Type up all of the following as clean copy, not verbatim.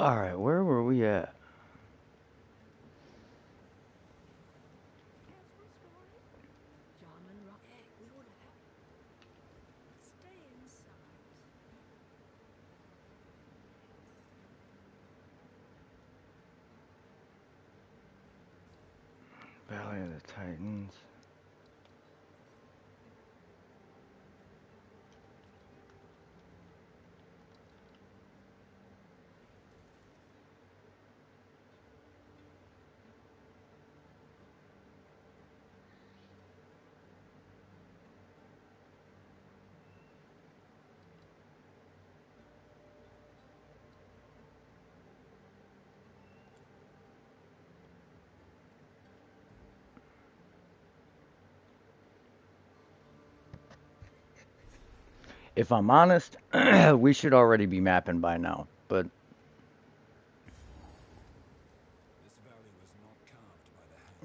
Alright, where were we at? Valley of the Titans. If I'm honest, we should already be mapping by now, but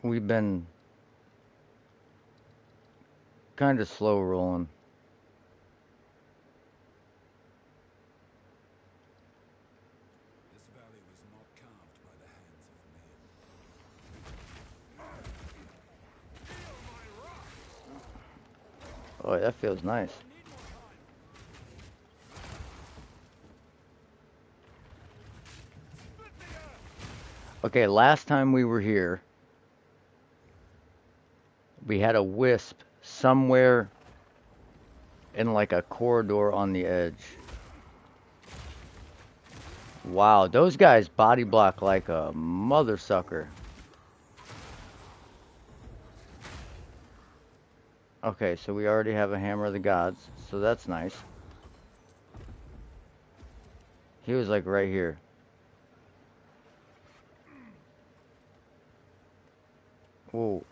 we've been kind of slow rolling. Oh, that feels nice. Okay, last time we were here, we had a wisp somewhere in like a corridor on the edge. Wow, those guys body block like a mother sucker. Okay, so we already have a Hammer of the Gods, so that's nice. He was like right here. Whoa.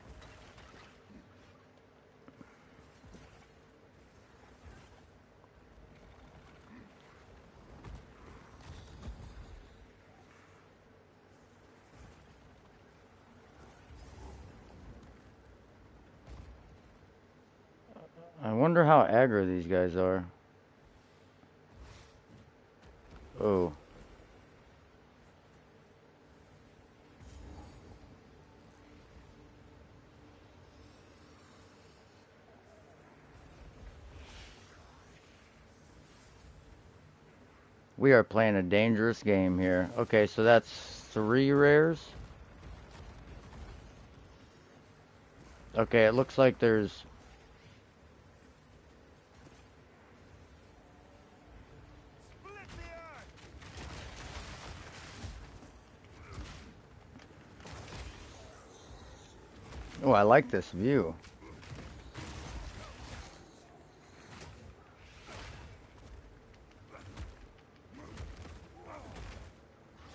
I wonder how aggro these guys are. Oh. We are playing a dangerous game here. Okay, so that's 3 rares. Okay, it looks like there's... Oh, I like this view.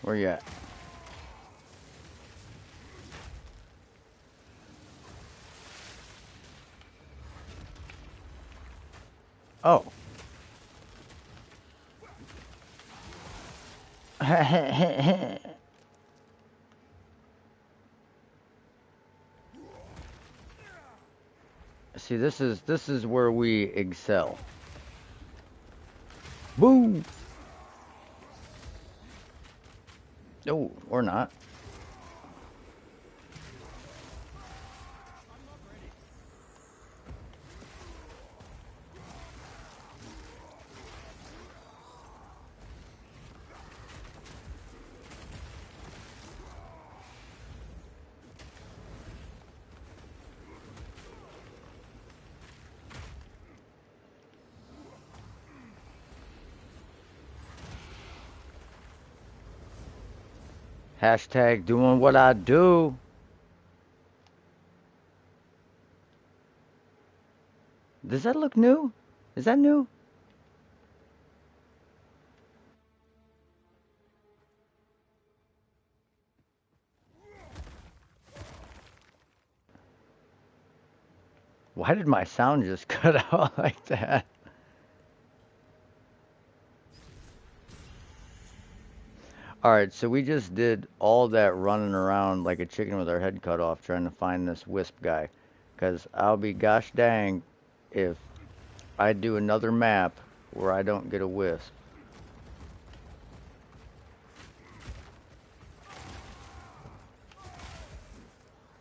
Where you at? Oh. See, this is where we excel. Boom. Oh, or not. Hashtag doing what I do. Does that look new? Is that new? Why did my sound just cut out like that? Alright, so we just did all that running around like a chicken with our head cut off trying to find this wisp guy. Because I'll be gosh dang if I do another map where I don't get a wisp.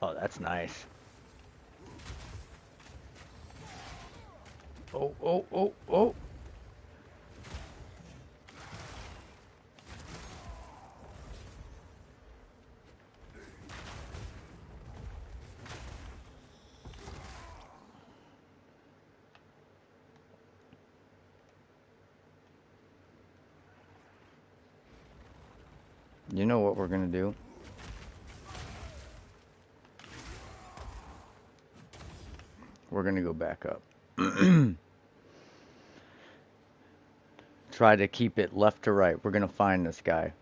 Oh, that's nice. Oh, oh, oh, oh. You know what we're gonna do? We're gonna go back up. Try to keep it left to right. We're gonna find this guy.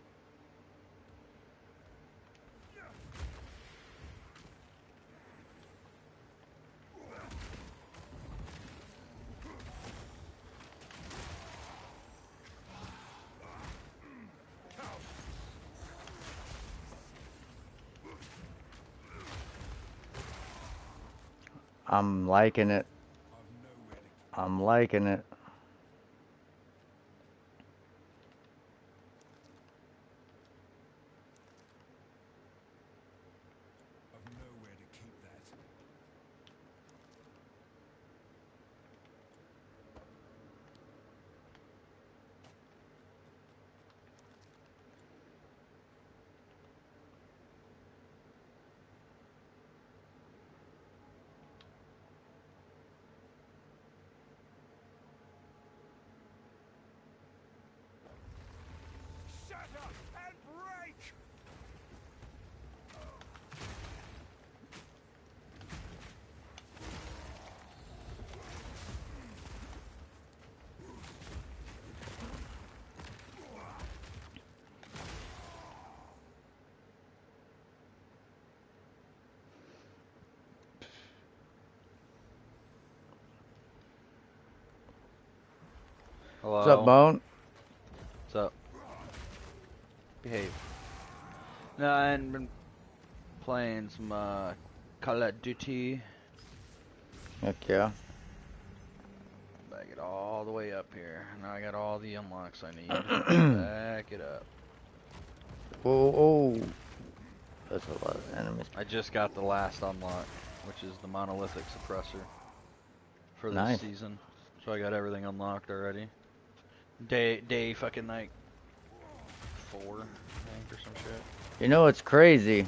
I'm liking it. I'm liking it. Hello? What's up, Bone? What's up? Behave. No, I ain't been playing some Call of Duty. Heck yeah. Back it all the way up here. Now I got all the unlocks I need. Back it up. Whoa, oh. That's a lot of enemies. I just got the last unlock, which is the monolithic suppressor for this Nice. season. So I got everything unlocked already. Day fucking like 4, I think, or some shit. You know what's crazy?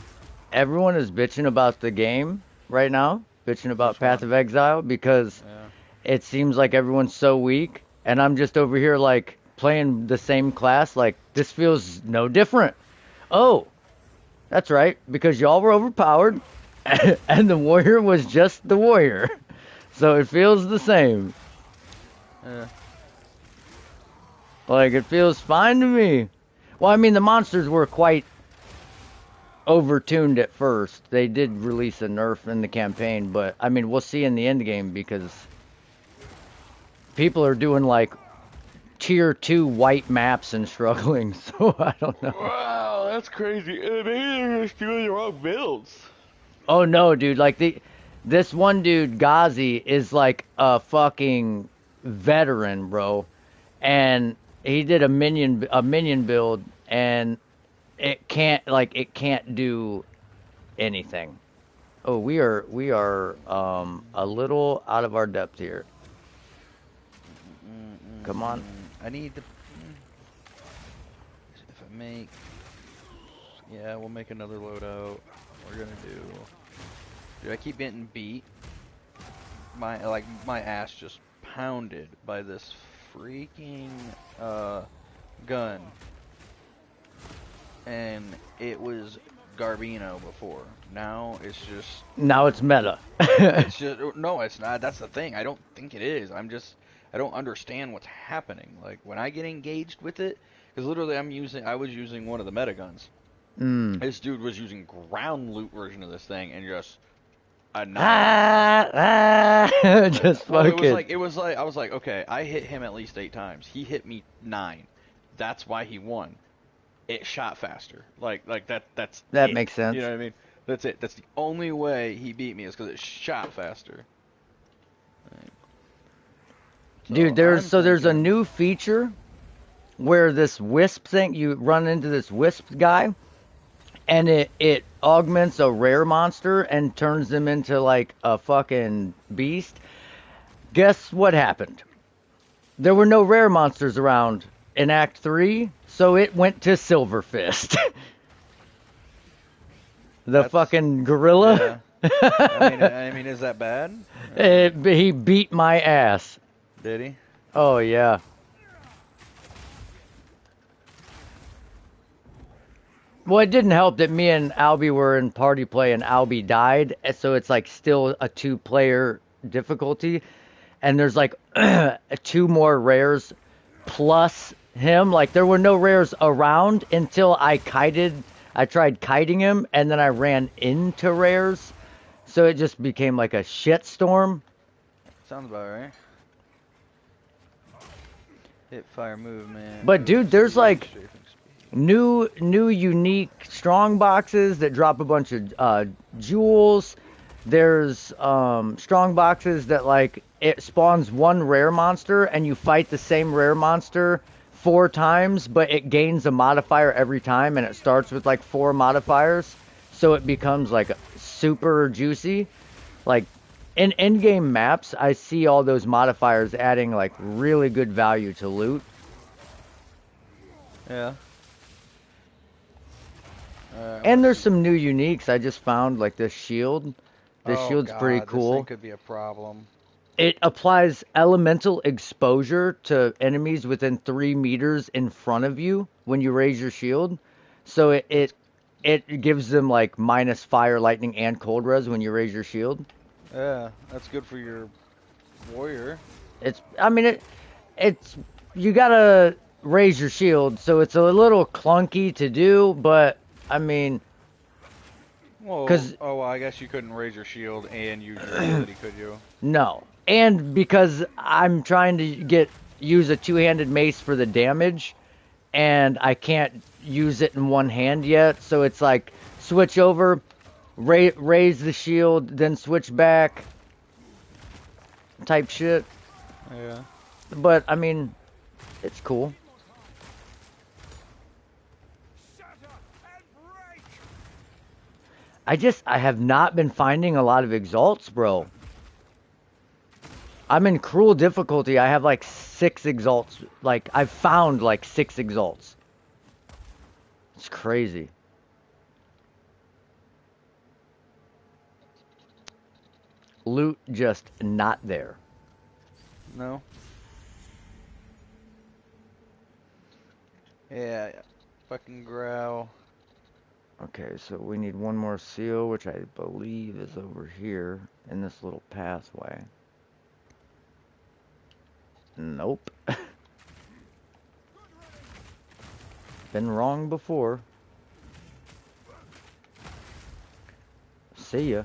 Everyone is bitching about the game right now. Bitching about Which Path one? of Exile because Yeah. it seems like everyone's so weak. And I'm just over here like playing the same class. Like, this feels no different. Oh, that's right. Because y'all were overpowered. And the warrior was just the warrior. So it feels the same. Yeah. Like, it feels fine to me. Well, I mean, the monsters were quite overtuned at first. They did release a nerf in the campaign, but I mean, we'll see in the end game because people are doing like tier 2 white maps and struggling, so I don't know. Wow, that's crazy. Maybe they're just doing the wrong builds. Oh no, dude, like this one dude, Ghazi, is like a fucking veteran, bro. And he did a minion build and it can't do anything. Oh, we are a little out of our depth here. Come on. I need to. If I make. Yeah, we'll make another loadout. We're gonna do. Dude, I keep getting beat. My ass just pounded by this freaking gun. And it was Garbino before. Now it's just. Now it's meta. It's just no, it's not. That's the thing. I don't think it is. I don't understand what's happening. Like when I get engaged with it, because literally I was using one of the meta guns. This dude was using ground loot version of this thing and just annihilated. Just Well, fucking. it was like I was like, okay, I hit him at least 8 times. He hit me 9. That's why he won. It shot faster. That's That it. makes sense. You know what I mean? That's it. That's the only way he beat me is because it shot faster. So Dude, there's a new feature where this wisp thing, you run into this wisp guy and it augments a rare monster and turns them into like a fucking beast. Guess what happened? There were no rare monsters around in Act 3, so it went to Silver Fist. The That's fucking gorilla. yeah. I mean, is that bad? He beat my ass. Did he? Oh yeah. Well, it didn't help that me and Albie were in party play and Albie died, so it's like still a two-player difficulty, and there's like two more rares plus him. Like there were no rares around until I kited. I tried kiting him, and then I ran into rares, so it just became like a shitstorm. Sounds about right. Hit fire movement. But Move dude, there's speed, like strafing speed. new unique strong boxes that drop a bunch of jewels. There's strong boxes that like it spawns one rare monster and you fight the same rare monster 4 times, but it gains a modifier every time and it starts with like 4 modifiers, so it becomes like super juicy. Like in in-game maps, I see all those modifiers adding like really good value to loot. Yeah. And there's some new uniques I just found, like this shield. This Oh shield's pretty God, this cool. thing could be a problem. It applies elemental exposure to enemies within 3 meters in front of you when you raise your shield. So it gives them like minus fire, lightning, and cold res when you raise your shield. Yeah, that's good for your warrior. It's you gotta raise your shield, so it's a little clunky to do, but I mean, Well, because well, I guess you couldn't raise your shield and use your ability, could you? no. And because I'm trying to use a two-handed mace for the damage, and I can't use it in one hand yet, so it's like switch over, raise the shield, then switch back type shit. Yeah. But I mean, it's cool. I have not been finding a lot of exalts, bro. I'm in cruel difficulty. I have like 6 exalts. Like, I've found like 6 exalts. It's crazy. Loot just not there. No. Yeah. Fucking growl. Okay, so we need one more seal, which I believe is over here in this little pathway. Nope. Been wrong before. See ya.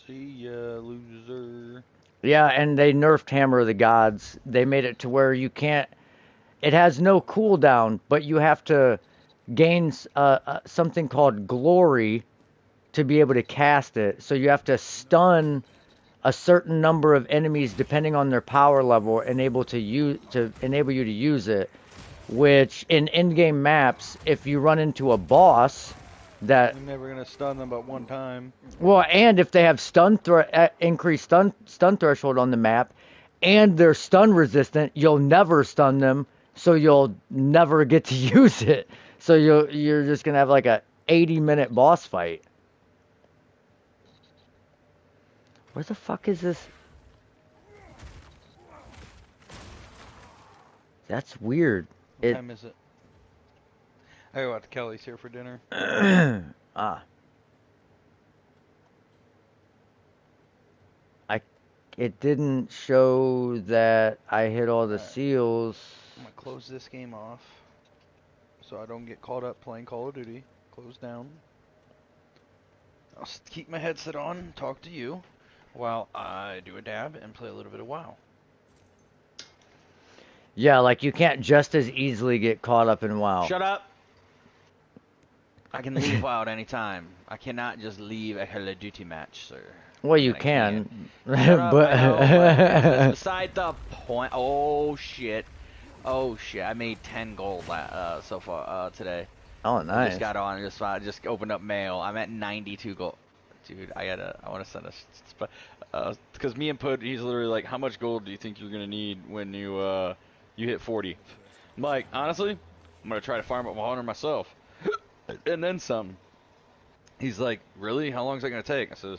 See ya, loser. Yeah, and they nerfed Hammer of the Gods. They made it to where you can't... It has no cooldown, but you have to gain something called Glory to be able to cast it. So you have to stun a certain number of enemies depending on their power level and enable you to use it. Which in in-game maps, if you run into a boss that You're never gonna stun them but one time. well, and if they have increased stun threshold on the map, and they're stun resistant, you'll never stun them, so you'll never get to use it. So you're just gonna have like a 80-minute boss fight. Where the fuck is this? That's weird. What time is it? I go out to Kelly's here for dinner. Ah. It didn't show that I hit all the seals. I'm gonna close this game off so I don't get caught up playing Call of Duty. Close down. I'll keep my headset on, talk to you, while I do a dab and play a little bit of WoW. Yeah, like you can't just as easily get caught up in WoW. Shut up! I can leave WoW at any time. I cannot just leave a Call of Duty match, sir. Well, you I can, Shut up, but I know, but that's beside the point. Oh shit! Oh shit! I made 10 gold so far today. Oh, I just nice. got on. Just opened up mail. I'm at 92 gold. Dude, I want to send because me and Pud, he's literally like, how much gold do you think you're gonna need when you hit 40? I'm like, honestly, I'm gonna try to farm up 100 myself, and then some. He's like, really? How long is that gonna take? I says,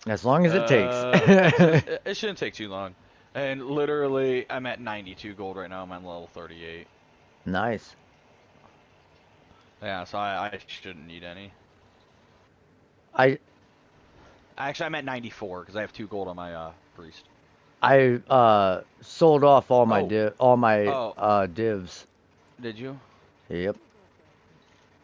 As long as it takes. it shouldn't take too long. And literally, I'm at 92 gold right now. I'm on level 38. Nice. Yeah, so I shouldn't need any. I Actually, I'm at 94 because I have 2 gold on my priest. I sold off Oh, all my oh, divs. did you? Yep.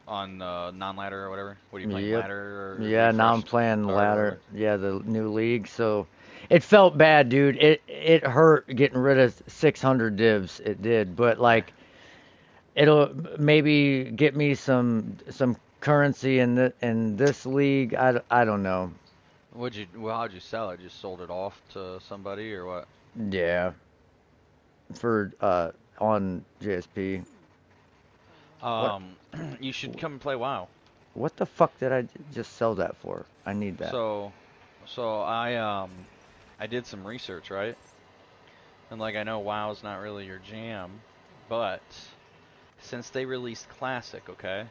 On non-ladder or whatever? What are you playing, Yep. ladder or Yeah, now I'm refresh playing start or ladder. whatever? Yeah, the new league. So it felt bad, dude. It hurt getting rid of 600 divs. It did, but like it'll maybe get me some currency in this league. I don't know. How'd you sell it? Just sold it off to somebody or what? Yeah, for on JSP. What Um, you should come and play WoW. what the fuck did I just sell that for? I need that. So, I did some research, right? And like I know WoW's not really your jam, but since they released Classic, okay, and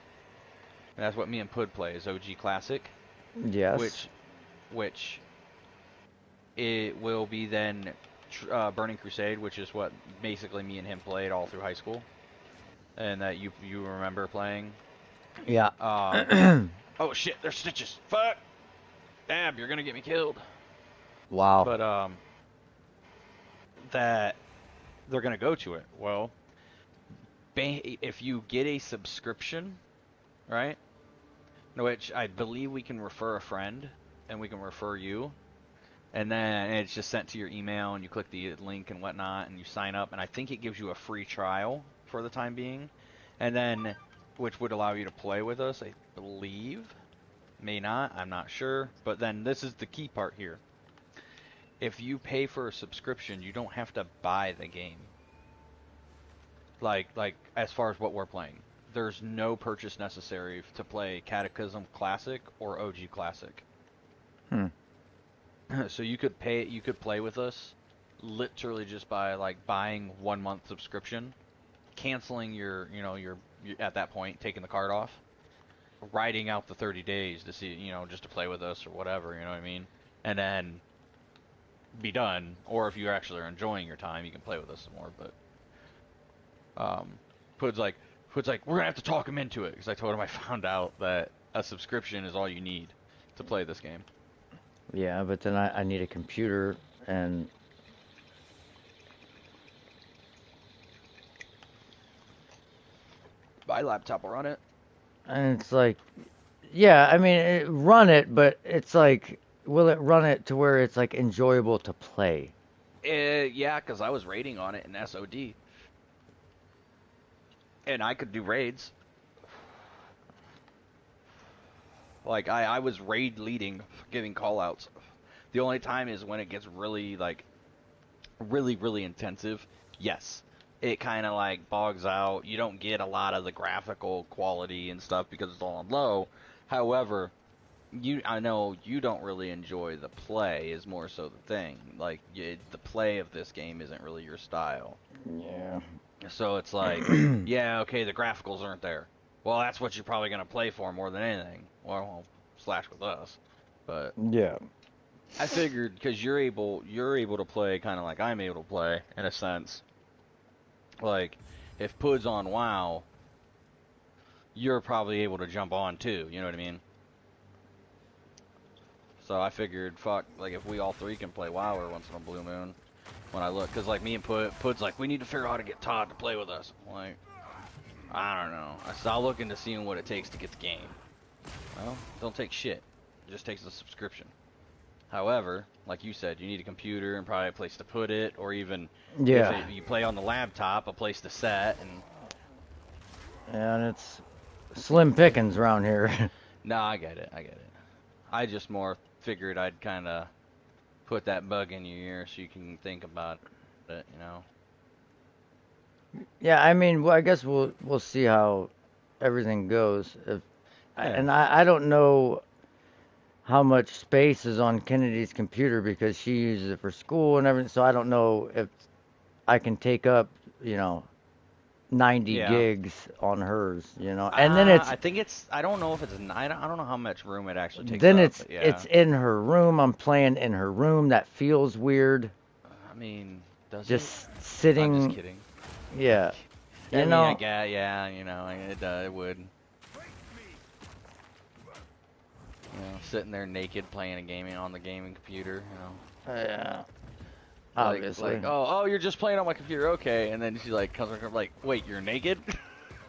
that's what me and Pud play is OG Classic, Yes. which which it will be then Burning Crusade, which is what basically me and him played all through high school, and that you remember playing. Yeah. Um, oh shit, there's stitches. Fuck, Dab, you're gonna get me killed. Wow. But that they're gonna go to it. Well, if you get a subscription, right? Which I believe we can refer a friend, and we can refer you, and then it's just sent to your email, and you click the link and whatnot, and you sign up, and I think it gives you a free trial for the time being, and then which would allow you to play with us, I believe. May not, I'm not sure, but then this is the key part here. If you pay for a subscription, you don't have to buy the game. Like as far as what we're playing, there's no purchase necessary to play Cataclysm Classic or OG Classic. Hmm. So you could play with us literally just by like buying 1 month subscription, canceling your at that point taking the card off, riding out the 30 days to see, just to play with us or whatever, you know what I mean? And then be done. Or if you actually are enjoying your time, you can play with us some more. But um, Pud's like, we're gonna have to talk him into it because I told him I found out that a subscription is all you need to play this game. Yeah, but then I need a computer and My laptop will run it. it's like yeah, I mean run it, but it's like will it run it to where it's like enjoyable to play? Yeah, because I was raiding on it in SOD, and I could do raids. Like I was raid leading, giving callouts. The only time is when it gets really like really intensive. Yes, it kind of like bogs out. You don't get a lot of the graphical quality and stuff because it's all on low. However, I know you don't really enjoy the play is more so the thing. Like the play of this game isn't really your style. Yeah. So it's like, yeah, okay, the graphicals aren't there. Well, that's what you're probably gonna play for more than anything. Well, slash with us, but Yeah. I figured because you're able to play kind of like I'm able to play in a sense. Like if Pud's on WoW, you're probably able to jump on too. You know what I mean? So I figured, fuck, like if we all three can play WoW every once in a blue moon, when I look, because like me and Pud's like, we need to figure out how to get Todd to play with us. I'm like, I don't know. I saw look into seeing what it takes to get the game. Well, don't take shit. It just takes a subscription. However, like you said, you need a computer and probably a place to put it, or even if Yeah. you play on the laptop, a place to set. And And it's slim pickings around here. no, I get it. I get it. I just more figured I'd kind of put that bug in your ear so you can think about it. Yeah, I mean, well, I guess we'll see how everything goes. Yeah. And I don't know how much space is on Kennedy's computer because she uses it for school and everything. So I don't know if I can take up, you know, 90 Yeah. gigs on hers, you know. And then it's I think it's. I don't know if it's. I don't know how much room it actually takes then up, it's but it's yeah. in her room. I'm playing in her room. That feels weird. I mean, does it? Just I'm just sitting, kidding. yeah, I you mean, I know. get. Yeah, it would. Sitting there naked playing a gaming on the gaming computer. Yeah, Like, obviously. oh, you're just playing on my computer, okay? And then she like comes over, like, wait, you're naked?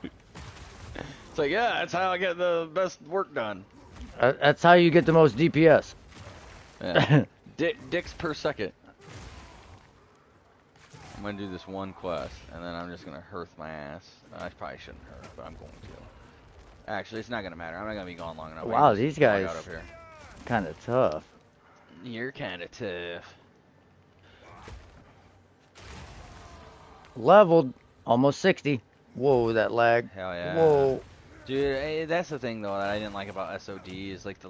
It's like, yeah, that's how I get the best work done. That's how you get the most DPS. Yeah, dicks per second. I'm gonna do this one quest, and then I'm just gonna hearth my ass. I probably shouldn't hearth, but I'm going to. Actually, it's not gonna matter. I'm not gonna be gone long enough. I can Wow, just these log guys out up here. kind of tough. You're kind of tough. Leveled almost 60. Whoa, that lag. Hell yeah. Whoa. Dude, that's the thing though that I didn't like about SOD is like the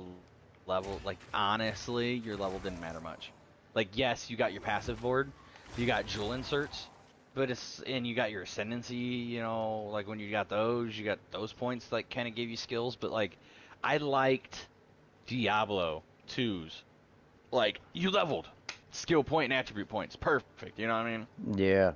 level. Like honestly, your level didn't matter much. Like yes, you got your passive board, you got jewel inserts, but and you got your ascendancy. Like when you got those points like kind of gave you skills. But like, I liked Diablo 2's. Like you leveled, skill point and attribute points, perfect. You know what I mean? Yeah.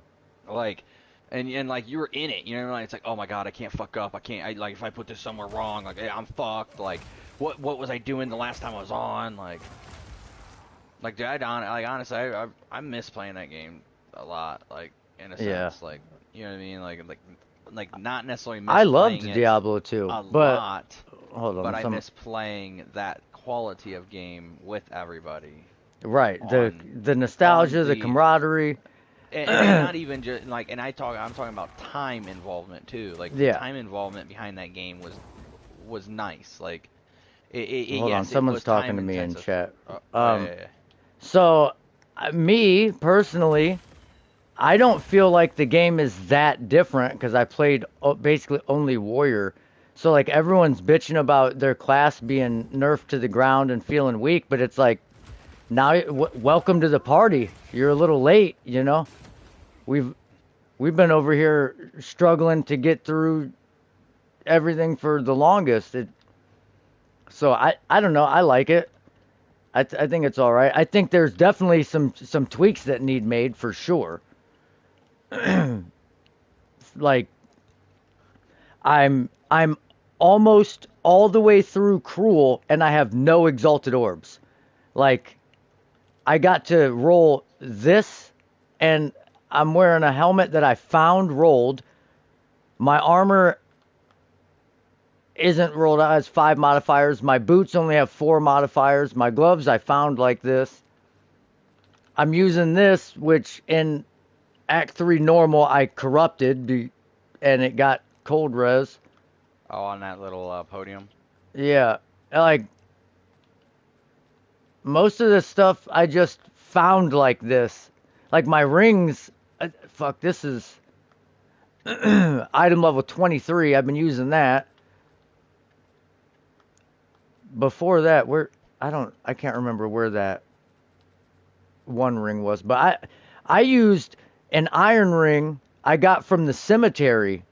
Like, and like you were in it, like it's like, oh my god, I can't fuck up, like if I put this somewhere wrong, like I'm fucked. Like, what was I doing the last time I was on? Like dude, honestly, I miss playing that game a lot. Like in a Yeah. sense, like you know what I mean, like not necessarily I miss playing loved it Diablo 2, a but lot, hold but on, I miss playing that quality of game with everybody right, on the on nostalgia, the the camaraderie. and not even just like, and I'm talking about time involvement too. Like the Yeah. time involvement behind that game was nice. Like Hold on, yes, it someone's was talking time to me in intensive. chat. Oh yeah, yeah, So me personally, I don't feel like the game is that different because I played basically only warrior. So like everyone's bitching about their class being nerfed to the ground and feeling weak, but it's like now welcome to the party. You're a little late, you know. We've we've been over here struggling to get through everything for the longest. So I don't know. I like it. I think it's all right. I think there's definitely some tweaks that need made for sure. Like I'm almost all the way through Cruel and I have no exalted orbs. Like I got to roll this and I'm wearing a helmet that I found rolled. My armor isn't rolled out, has 5 modifiers. My boots only have 4 modifiers. My gloves I found like this. I'm using this, which in Act 3 normal I corrupted and it got cold res. Oh, on that little podium. Yeah, like most of the stuff I just found like this. Like my rings, fuck, this is item level 23. I've been using that. Before that, I can't remember where that one ring was, but I used an iron ring I got from the cemetery.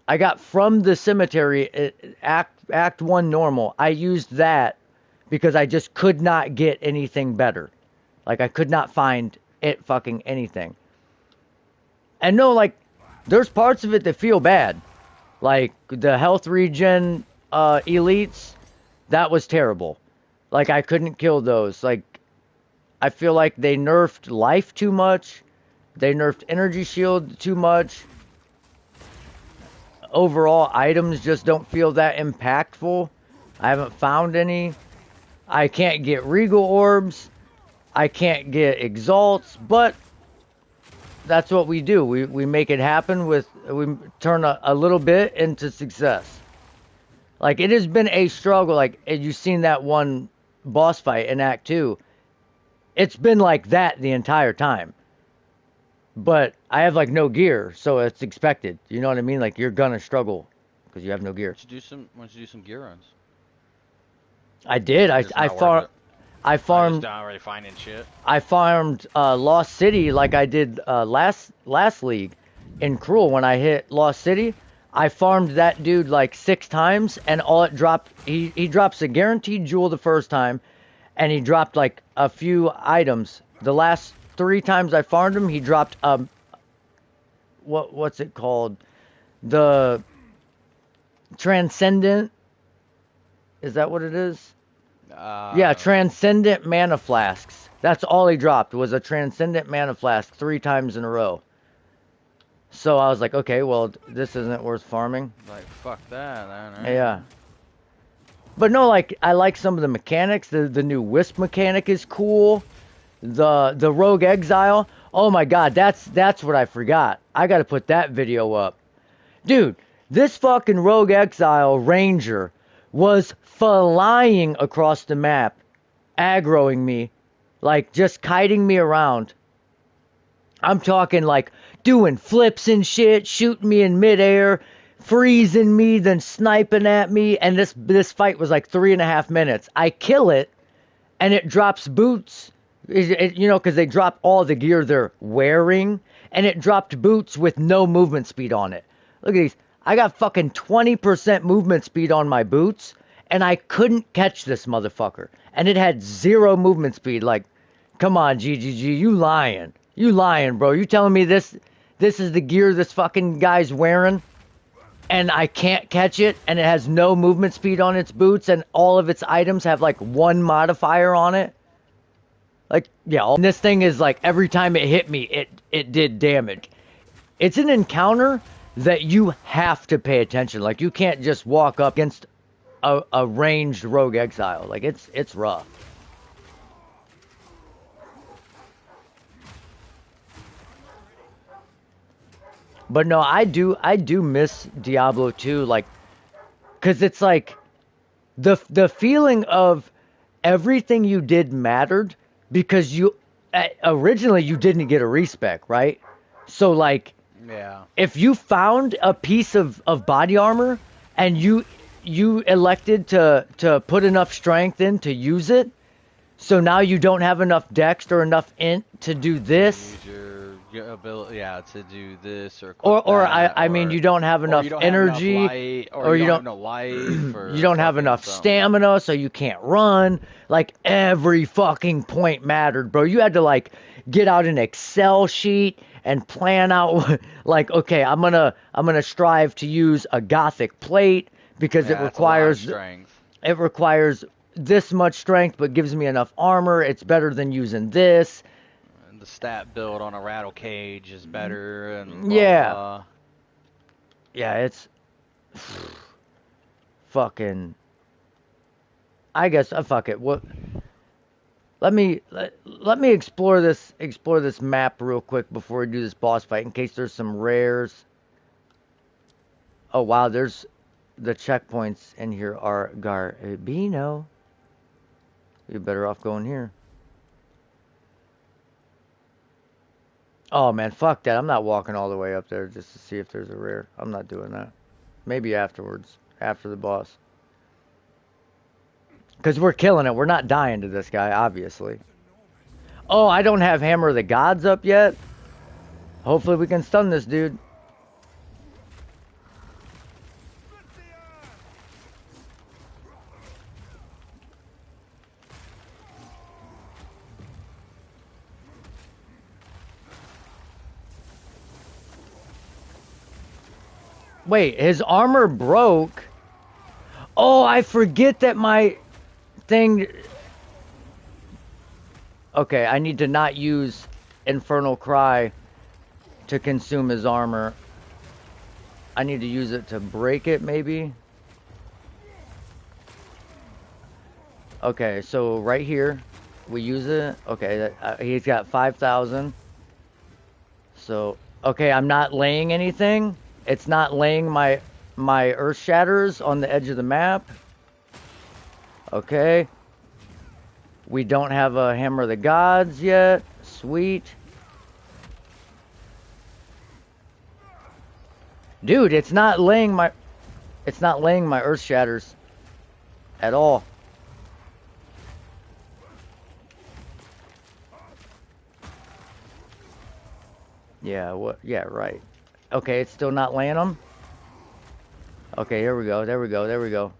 I got from the cemetery act 1 normal. I used that because I just could not get anything better. Like I could not find it fucking anything. And no, like there's parts of it that feel bad. Like the health regen elites, that was terrible. Like I couldn't kill those. Like I feel like they nerfed life too much. They nerfed energy shield too much. Overall, items just don't feel that impactful. I haven't found any. I can't get regal orbs. I can't get exalts, but that's what we do. We make it happen we turn a little bit into success. Like it has been a struggle. Like you've seen that one boss fight in Act 2. It's been like that the entire time. but I have like no gear, so it's expected. You know what I mean? Like you're gonna struggle because you have no gear. Why don't you do some gear runs? I did. Or just not worth it? I I just farmed. not really finding shit. I farmed Lost City like I did last league in Cruel when I hit Lost City. I farmed that dude like 6 times, and all it dropped. He drops a guaranteed jewel the first time, and he dropped like a few items. The last 3 times I farmed him, he dropped what's it called? The Transcendent. Is that what it is? Yeah, Uh, Transcendent Mana Flasks. That's all he dropped was a Transcendent Mana Flask 3 times in a row. So I was like, okay, well, this isn't worth farming. like fuck that. Yeah. But no, like I like some of the mechanics. The new Wisp mechanic is cool. The Rogue Exile. Oh my god, that's what I forgot. I got to put that video up. Dude, this fucking Rogue Exile Ranger was flying across the map, aggroing me, like just kiting me around. I'm talking like doing flips and shit, shooting me in midair, freezing me, then sniping at me, and this fight was like 3.5 minutes. I kill it, and it drops boots, you know, because they drop all the gear they're wearing, and it dropped boots with no movement speed on it. Look at these. I got fucking 20% movement speed on my boots, and I couldn't catch this motherfucker. And it had 0 movement speed. Like, come on, GGG, you lying. You lying, bro. You telling me this is the gear this fucking guy's wearing, and I can't catch it, and it has no movement speed on its boots, and all of its items have like 1 modifier on it? Like, yeah, and this thing is like, every time it hit me, it did damage. It's an encounter that you have to pay attention. Like, you can't just walk up against a ranged Rogue Exile. Like, it's rough. But no, I do miss Diablo 2, like, cause it's like the feeling of everything you did mattered, because you originally you didn't get a respec, right? So like, yeah. if you found a piece of body armor and you elected to put enough strength in to use it, so now you don't have enough dex or enough int to do this. Use your ability, yeah, to do this or Or that, I mean, you don't have or enough you don't have enough energy, light, or or you you don't have don't no life, you or don't have fucking enough something. stamina, so you can't run. Like, every fucking point mattered, bro. You had to like get out an Excel sheet and plan out like, okay, I'm gonna strive to use a Gothic plate because Yeah, that's a lot of strength. it requires this much strength, but gives me enough armor. It's better than using this. And the stat build on a rattle cage is better, and blah blah Yeah, blah. yeah, it's fucking. I guess fuck it. What? Let me explore this map real quick before we do this boss fight, in case there's some rares. Oh wow, there's the checkpoints in here are Garbino. You're better off going here. Oh man, fuck that. I'm not walking all the way up there just to see if there's a rare. I'm not doing that. Maybe afterwards, after the boss. Because we're killing it. We're not dying to this guy, obviously. Oh, I don't have Hammer of the Gods up yet. Hopefully we can stun this dude. Wait, his armor broke. Oh, I forget that my thing... Okay, I need to not use Infernal Cry to consume his armor. I need to use it to break it, maybe? Okay, so right here, we use it. Okay, he's got 5,000. So, okay, I'm not laying anything. It's not laying my Earth Shatters on the edge of the map. Okay. We don't have a Hammer of the Gods yet. Sweet. Dude, it's not laying my earth shatters at all. Yeah, what? Yeah, right. Okay, it's still not laying them. Okay, here we go. There we go. There we go.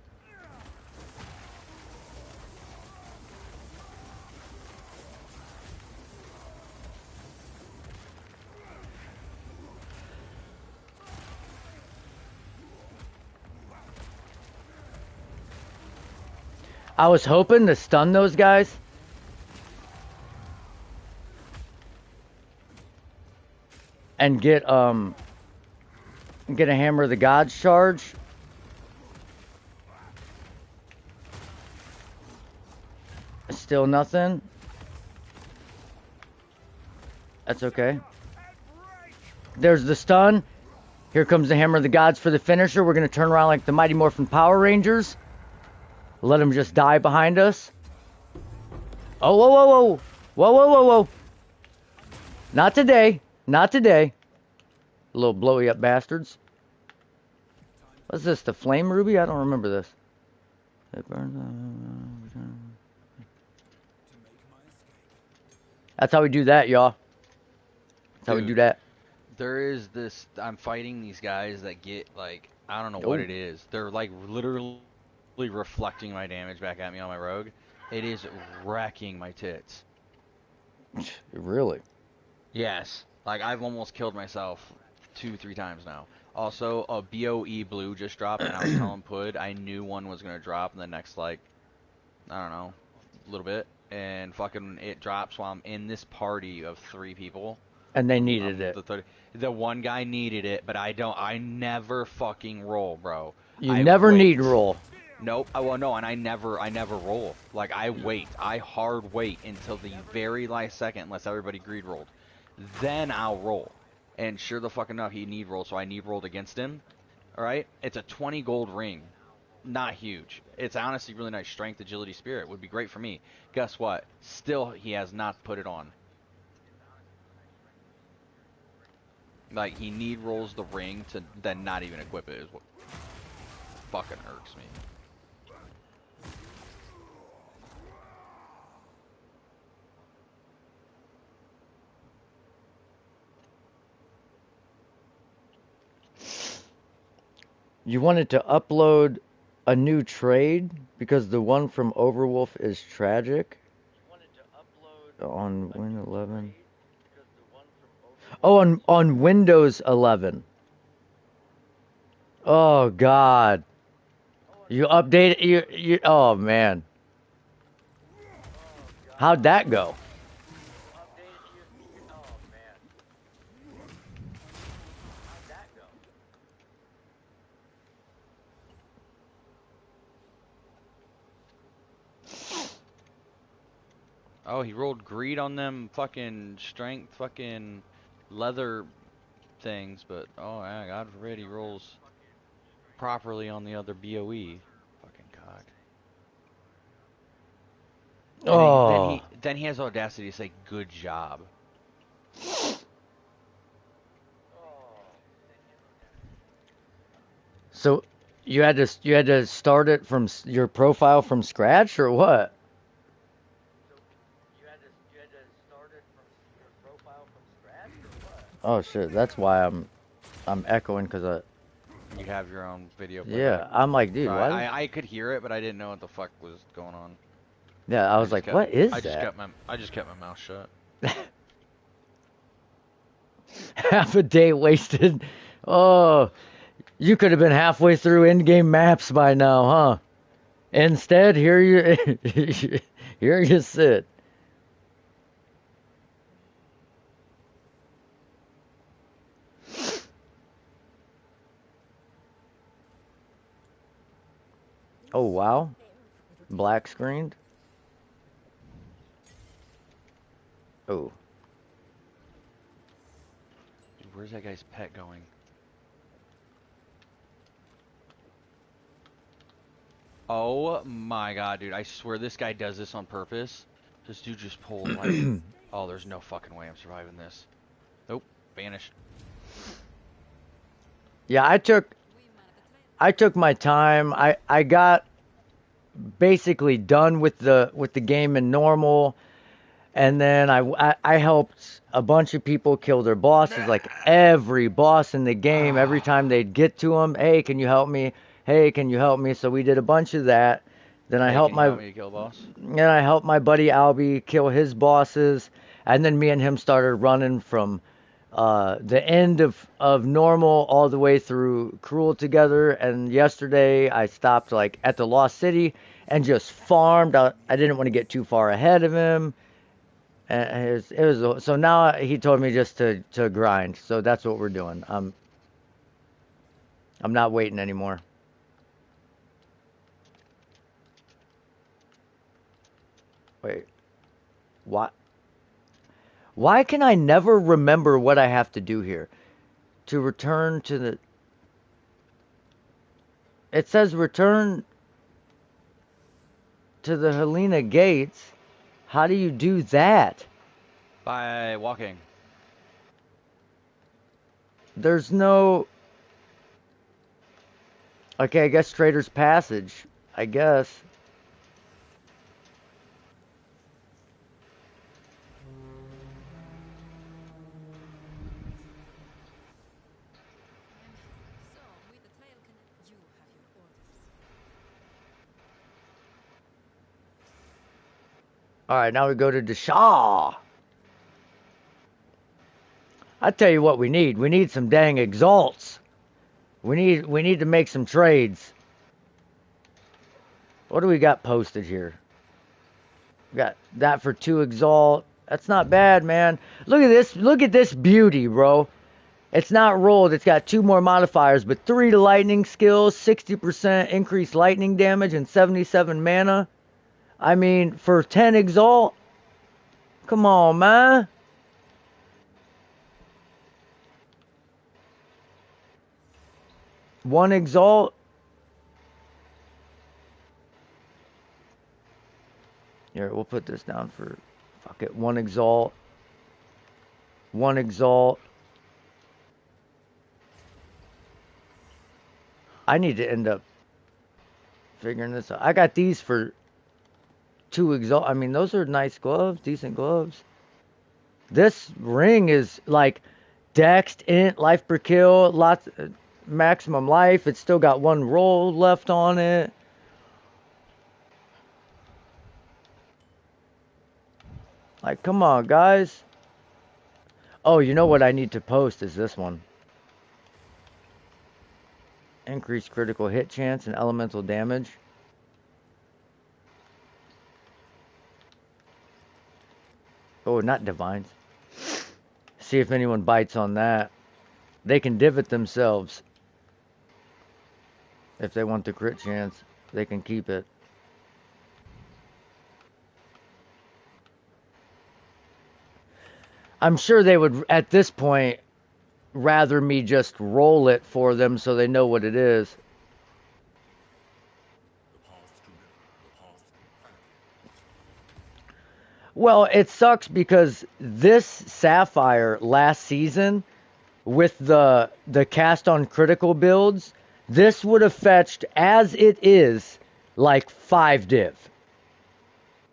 I was hoping to stun those guys. And get a Hammer of the Gods charge. Still nothing. That's okay. There's the stun. Here comes the Hammer of the Gods for the finisher. We're going to turn around like the Mighty Morphin Power Rangers. Let them just die behind us. Oh, whoa, whoa, whoa. Whoa, whoa, whoa, whoa. Not today. Not today. Little blowy up bastards. What's this? The Flame Ruby? I don't remember this. It burns. That's how we do that, y'all. That's how we do Dude, that. there is this. I'm fighting these guys that get like I don't know what Oh, it is. They're like literally reflecting my damage back at me on my rogue. It is wrecking my tits. really? Yes, like I've almost killed myself 2, 3 times now. Also, a BOE blue just dropped, and I was telling Pud I knew one was gonna drop in the next like I don't know, little bit, and fucking it drops while I'm in this party of 3 people. And they needed I'm it. the third. The one guy needed it, but I don't. I never fucking roll, bro. You I never need wait. roll. Nope. I well, no, and I never roll. Like I wait. I hard wait until the very last second, unless everybody greed rolled. Then I'll roll. And sure the fuck enough, he need rolled, so I need rolled against him. All right. It's a 20 gold ring. Not huge. It's honestly really nice. Strength, agility, spirit would be great for me. Guess what? Still, he has not put it on. Like he need rolls the ring to then not even equip it is what fucking irks me. You wanted to upload a new trade because the one from Overwolf is tragic on Win 11. Oh, on Windows 11. Oh God. You updated you oh man. How'd that go? Oh, he rolled greed on them fucking strength fucking leather things, but oh yeah, God forbid he rolls properly on the other BOE. Fucking cock. And Oh. then he has audacity to say good job. So you had to start it from your profile from scratch or what? Oh shit, that's why I'm echoing cuz I You have your own video playback. yeah, I'm like, dude, why? I could hear it, but I didn't know what the fuck was going on. Yeah, I was like, what is that? I just kept my mouth shut. Half a day wasted. Oh, you could have been halfway through in-game maps by now, huh? Instead, here you here you sit. Oh wow, black screened. Oh, Dude, where's that guy's pet going? Oh my god, dude. I swear this guy does this on purpose. This dude just pulled like, oh, there's no fucking way I'm surviving this. Nope, vanished. Yeah, I took my time. I got basically done with the game in normal, and then I helped a bunch of people kill their bosses. Like every boss in the game, every time they'd get to them, hey, can you help me? Hey, can you help me? So we did a bunch of that. Then I Hey, helped can you my help me kill boss? and I helped my buddy Albie kill his bosses, and then me and him started running from the end of normal all the way through cruel together. And yesterday I stopped like at the Lost City and just farmed. I didn't want to get too far ahead of him. And it was so now he told me just to grind. So that's what we're doing. I'm not waiting anymore. Wait, why? Why can I never remember what I have to do here to return to the? It says return to the Helena Gates. How do you do that? By walking. There's no. Okay, I guess Trader's Passage. I guess. All right, now we go to Deshaw. I tell you what we need. We need some dang exalts. We need to make some trades. What do we got posted here? We got that for 2 exalt. That's not bad, man. Look at this. Look at this beauty, bro. It's not rolled. It's got 2 more modifiers, but 3 to lightning skills, 60% increased lightning damage, and 77 mana. I mean, for 10 exalt, come on, man. One exalt. Here, we'll put this down for, fuck it, 1 exalt. 1 exalt. I need to end up figuring this out. I got these for 2 exalt. I mean, those are nice gloves, decent gloves. This ring is like Dex, Int, life per kill, lots, maximum life. It's still got 1 roll left on it. Like, come on, guys. Oh, you know what I need to post is this one. Increased critical hit chance and elemental damage. Oh, not divines. See if anyone bites on that. They can divot themselves. If they want the crit chance, they can keep it. I'm sure they would, at this point, rather me just roll it for them so they know what it is. Well, it sucks because this Sapphire last season with the cast on critical builds, this would have fetched as it is like 5 div.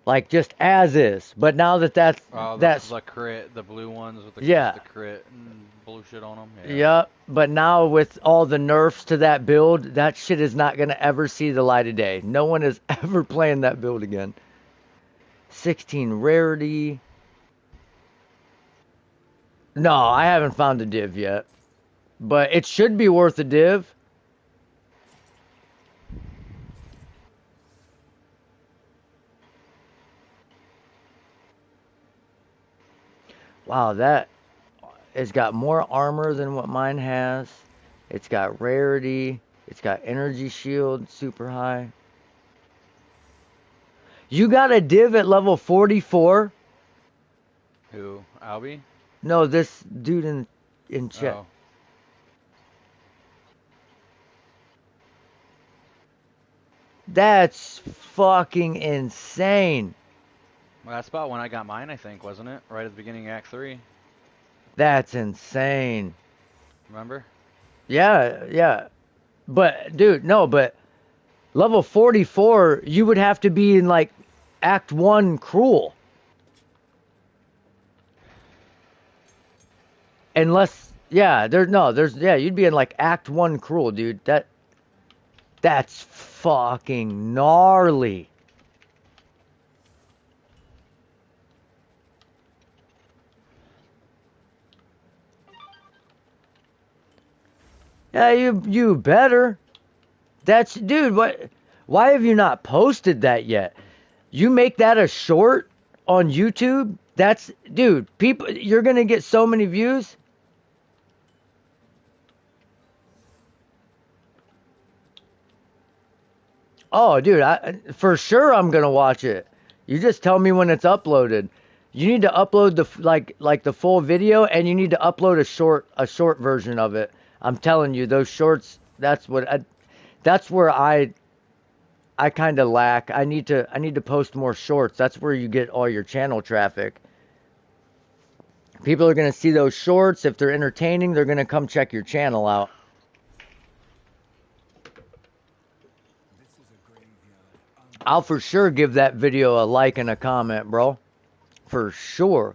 Like just as is. But now that Oh, that's the crit, the blue ones with yeah. the crit and bullshit on them. Yeah. Yep. But now with all the nerfs to that build, that shit is not going to ever see the light of day. No one is ever playing that build again. 16 rarity. No, I haven't found a div yet. But it should be worth a div. Wow, that it's got more armor than what mine has. It's got rarity. It's got energy shield super high. You got a div at level 44? Who? Albie? No, this dude in chat. Oh. That's fucking insane. Well, that's about when I got mine, I think, wasn't it? Right at the beginning of Act 3. That's insane. Remember? Yeah, yeah. But dude, no, but level 44, you would have to be in like Act 1 Cruel. Unless yeah, there's you'd be in like Act 1 Cruel, dude. That's fucking gnarly. Yeah, you better. That's dude, what why have you not posted that yet? You make that a short on YouTube? That's dude, people you're going to get so many views. Oh, dude, for sure I'm going to watch it. You just tell me when it's uploaded. You need to upload the like the full video and you need to upload a short version of it. I'm telling you those shorts that's where I kind of lack. I need to post more shorts. That's where you get all your channel traffic. People are going to see those shorts. If they're entertaining, they're going to come check your channel out. I'll for sure give that video a like and a comment, bro. For sure.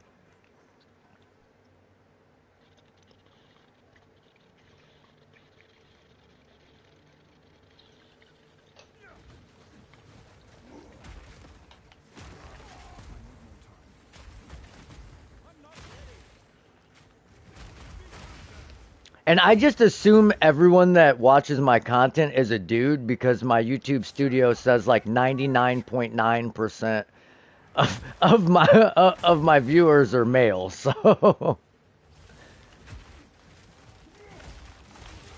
And I just assume everyone that watches my content is a dude because my YouTube studio says like 99.9% of my viewers are male. So,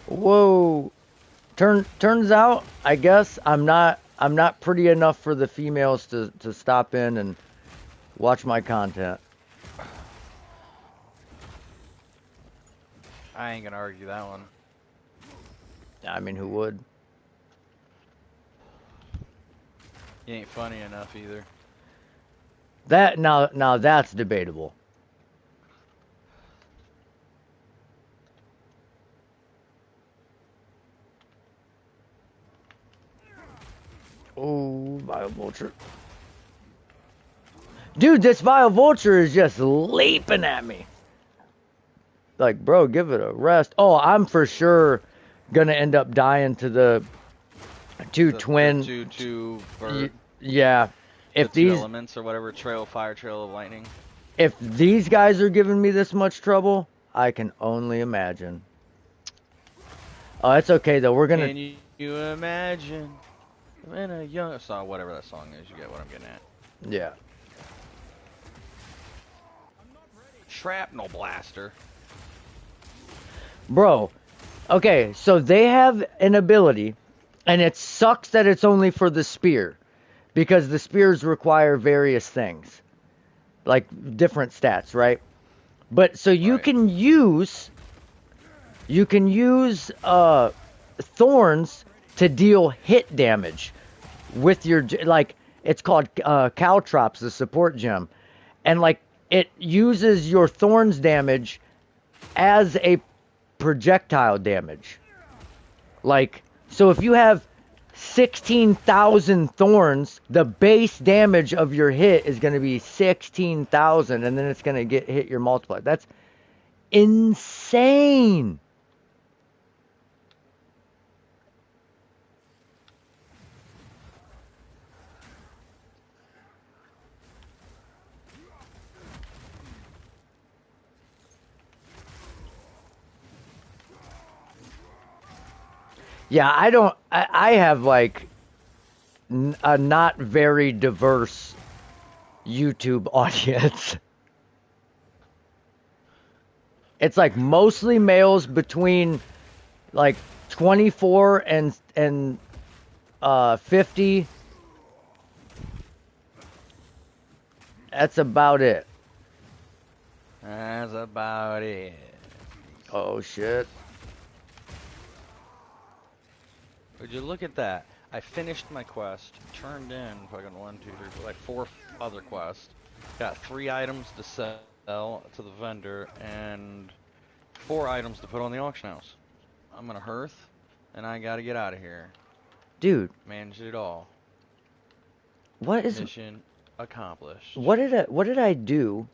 whoa. Turns out, I guess I'm not pretty enough for the females to stop in and watch my content. I ain't gonna argue that one. I mean, who would? You ain't funny enough either. That now that's debatable. Oh, Vile Vulture. Dude, this Vile Vulture is just leaping at me. Like, bro, give it a rest. Oh, I'm for sure gonna end up dying to the two The twin. 2/2 bird, Yeah, the if two these elements or whatever, trail of fire, trail of lightning. if these guys are giving me this much trouble, I can only imagine. Oh, it's okay though. We're gonna. Can you imagine when a young song, whatever that song is, you get what I'm getting at. Yeah, Shrapnel blaster. bro. Okay, so they have an ability, and it sucks that it's only for the spear, because the spears require various things, like different stats, right? But so Right. you can use thorns to deal hit damage with your like it's called caltrops, the support gem, and like it uses your thorns damage as a projectile damage. Like so if you have 16,000 thorns, the base damage of your hit is going to be 16,000 and then it's going to get hit your multiplier. That's insane. Yeah, I have like a not very diverse YouTube audience. It's like mostly males between like 24 and 50. That's about it. That's about it. Oh shit. Would you look at that? I finished my quest, turned in fucking 4 other quests, got 3 items to sell to the vendor, and 4 items to put on the auction house. I'm gonna hearth, and I gotta get out of here. Dude, Managed it all. what is Mission accomplished. what did I do?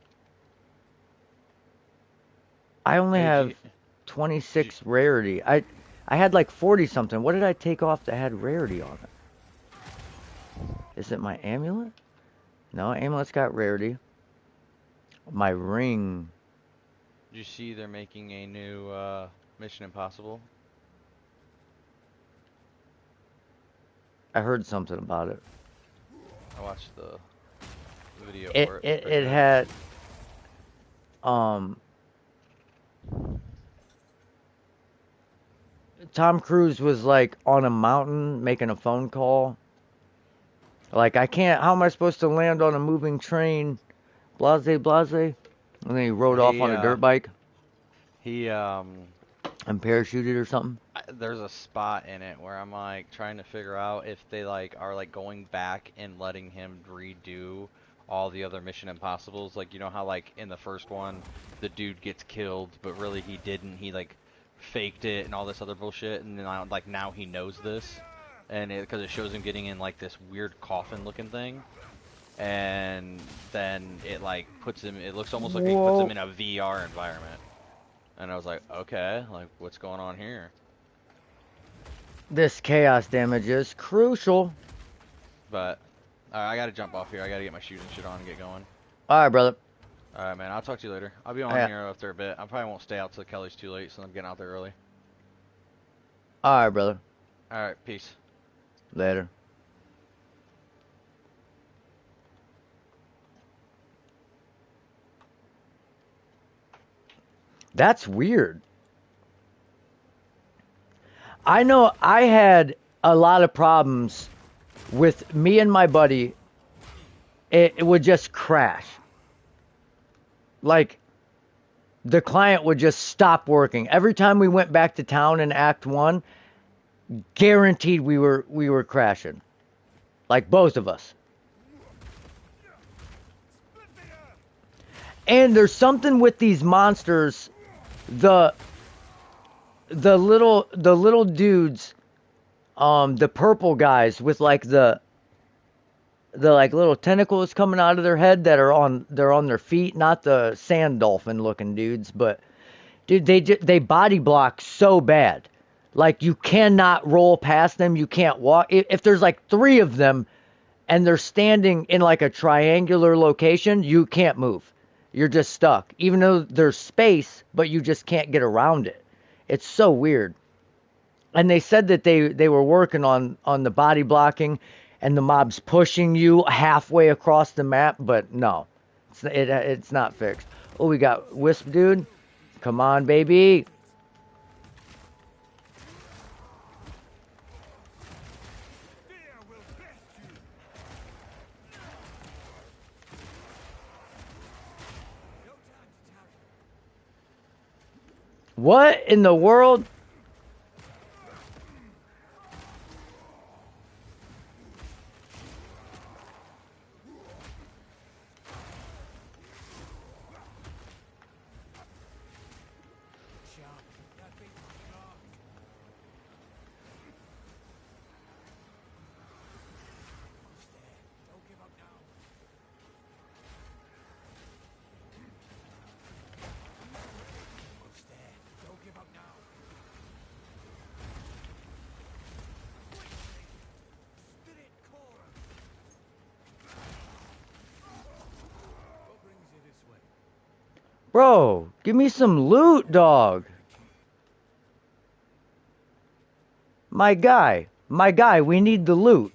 I only Hey, have did you, 26 rarity. I had like 40 something. What did I take off that had rarity on it? Is it my amulet? No, amulet's got rarity. My ring. did you see they're making a new Mission Impossible? I heard something about it. I watched the video It for it. it, Pretty it good. had um Tom Cruise was like on a mountain making a phone call. Like I can't. How am I supposed to land on a moving train? Blase blase. And then he rode off He on a dirt bike he and parachuted or something. there's a spot in it where I'm like trying to figure out if they like are like going back and letting him redo all the other Mission Impossibles. Like you know how like in the first one the dude gets killed, but really he didn't. He like faked it and all this other bullshit, and then like now he knows this, and because it shows him getting in like this weird coffin looking thing, and then it like puts him. It looks almost like it puts him Whoa. in a VR environment, and I was like, okay, like what's going on here? This chaos damage is crucial. But I gotta jump off here. I gotta get my shoes and shit on and get going. All right, brother. All right, man. I'll talk to you later. I'll be on Yeah. here after a bit. I probably won't stay out till Kelly's too late, so I'm getting out there early. All right, brother. All right, peace. Later. That's weird. I know I had a lot of problems with me and my buddy. It would just crash. Like the client would just stop working. Every time we went back to town in Act 1, guaranteed we were crashing. Like both of us. And there's something with these monsters, the little dudes, the purple guys with like the like little tentacles coming out of their head that are on their feet, not the sand dolphin looking dudes, but dude, they body block so bad. Like you cannot roll past them, you can't walk. If there's like 3 of them and they're standing in like a triangular location, you can't move. You're just stuck. Even though there's space, but you just can't get around it. It's so weird. And they said that they were working on the body blocking and the mob's pushing you halfway across the map, but no. It's not fixed. Oh, we got Wisp dude. Come on, baby. What in the world? Bro, give me some loot, dog. My guy, we need the loot.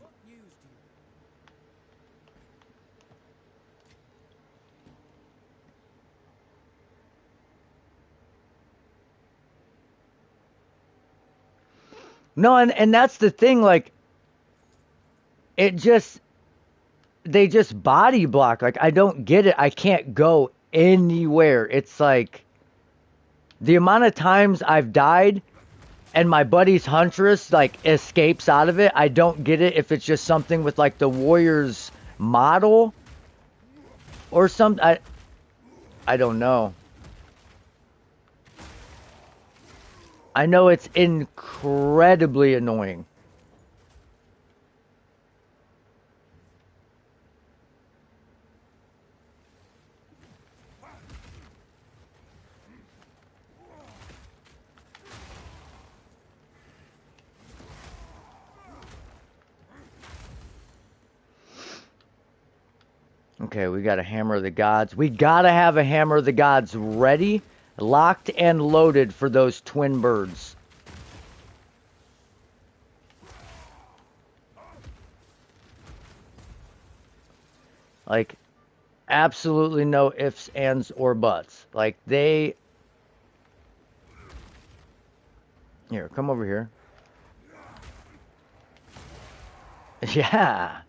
No, and that's the thing, like, it just, they just body block. Like, I don't get it. I can't go anywhere. It's like, the amount of times I've died and my buddy's Huntress, like, escapes out of it, I don't get it if it's just something with, like, the Warrior's model or something. I don't know. I know it's incredibly annoying. Okay, we got a Hammer of the Gods. We gotta have a Hammer of the Gods ready, locked, and loaded for those twin birds. Like, absolutely no ifs, ands, or buts. Like, they... Here, come over here. Yeah.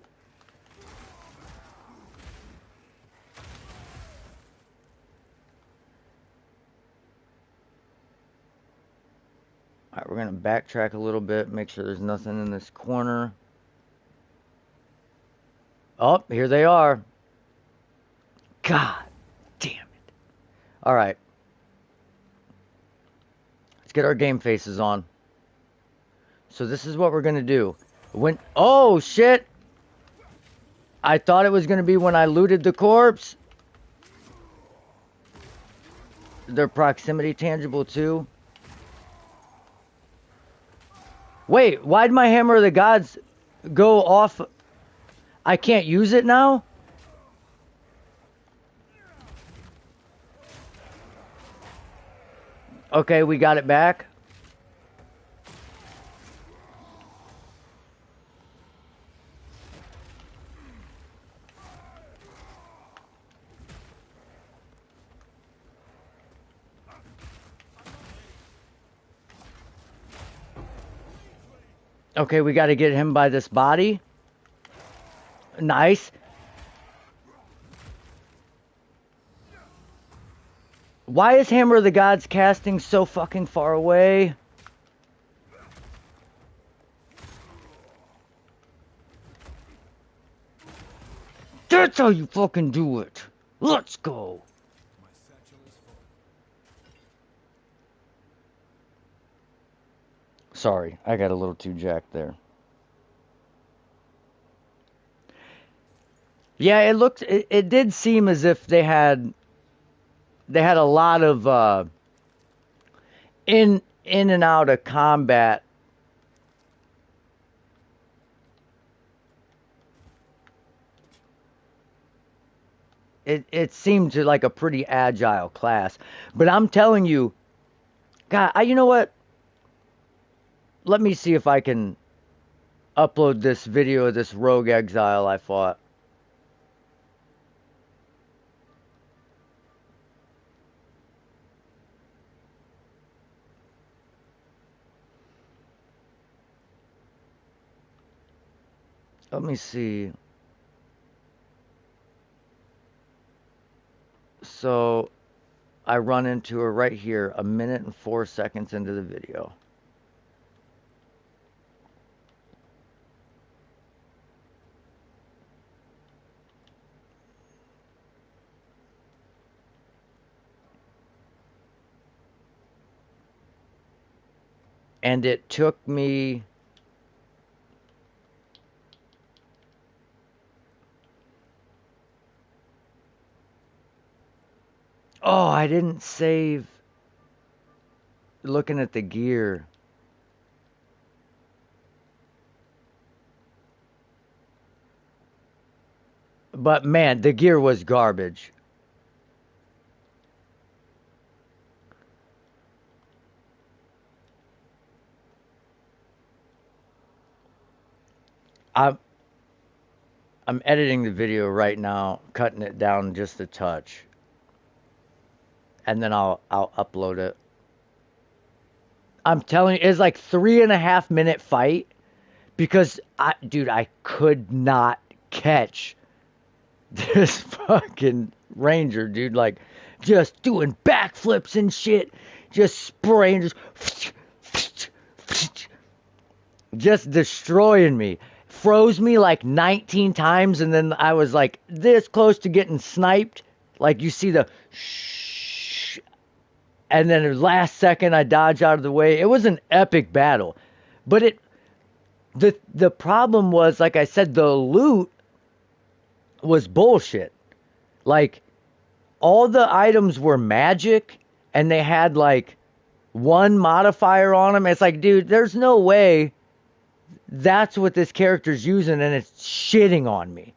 Alright, we're gonna backtrack a little bit, make sure there's nothing in this corner. Oh, here they are. God damn it. Alright. Let's get our game faces on. So this is what we're gonna do. When... Oh, shit! I thought it was gonna be when I looted the corpse. Their proximity tangible too. Wait, why'd my Hammer of the Gods go off? I can't use it now? Okay, we got it back. Okay, we got to get him by this body. Nice. Why is Hammer of the Gods casting so fucking far away? That's how you fucking do it. Let's go. Sorry, I got a little too jacked there. Yeah, it did seem as if they had a lot of in and out of combat. It seemed to like a pretty agile class. But I'm telling you, God, you know what? Let me see if I can upload this video of this rogue exile I fought. Let me see. So, I run into her right here, 1 minute and 4 seconds into the video. And it took me... Oh, I didn't save looking at the gear. But man, the gear was garbage. I'm editing the video right now, cutting it down just a touch. And then I'll upload it. I'm telling you, it's like 3.5 minute fight because dude, I could not catch this fucking ranger, dude. Like, just doing backflips and shit, just spraying, just destroying me. Froze me like 19 times, and then I was like this close to getting sniped. Like, you see the shh, and then the last second I dodge out of the way. It was an epic battle, but the problem was, like I said, the loot was bullshit. Like all the items were magic, and they had like one modifier on them. It's like, dude, there's no way that's what this character's using, and it's shitting on me.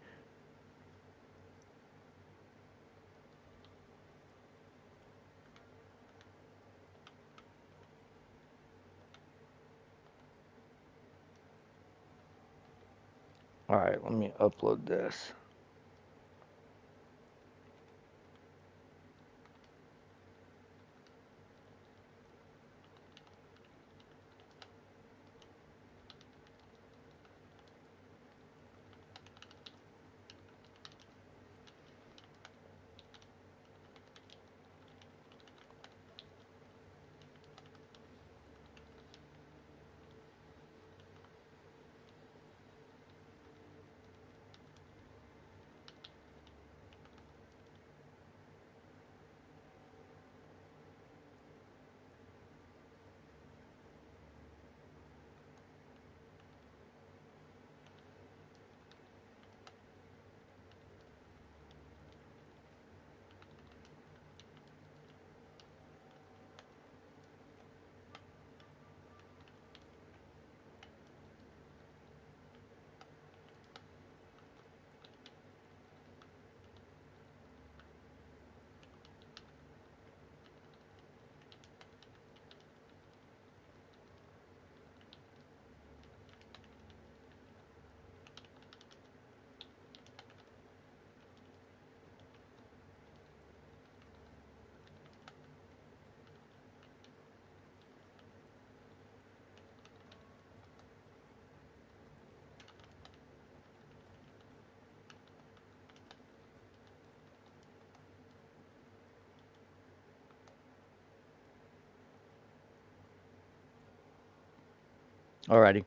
All right, let me upload this. Alrighty.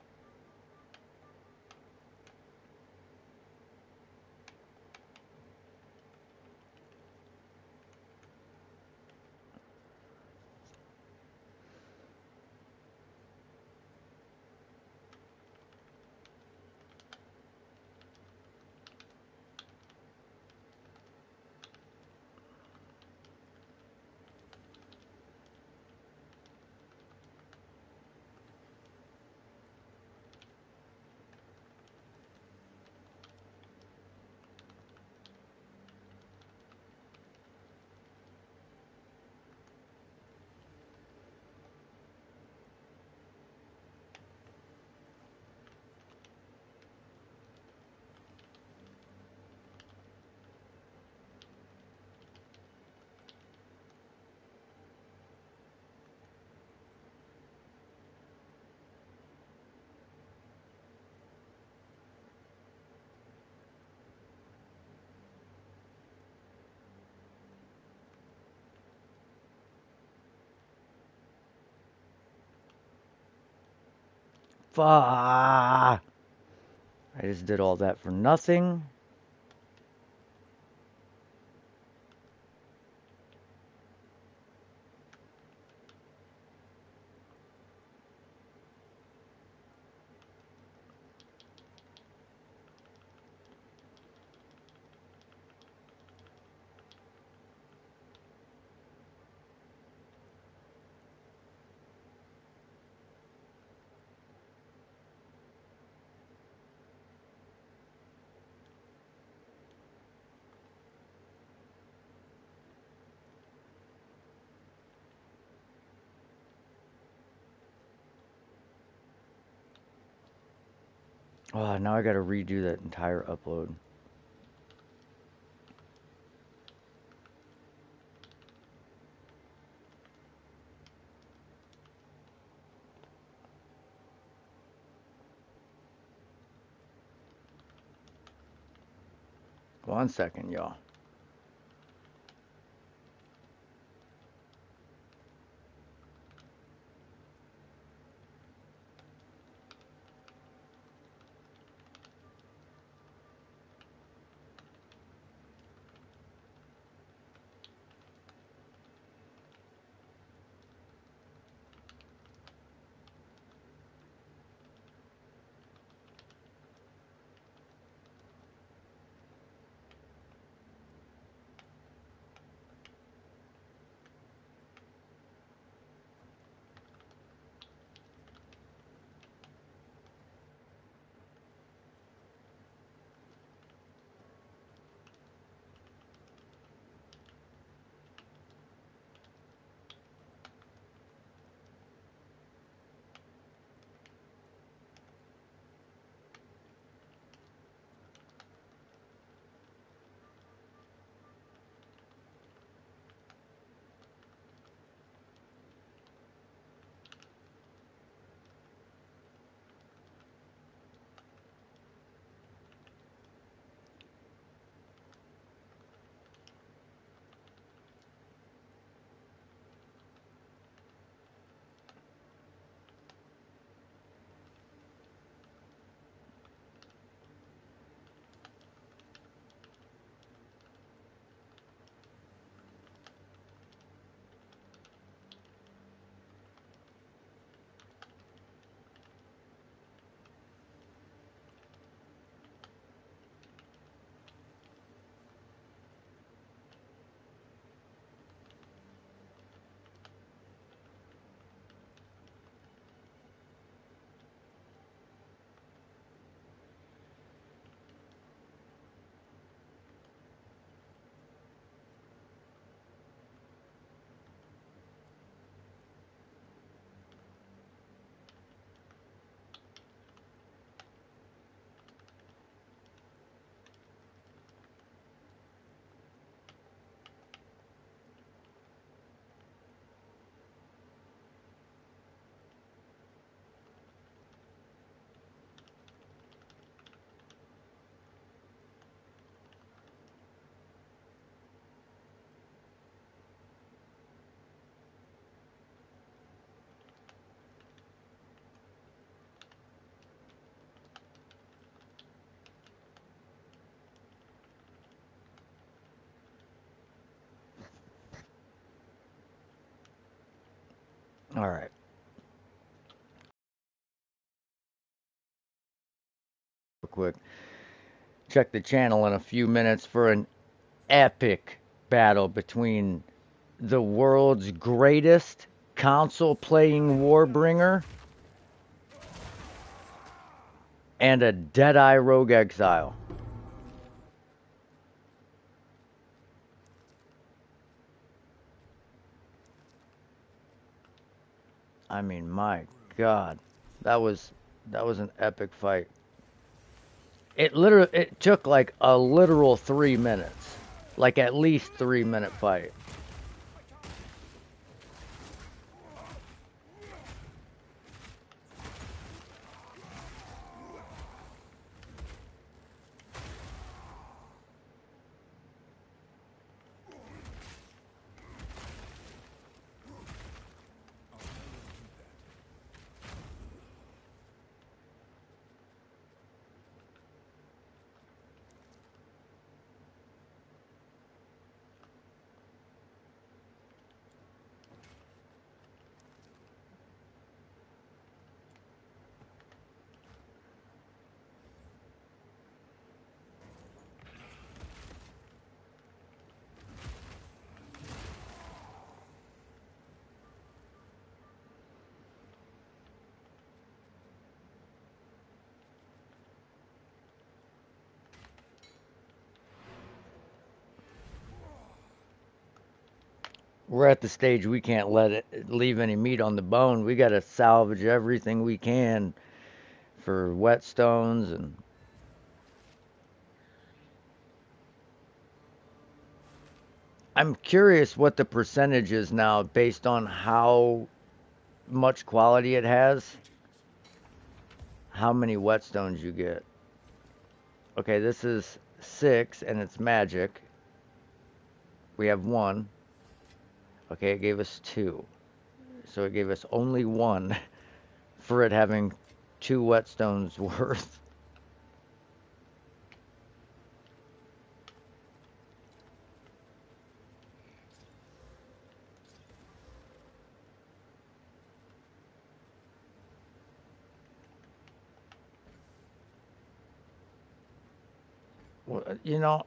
Fuck. I just did all that for nothing. Oh, now I gotta redo that entire upload. One second, y'all. All right. Real quick. Check the channel in a few minutes for an epic battle between the world's greatest console playing Warbringer and a Deadeye Rogue Exile. I mean, my God, that was an epic fight. It took like a literal 3 minutes, like at least 3 minute fight. We're at the stage we can't let it leave any meat on the bone. We got to salvage everything we can for whetstones and I'm curious what the percentage is now based on how much quality it has, how many whetstones you get. Okay, this is 6 and it's magic. We have 1. Okay, it gave us 2. So it gave us only 1 for it having 2 whetstones worth. Well, you know,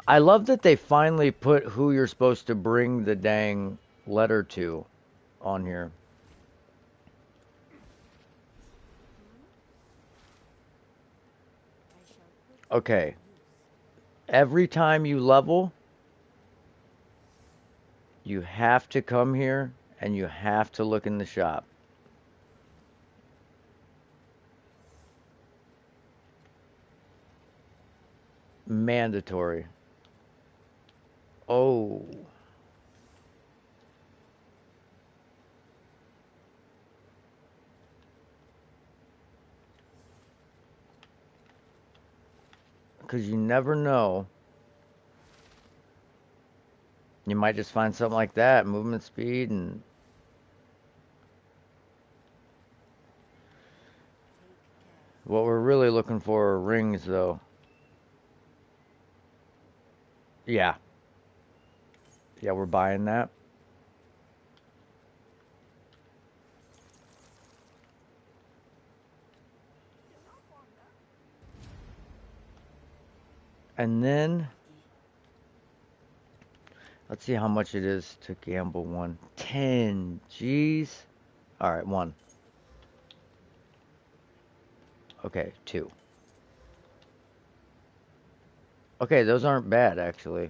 I love that they finally put who you're supposed to bring the dang letter to on here. Okay. Every time you level, you have to come here and you have to look in the shop. Mandatory. Oh. Because you never know. You might just find something like that, movement speed and what we're really looking for are rings though. Yeah. Yeah, we're buying that. And then let's see how much it is to gamble one. 10. Jeez. Alright, 1. Okay, 2. Okay, those aren't bad actually.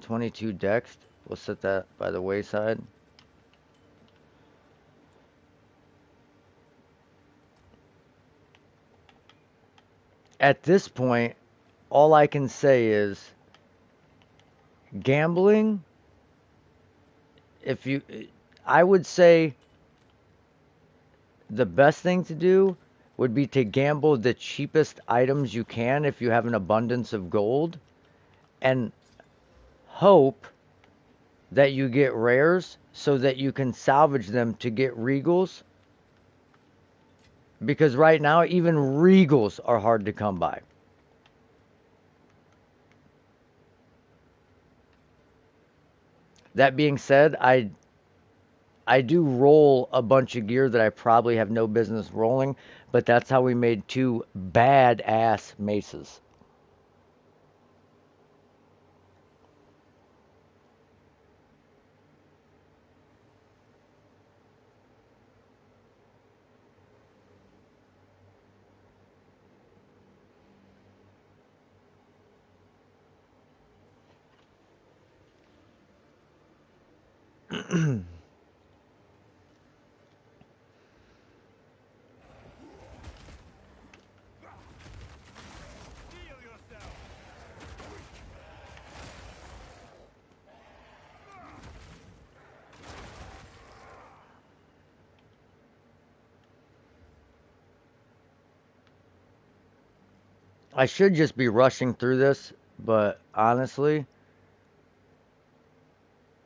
22 dex. We'll set that by the wayside. At this point, all I can say is gambling, if you I would say the best thing to do would be to gamble the cheapest items you can if you have an abundance of gold and hope that you get rares so that you can salvage them to get regals because right now even regals are hard to come by. That being said, I do roll a bunch of gear that I probably have no business rolling, but that's how we made two badass maces. I should just be rushing through this, but honestly,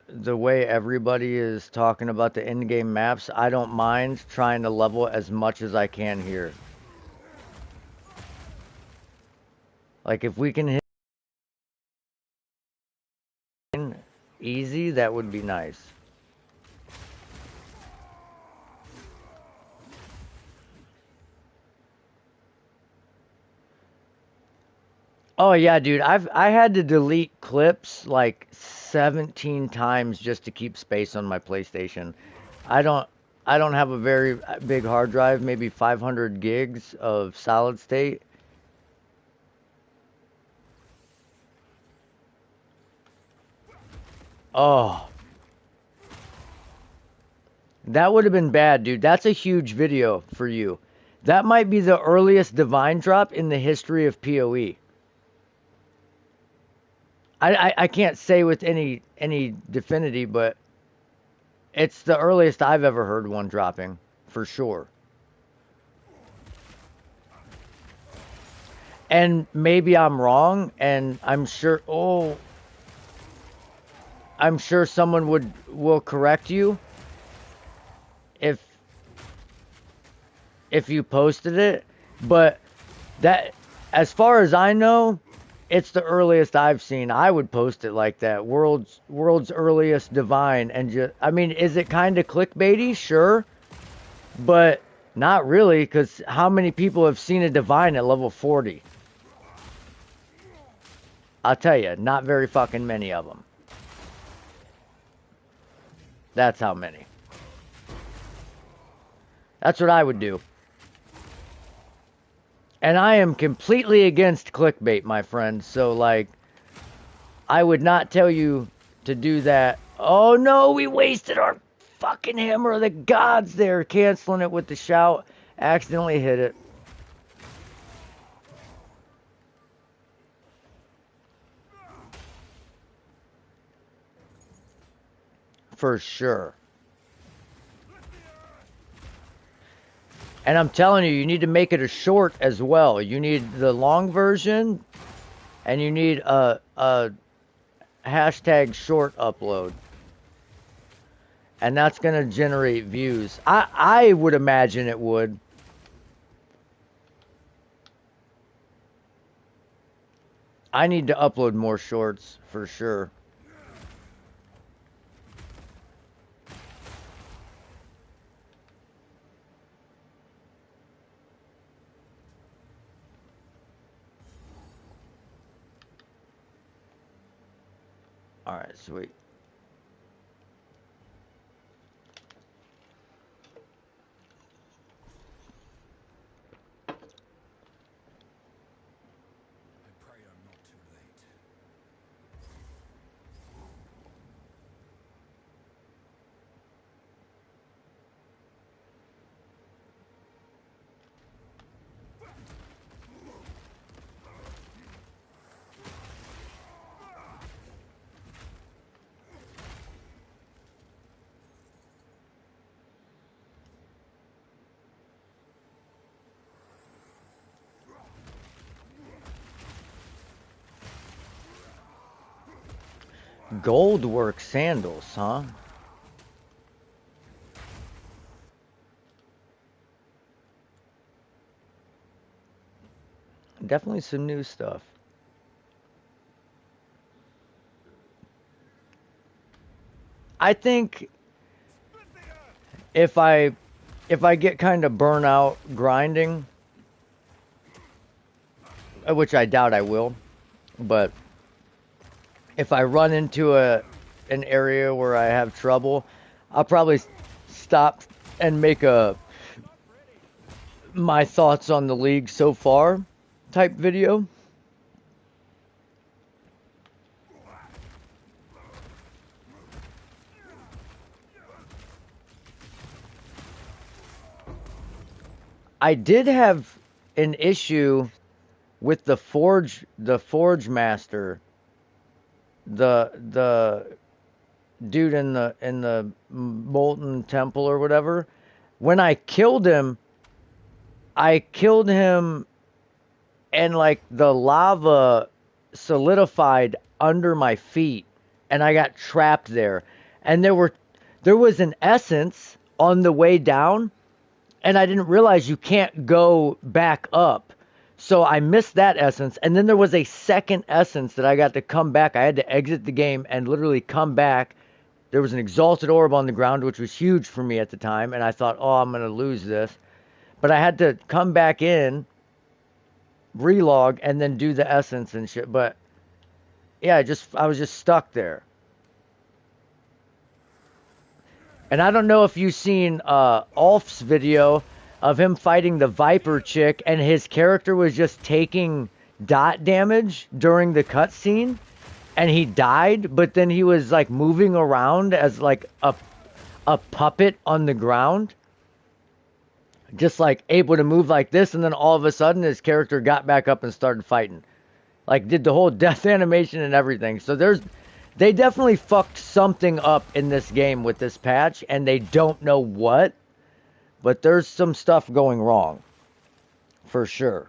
the way everybody is talking about the in-game maps, I don't mind trying to level as much as I can here. Like if we can hit easy, that would be nice. Oh yeah, dude. I had to delete clips like 17 times just to keep space on my PlayStation. I don't I don't have a very big hard drive, maybe 500 gigs of solid state. Oh, that would have been bad, dude. That's a huge video for you. That might be the earliest divine drop in the history of PoE. I can't say with any definity, but it's the earliest I've ever heard one dropping, for sure. And maybe I'm wrong, and I'm sure someone will correct you if you posted it, but that, as far as I know, it's the earliest I've seen. I would post it like that. World's earliest divine, and just, I mean, is it kind of clickbaity? Sure, but not really, because how many people have seen a divine at level 40? I'll tell you, not very fucking many of them. That's how many. That's what I would do. And I am completely against clickbait, my friend. So, like, I would not tell you to do that. Oh no, we wasted our fucking hammer of the gods there, canceling it with the shout. Accidentally hit it. For sure. And I'm telling you, you need to make it a short as well. You need the long version, and you need a hashtag short upload. And that's going to generate views. I would imagine it would. I need to upload more shorts for sure. All right, sweet. Goldwork sandals, huh? Definitely some new stuff. I think if I if I get kind of burnt out grinding, which I doubt I will, but if I run into an area where I have trouble, I'll probably stop and make a my thoughts on the league so far type video. I did have an issue with the forge master, the dude in the molten temple or whatever. When I killed him and like the lava solidified under my feet and I got trapped there. And there was an essence on the way down and I didn't realize you can't go back up. So I missed that essence, and then there was a second essence that I got to come back. I had to exit the game and literally come back. There was an exalted orb on the ground, which was huge for me at the time, and I thought, oh, I'm going to lose this. But I had to come back in, relog, and then do the essence and shit. But yeah, I was just stuck there. And I don't know if you've seen Ulf's video of him fighting the Viper chick, and his character was just taking dot damage during the cutscene, and he died, but then he was like moving around as like a puppet on the ground, just like able to move like this, and then all of a sudden his character got back up and started fighting. Like did the whole death animation and everything. So they definitely fucked something up in this game with this patch, and they don't know what, but there's some stuff going wrong, for sure.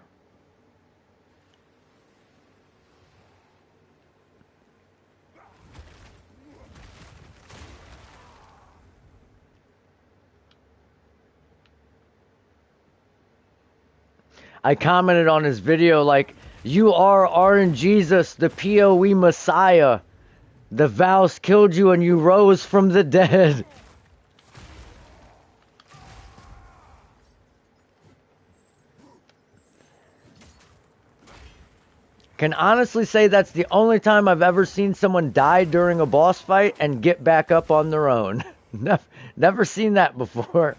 I commented on his video like, you are Jesus, the PoE Messiah. The vows killed you and you rose from the dead. Can honestly say that's the only time I've ever seen someone die during a boss fight and get back up on their own. Never seen that before.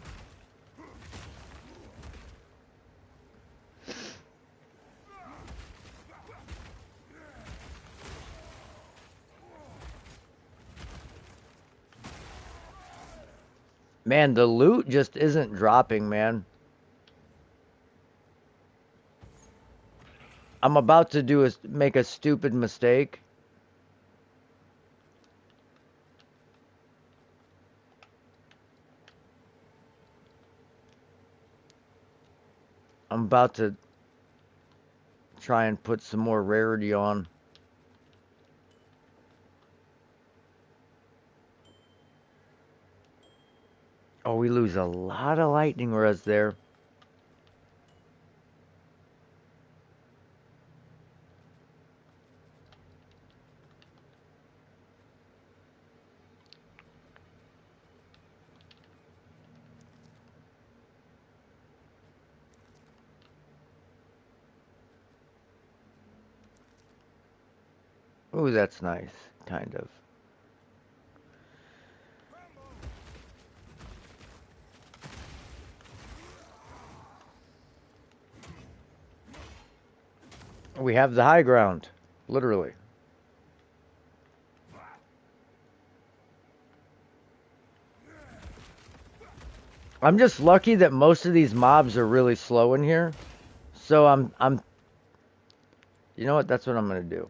Man, the loot just isn't dropping, man. I'm about to make a stupid mistake. I'm about to try and put some more rarity on. Oh, we lose a lot of lightning res there. Ooh, that's nice, kind of. We have the high ground, literally. I'm just lucky that most of these mobs are really slow in here. So you know what? That's what I'm going to do.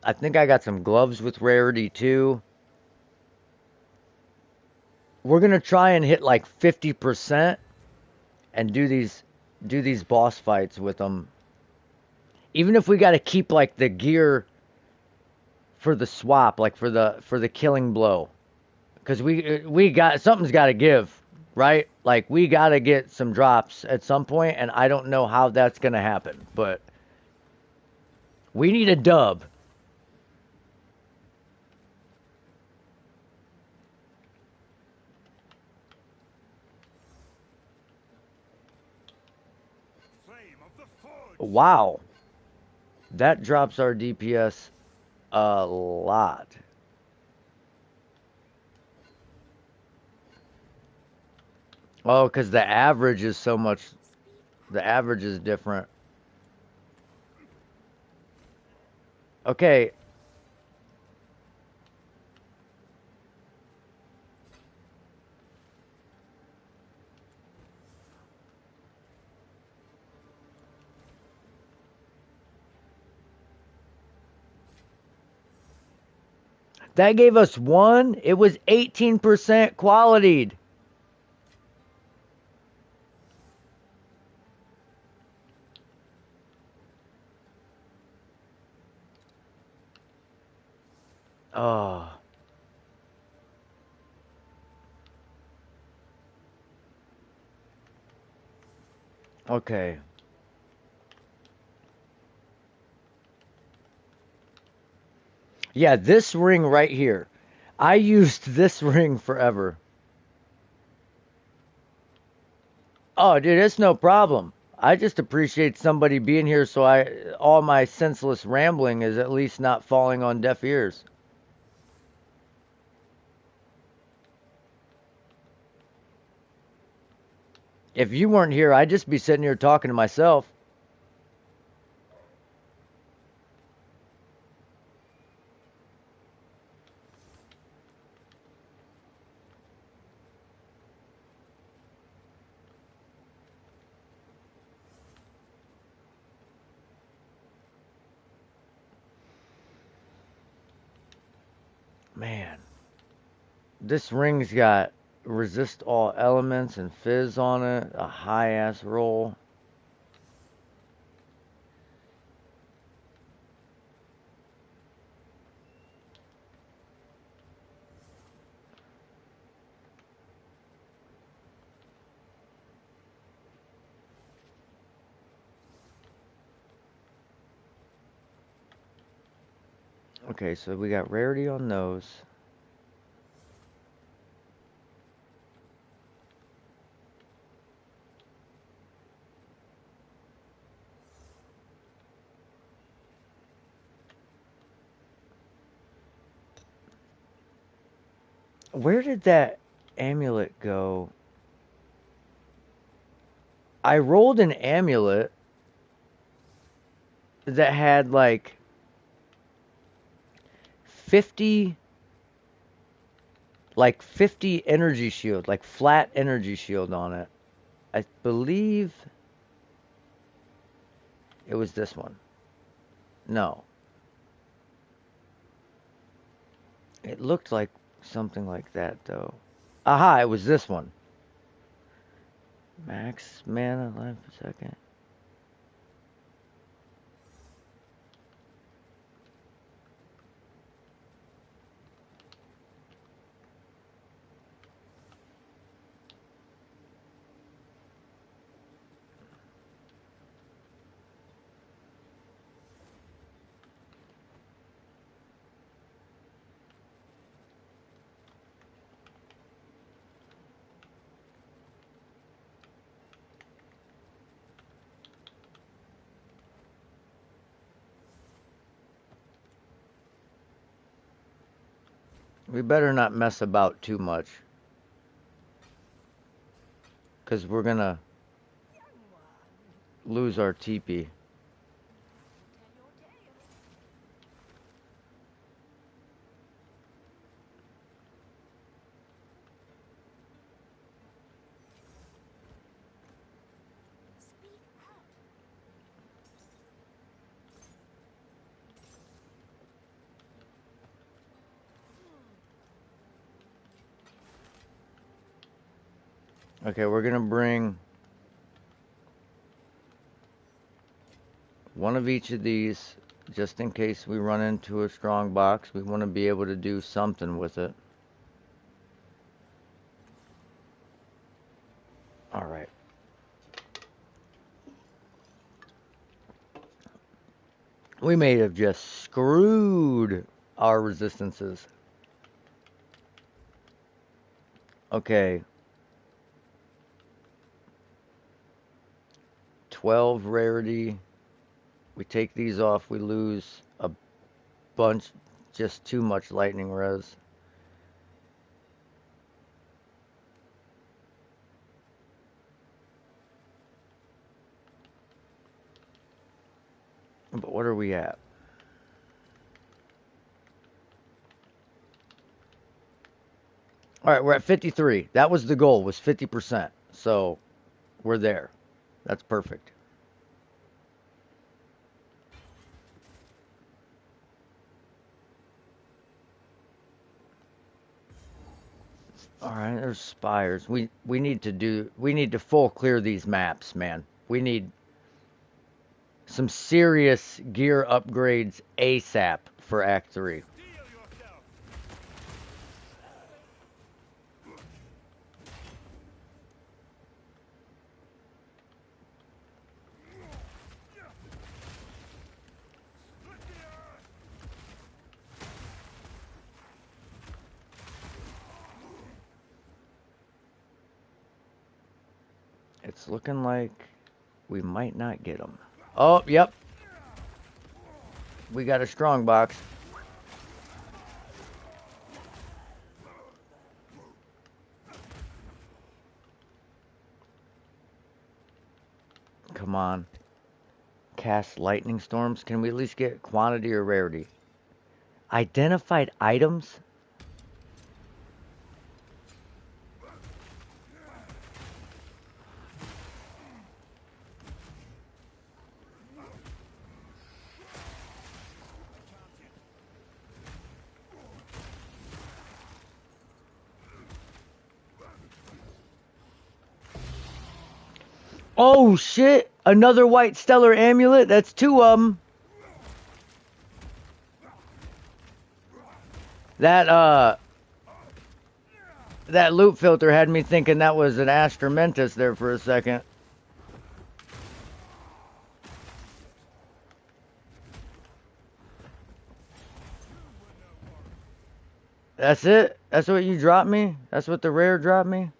I think I got some gloves with rarity too. We're going to try and hit like 50% and do these boss fights with them. Even if we got to keep like the gear for the swap, like for the killing blow. Cuz we got something's got to give, right? Like we got to get some drops at some point, and I don't know how that's going to happen, but we need a dub. Wow. That drops our DPS a lot. Oh, because the average is so much. The average is different. Okay. That gave us one. It was 18% qualityed. Oh. Okay. Yeah, this ring right here. I used this ring forever. Oh, dude, it's no problem. I just appreciate somebody being here so all my senseless rambling is at least not falling on deaf ears. If you weren't here, I'd just be sitting here talking to myself. Man, this ring's got resist all elements and fizz on it, a high ass roll. Okay, so we got rarity on those. Where did that amulet go? I rolled an amulet that had like 50 50 energy shield, like flat energy shield on it. I believe it was this one. No. It looked like something like that though. Aha, it was this one. Max mana life per second. We better not mess about too much. Because we're gonna lose our teepee. Okay, we're gonna bring one of each of these just in case we run into a strong box. We want to be able to do something with it. Alright. We may have just screwed our resistances. Okay. 12 rarity. We take these off, we lose a bunch, just too much lightning res. But what are we at? All right, we're at 53. That was the goal, was 50%. So we're there. That's perfect. All right, there's spires. We need to full clear these maps, man. We need some serious gear upgrades ASAP for Act 3. It's looking like we might not get them. Oh, yep. We got a strong box. Come on. Cast lightning storms. Can we at least get quantity or rarity? Identified items? Oh shit! Another white stellar amulet. That's two of them. That that loop filter had me thinking that was an Astramentus there for a second. That's it? That's what you dropped me? That's what the rare dropped me?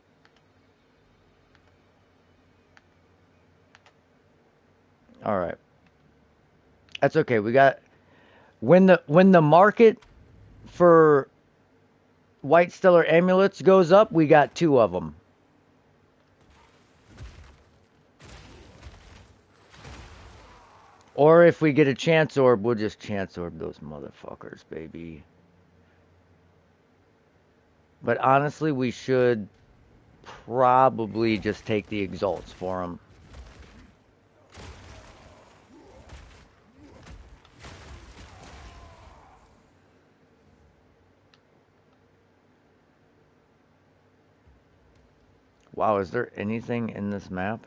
Alright. That's okay. We got when the market for white stellar amulets goes up, we got two of them. Or if we get a chance orb, we'll just chance orb those motherfuckers, baby. But honestly, we should probably just take the exalts for them. Wow, is there anything in this map?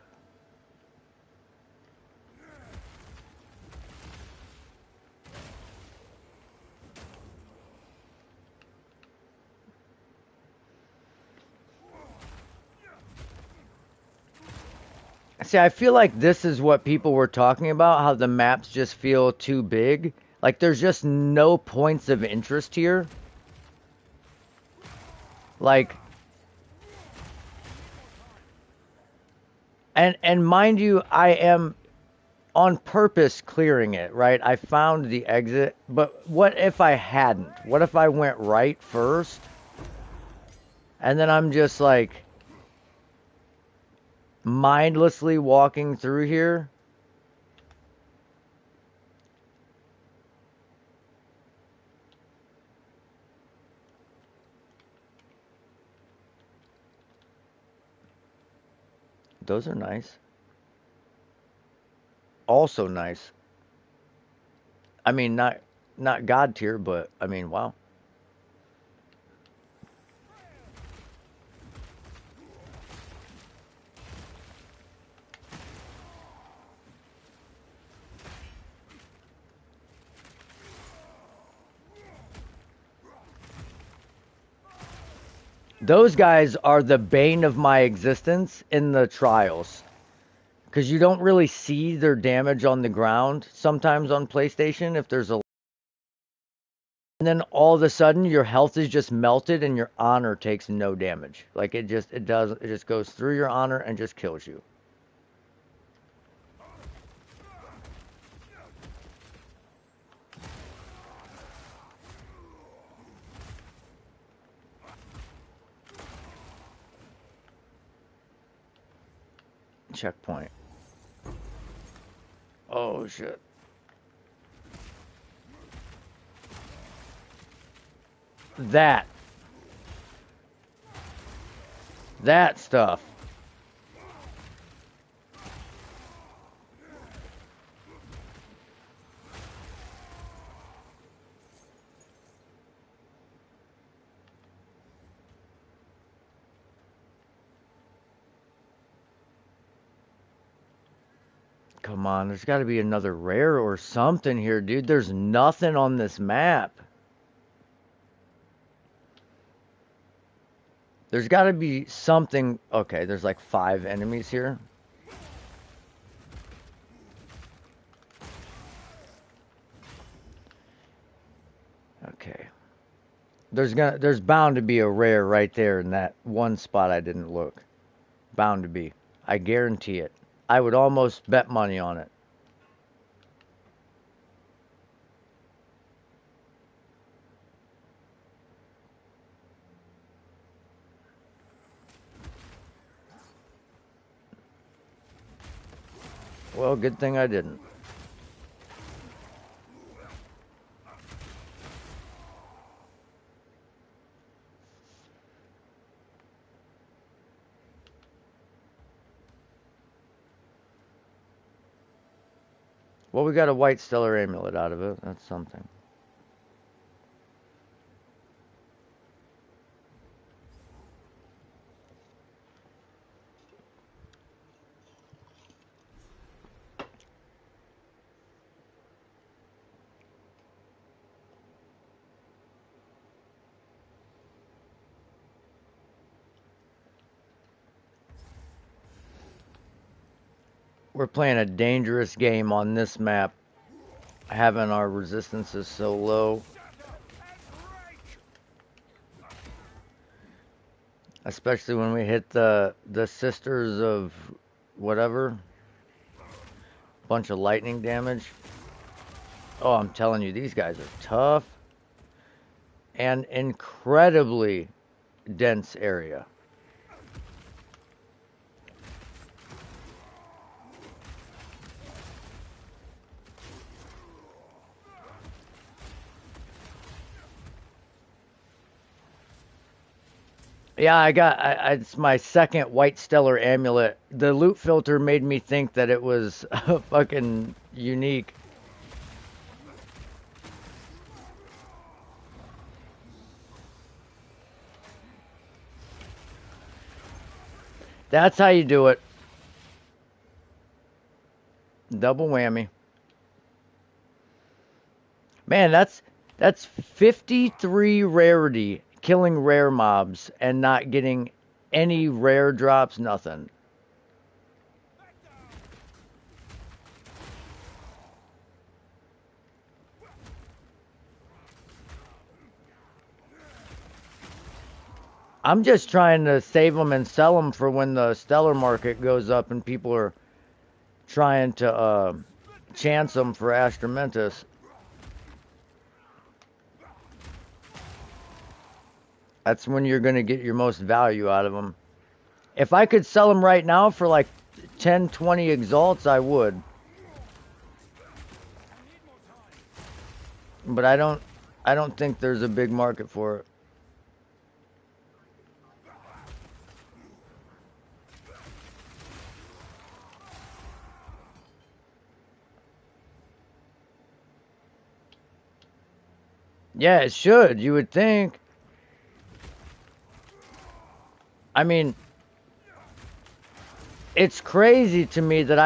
See, I feel like this is what people were talking about, how the maps just feel too big. Like, there's just no points of interest here. Like, and mind you, I am on purpose clearing it, right? I found the exit, but what if I hadn't? What if I went right first? And then I'm just like mindlessly walking through here? Those are nice. Also nice. I mean, not god tier, but I mean, wow. Those guys are the bane of my existence in the trials. Because you don't really see their damage on the ground sometimes on PlayStation if there's a... And then all of a sudden your health is just melted and your honor takes no damage. Like it just goes through your honor and just kills you. checkpoint. Oh, shit. That stuff. Come on, there's got to be another rare or something here, dude. There's nothing on this map. There's got to be something. Okay, there's like 5 enemies here. Okay. There's bound to be a rare right there in that one spot I didn't look. Bound to be. I guarantee it. I would almost bet money on it. Well, good thing I didn't. Well, we got a white stellar amulet out of it. That's something. We're playing a dangerous game on this map, having our resistances so low. Especially when we hit the sisters of whatever. Bunch of lightning damage. Oh, I'm telling you, these guys are tough. And incredibly dense area. Yeah, it's my second white stellar amulet. The loot filter made me think that it was fucking unique. That's how you do it. Double whammy. Man, that's 53 rarity killing rare mobs and not getting any rare drops, nothing. I'm just trying to save them and sell them for when the stellar market goes up and people are trying to chance them for Astramentus. That's when you're going to get your most value out of them. If I could sell them right now for like 10, 20 exalts, I would. But I don't think there's a big market for it. Yeah, it should. You would think. I mean, it's crazy to me that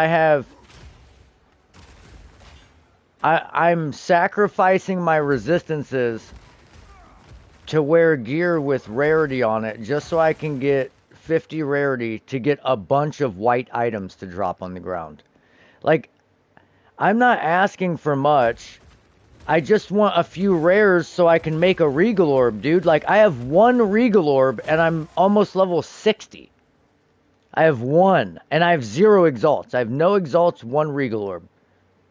I'm sacrificing my resistances to wear gear with rarity on it just so I can get 50 rarity to get a bunch of white items to drop on the ground. Like, I'm not asking for much. I just want a few rares so I can make a Regal Orb, dude. Like, I have 1 Regal Orb and I'm almost level 60. I have 1 and I have 0 exalts. I have no exalts, 1 Regal Orb.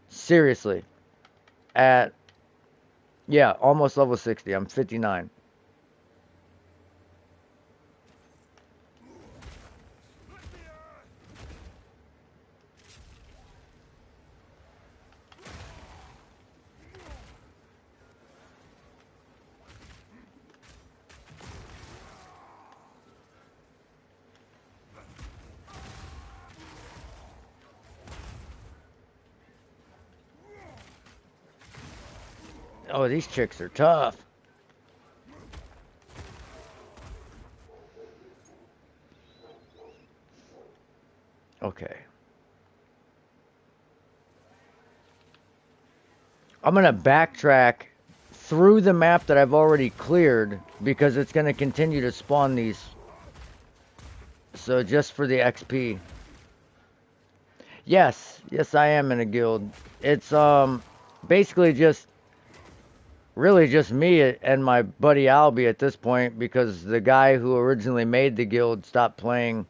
Seriously. Yeah, almost level 60. I'm 59. Oh, these chicks are tough. Okay. I'm going to backtrack through the map that I've already cleared because it's going to continue to spawn these. So just for the XP. Yes, yes I am in a guild. It's basically just really just me and my buddy Albie at this point because the guy who originally made the guild stopped playing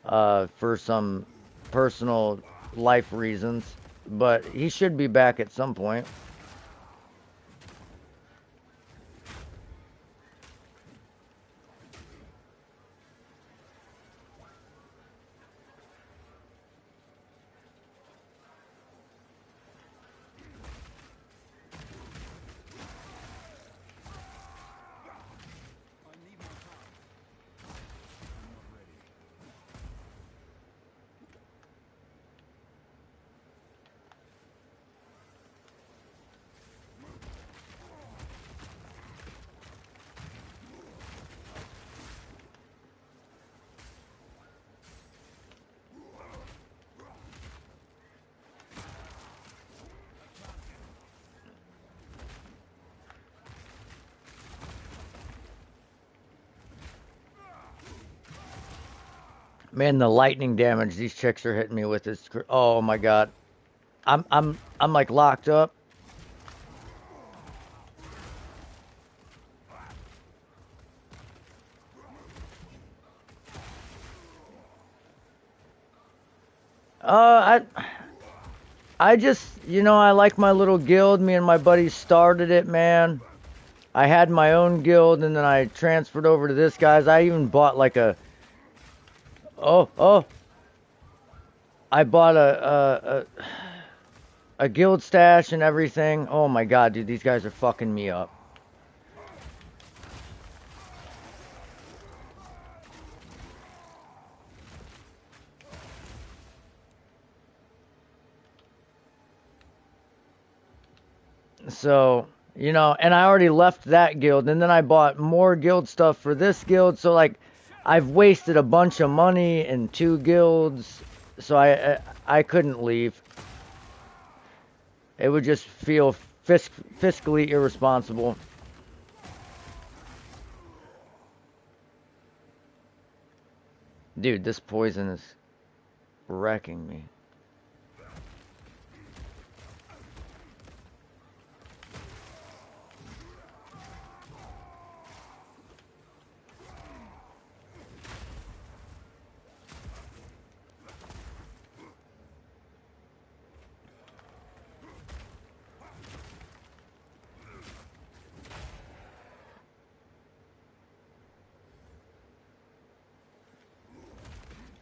for some personal life reasons, but he should be back at some point. Man, the lightning damage these chicks are hitting me with is oh my god. I'm like locked up. I just, I like my little guild. Me and my buddies started it, man. I had my own guild and then I transferred over to this guy's. I even bought like oh, I bought a guild stash and everything. Oh my god, dude, these guys are fucking me up. So, and I already left that guild and then I bought more guild stuff for this guild. So like I've wasted a bunch of money in 2 guilds. So I couldn't leave. It would just feel fiscally irresponsible. Dude, this poison is wrecking me.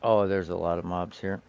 Oh, there's a lot of mobs here.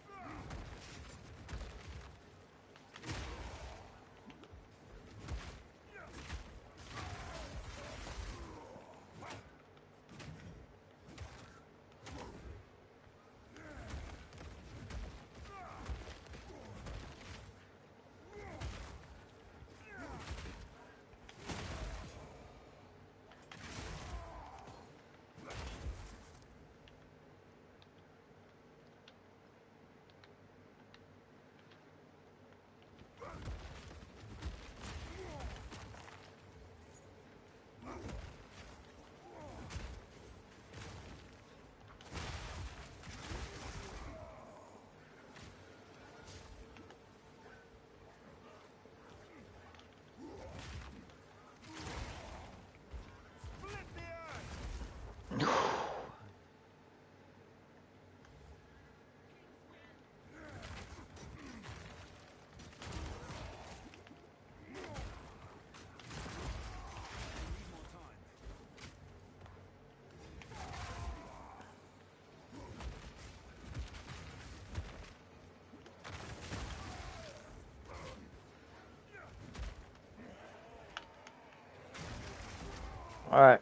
Alright.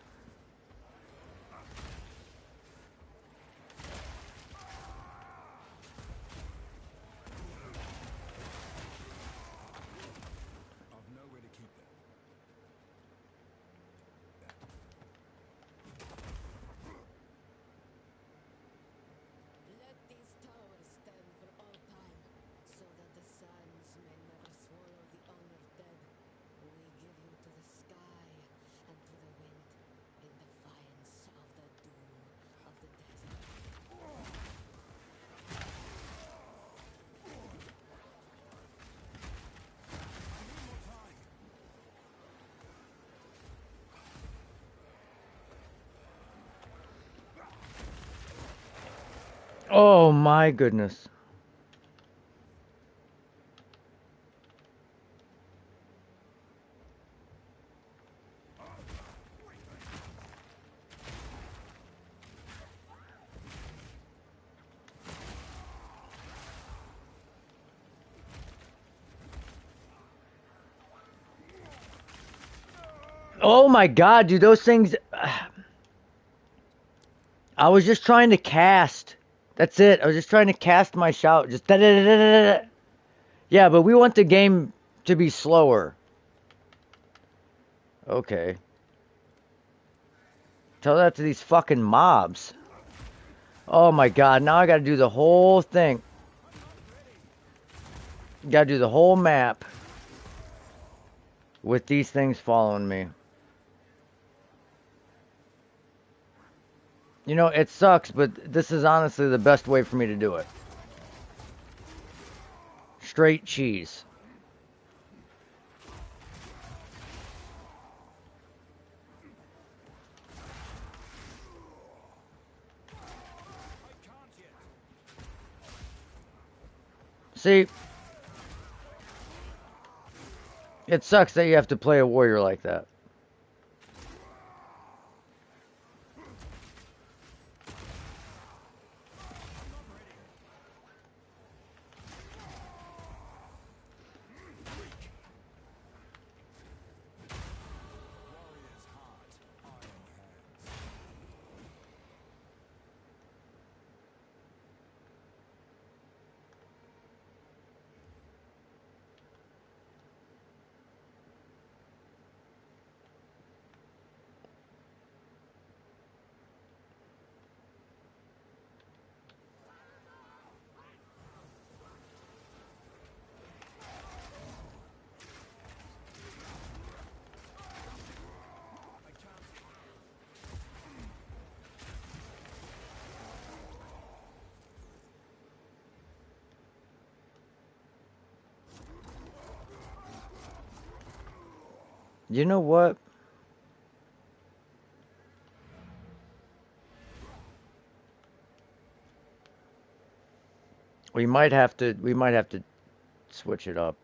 Oh my goodness. Oh my god, dude, those things. I was just trying to cast. That's it. I was just trying to cast my shout. Just da da da da da. Yeah, but we want the game to be slower. Okay. Tell that to these fucking mobs. Oh my god, now I gotta do the whole thing. Gotta do the whole map with these things following me. You know, it sucks, but this is honestly the best way for me to do it. Straight cheese. See, it sucks that you have to play a warrior like that. You know what? We might have to switch it up.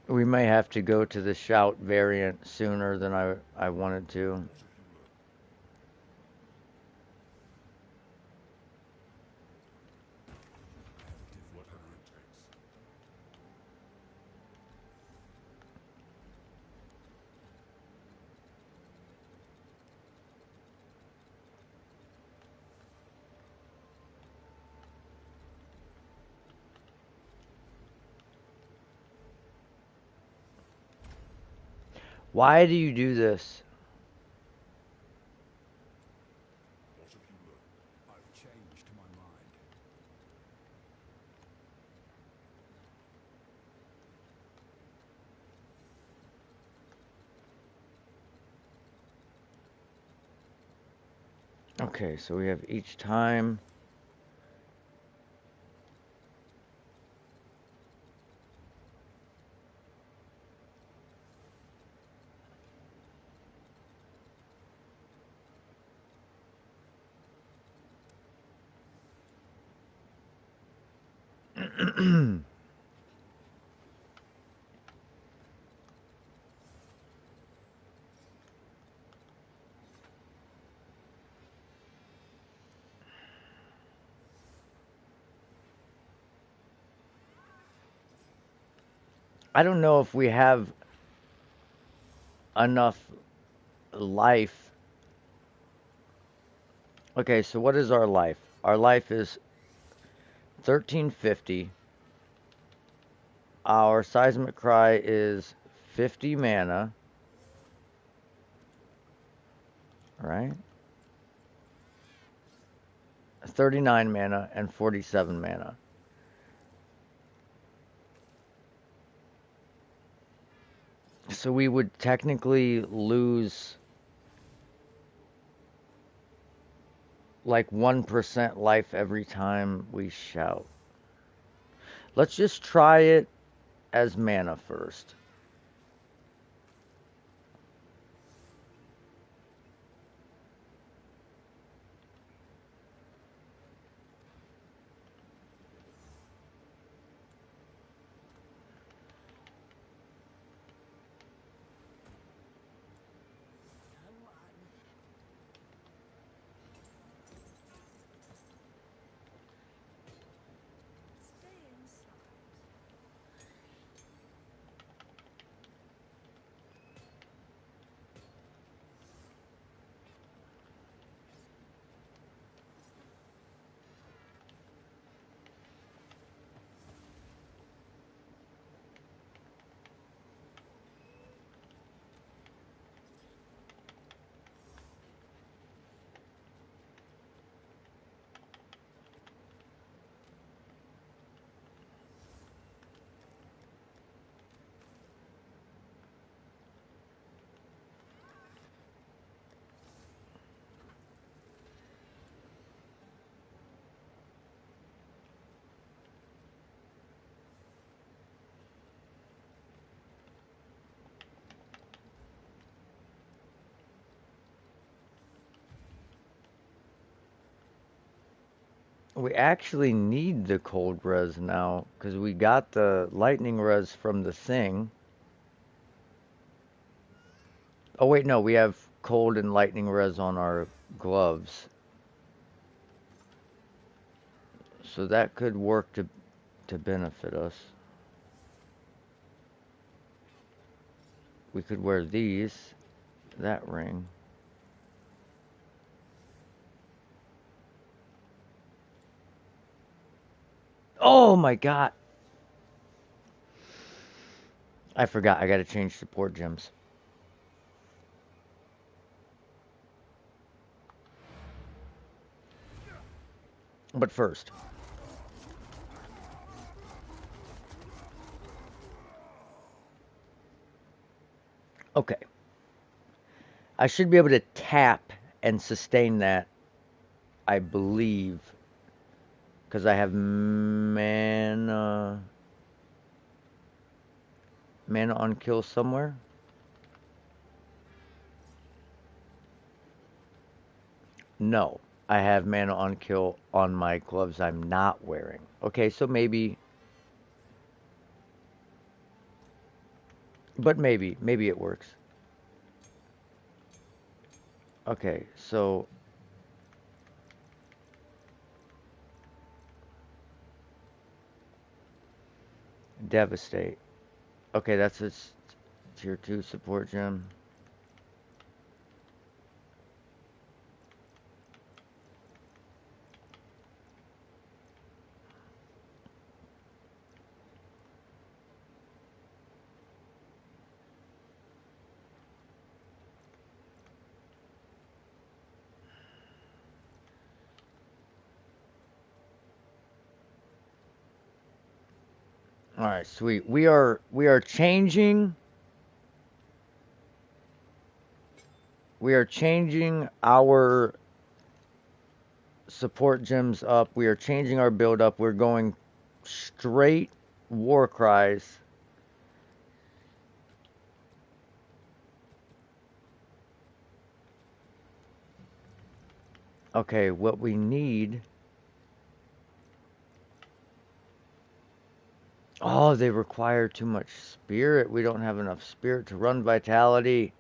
We may have to go to the shout variant sooner than I wanted to. Why do you do this? Okay, so we have each time. I don't know if we have enough life. Okay, so what is our life? Our life is 1350. Our seismic cry is 50 mana, right? 39 mana and 47 mana. So we would technically lose like 1% life every time we shout. Let's just try it as mana first. We actually need the cold res now because we got the lightning res from the thing. Oh wait, no, we have cold and lightning res on our gloves. So that could work to benefit us. We could wear these, that ring. Oh my god! I forgot, I gotta change support gems. But first, okay. I should be able to tap and sustain that, I believe. Because I have mana on kill somewhere. No, I have mana on kill on my gloves I'm not wearing. Okay, so maybe, but maybe it works. Okay, so devastate. Okay, that's a tier 2 support gem. All right, sweet. We are changing. We are changing our support gems up. We are changing our build up. We're going straight war cries. Okay, what we need. Oh, they require too much spirit. We don't have enough spirit to run vitality.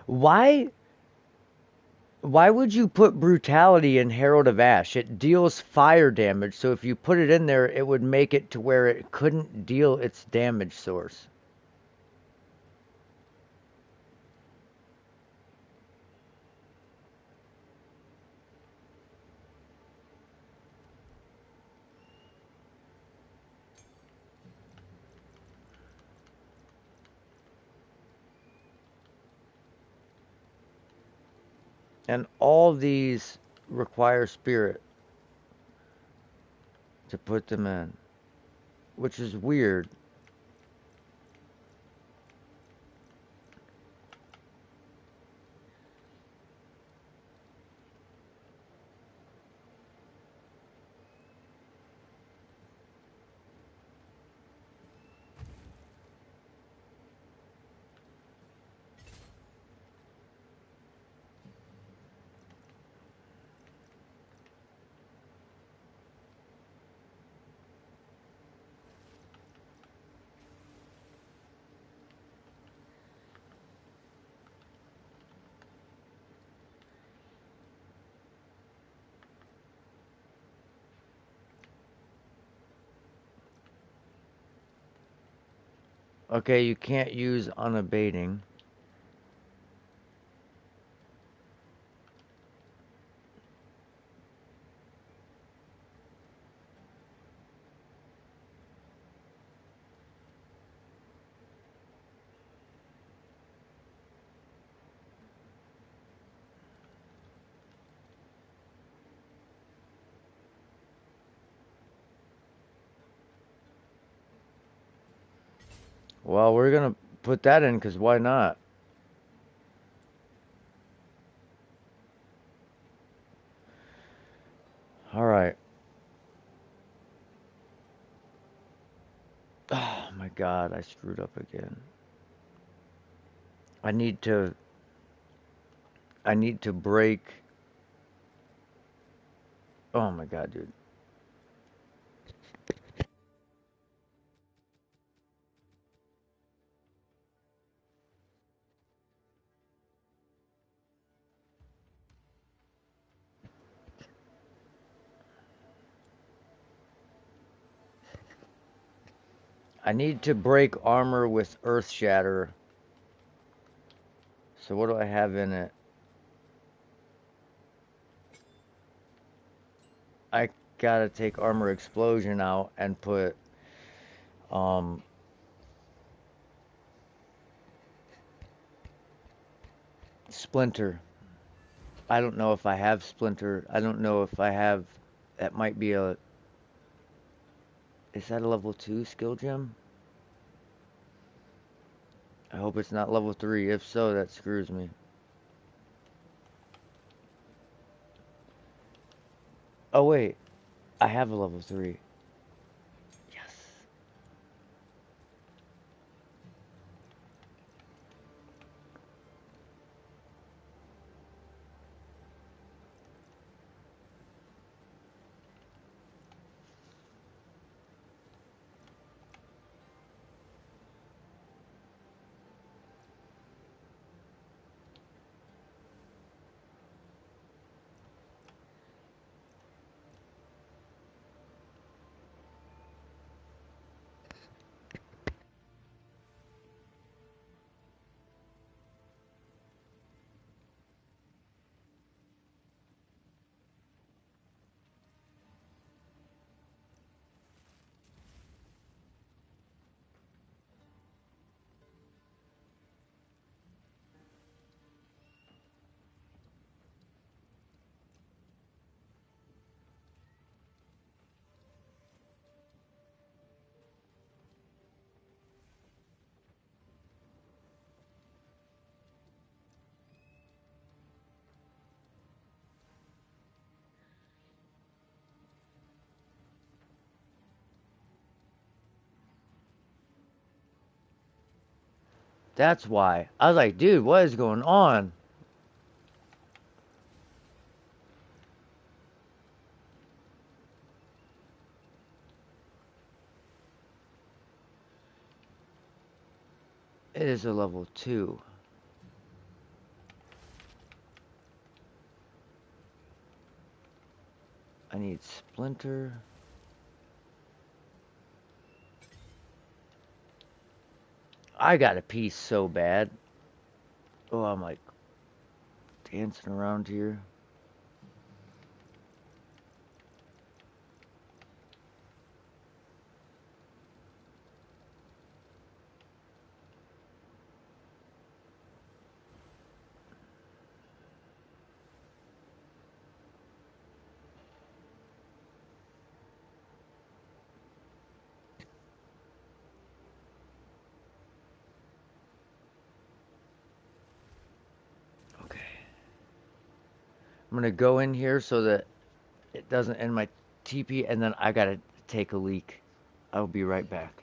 Why why would you put brutality in Herald of Ash? It deals fire damage, so if you put it in there, it would make it to where it couldn't deal its damage source. And all these require spirit to put them in, which is weird. Okay, you can't use unabating. Well, we're gonna put that in because why not? All right. Oh my God, I screwed up again. I need to. I need to break. Oh my God, dude. I need to break armor with Earth Shatter. So what do I have in it? I gotta take armor explosion out and put um splinter. I don't know if I have splinter. I don't know if I have. That might be a. Is that a level 2 skill gem? I hope it's not level 3. If so, that screws me. Oh wait, I have a level 3. Yes. That's why. I was like, dude, what is going on? It is a level 2. I need splinter. I got a piece so bad. Oh, I'm like dancing around here. Okay. I'm gonna go in here so that it doesn't end my TP, and then I gotta take a leak. I'll be right back.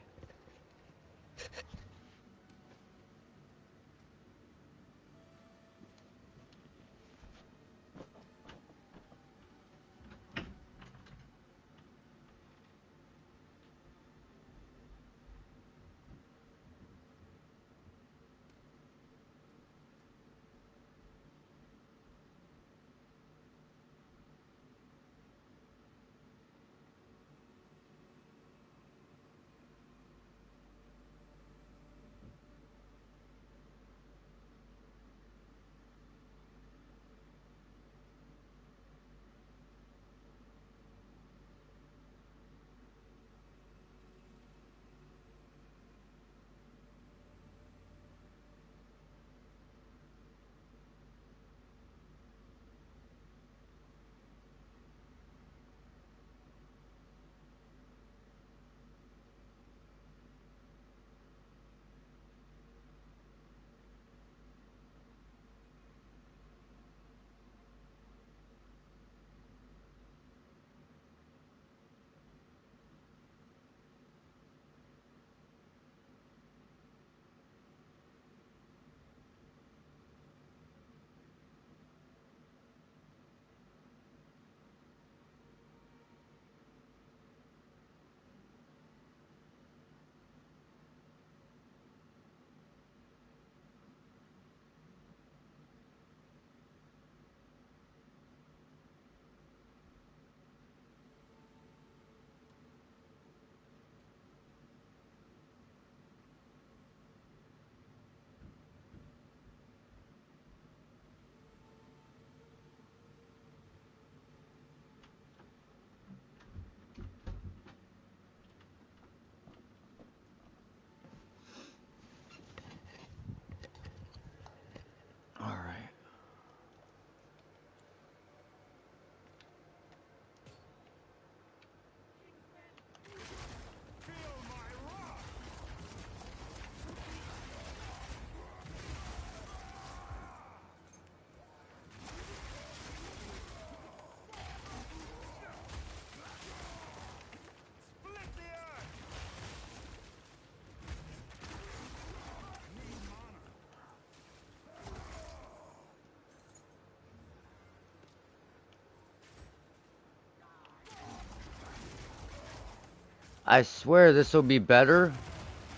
I swear this will be better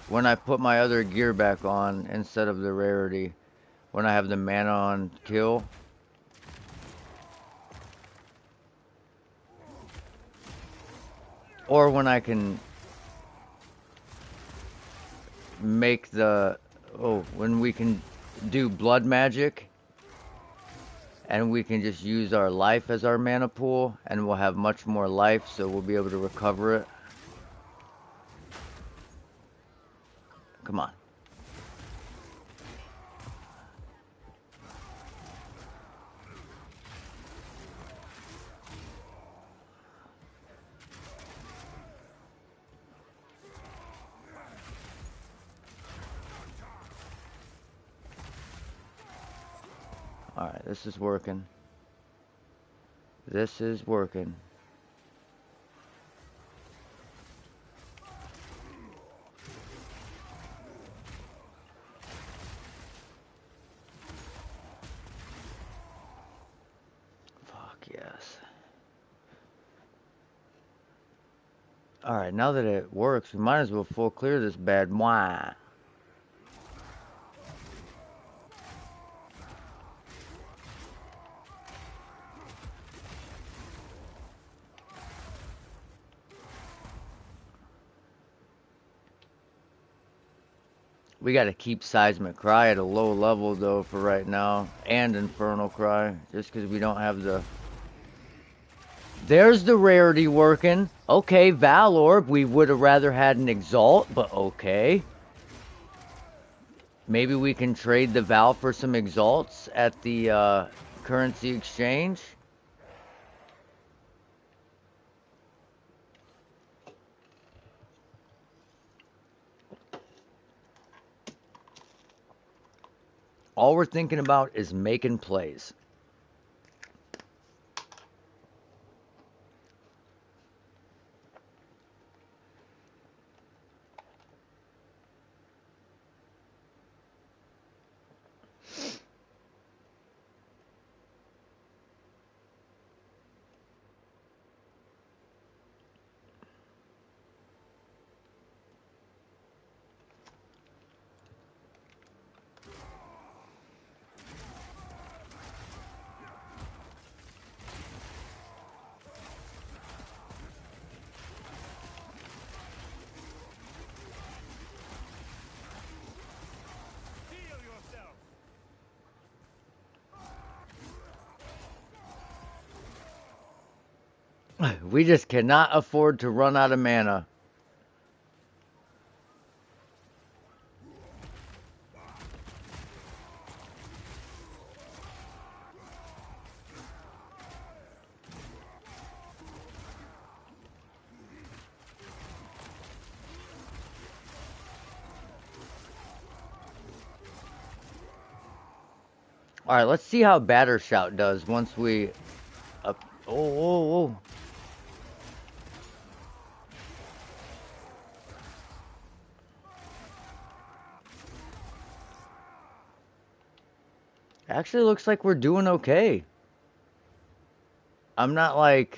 when I put my other gear back on instead of the rarity. When I have the mana on kill. Or when I can make the... Oh, when we can do blood magic. And we can just use our life as our mana pool. And we'll have much more life, so we'll be able to recover it. Come on. Alright, this is working. This is working. Fuck yes. Alright, now that it works, we might as well full clear this bad boy. We gotta keep Seismic Cry at a low level though for right now. And Infernal Cry. Just because we don't have the... There's the rarity working. Okay, Valorb. We would have rather had an Exalt, but okay. Maybe we can trade the Val for some Exalts at the currency exchange. All we're thinking about is making plays. We just cannot afford to run out of mana. Alright, let's see how Batter Shout does once we... Oh. Actually looks like we're doing okay. I'm not like...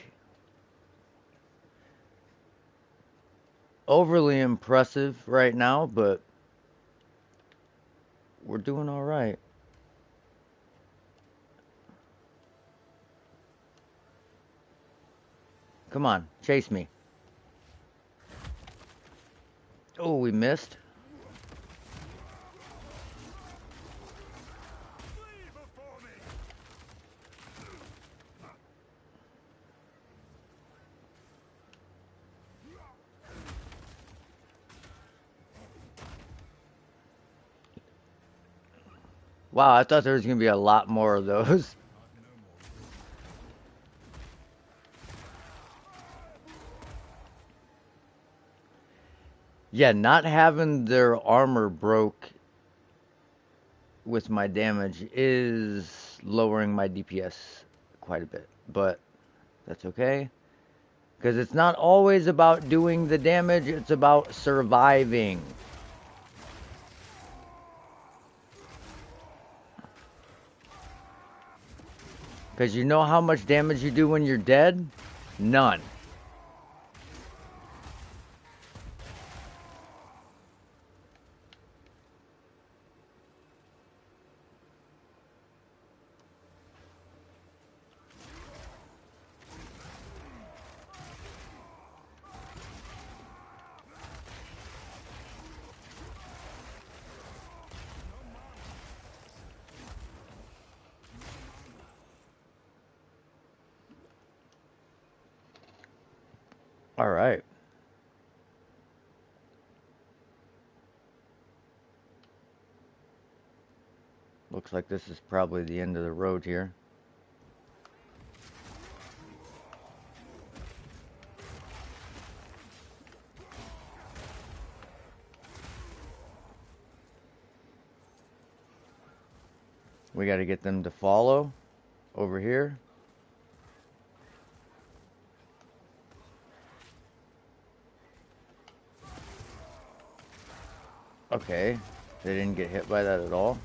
overly impressive right now, but... we're doing alright. Come on, chase me. Oh, we missed. Wow, I thought there was going to be a lot more of those. Yeah, not having their armor broke with my damage is lowering my DPS quite a bit. But that's okay. Because it's not always about doing the damage, it's about surviving. Because you know how much damage you do when you're dead? None. All right. Looks like this is probably the end of the road here. We got to get them to follow over here. Okay. They didn't get hit by that at all.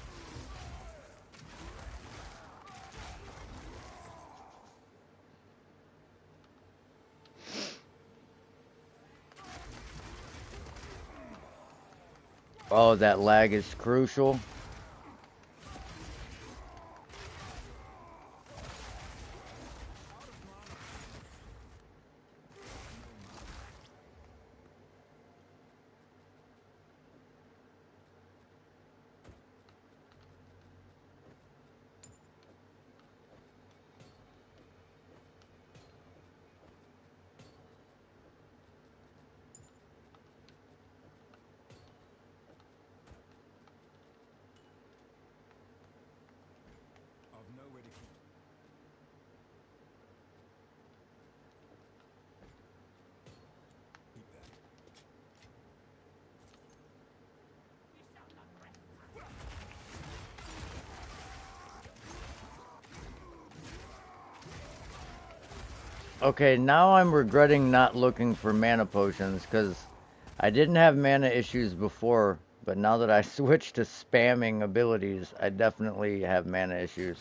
Oh, that lag is crucial. Okay, now I'm regretting not looking for mana potions because I didn't have mana issues before, but now that I switched to spamming abilities, I definitely have mana issues.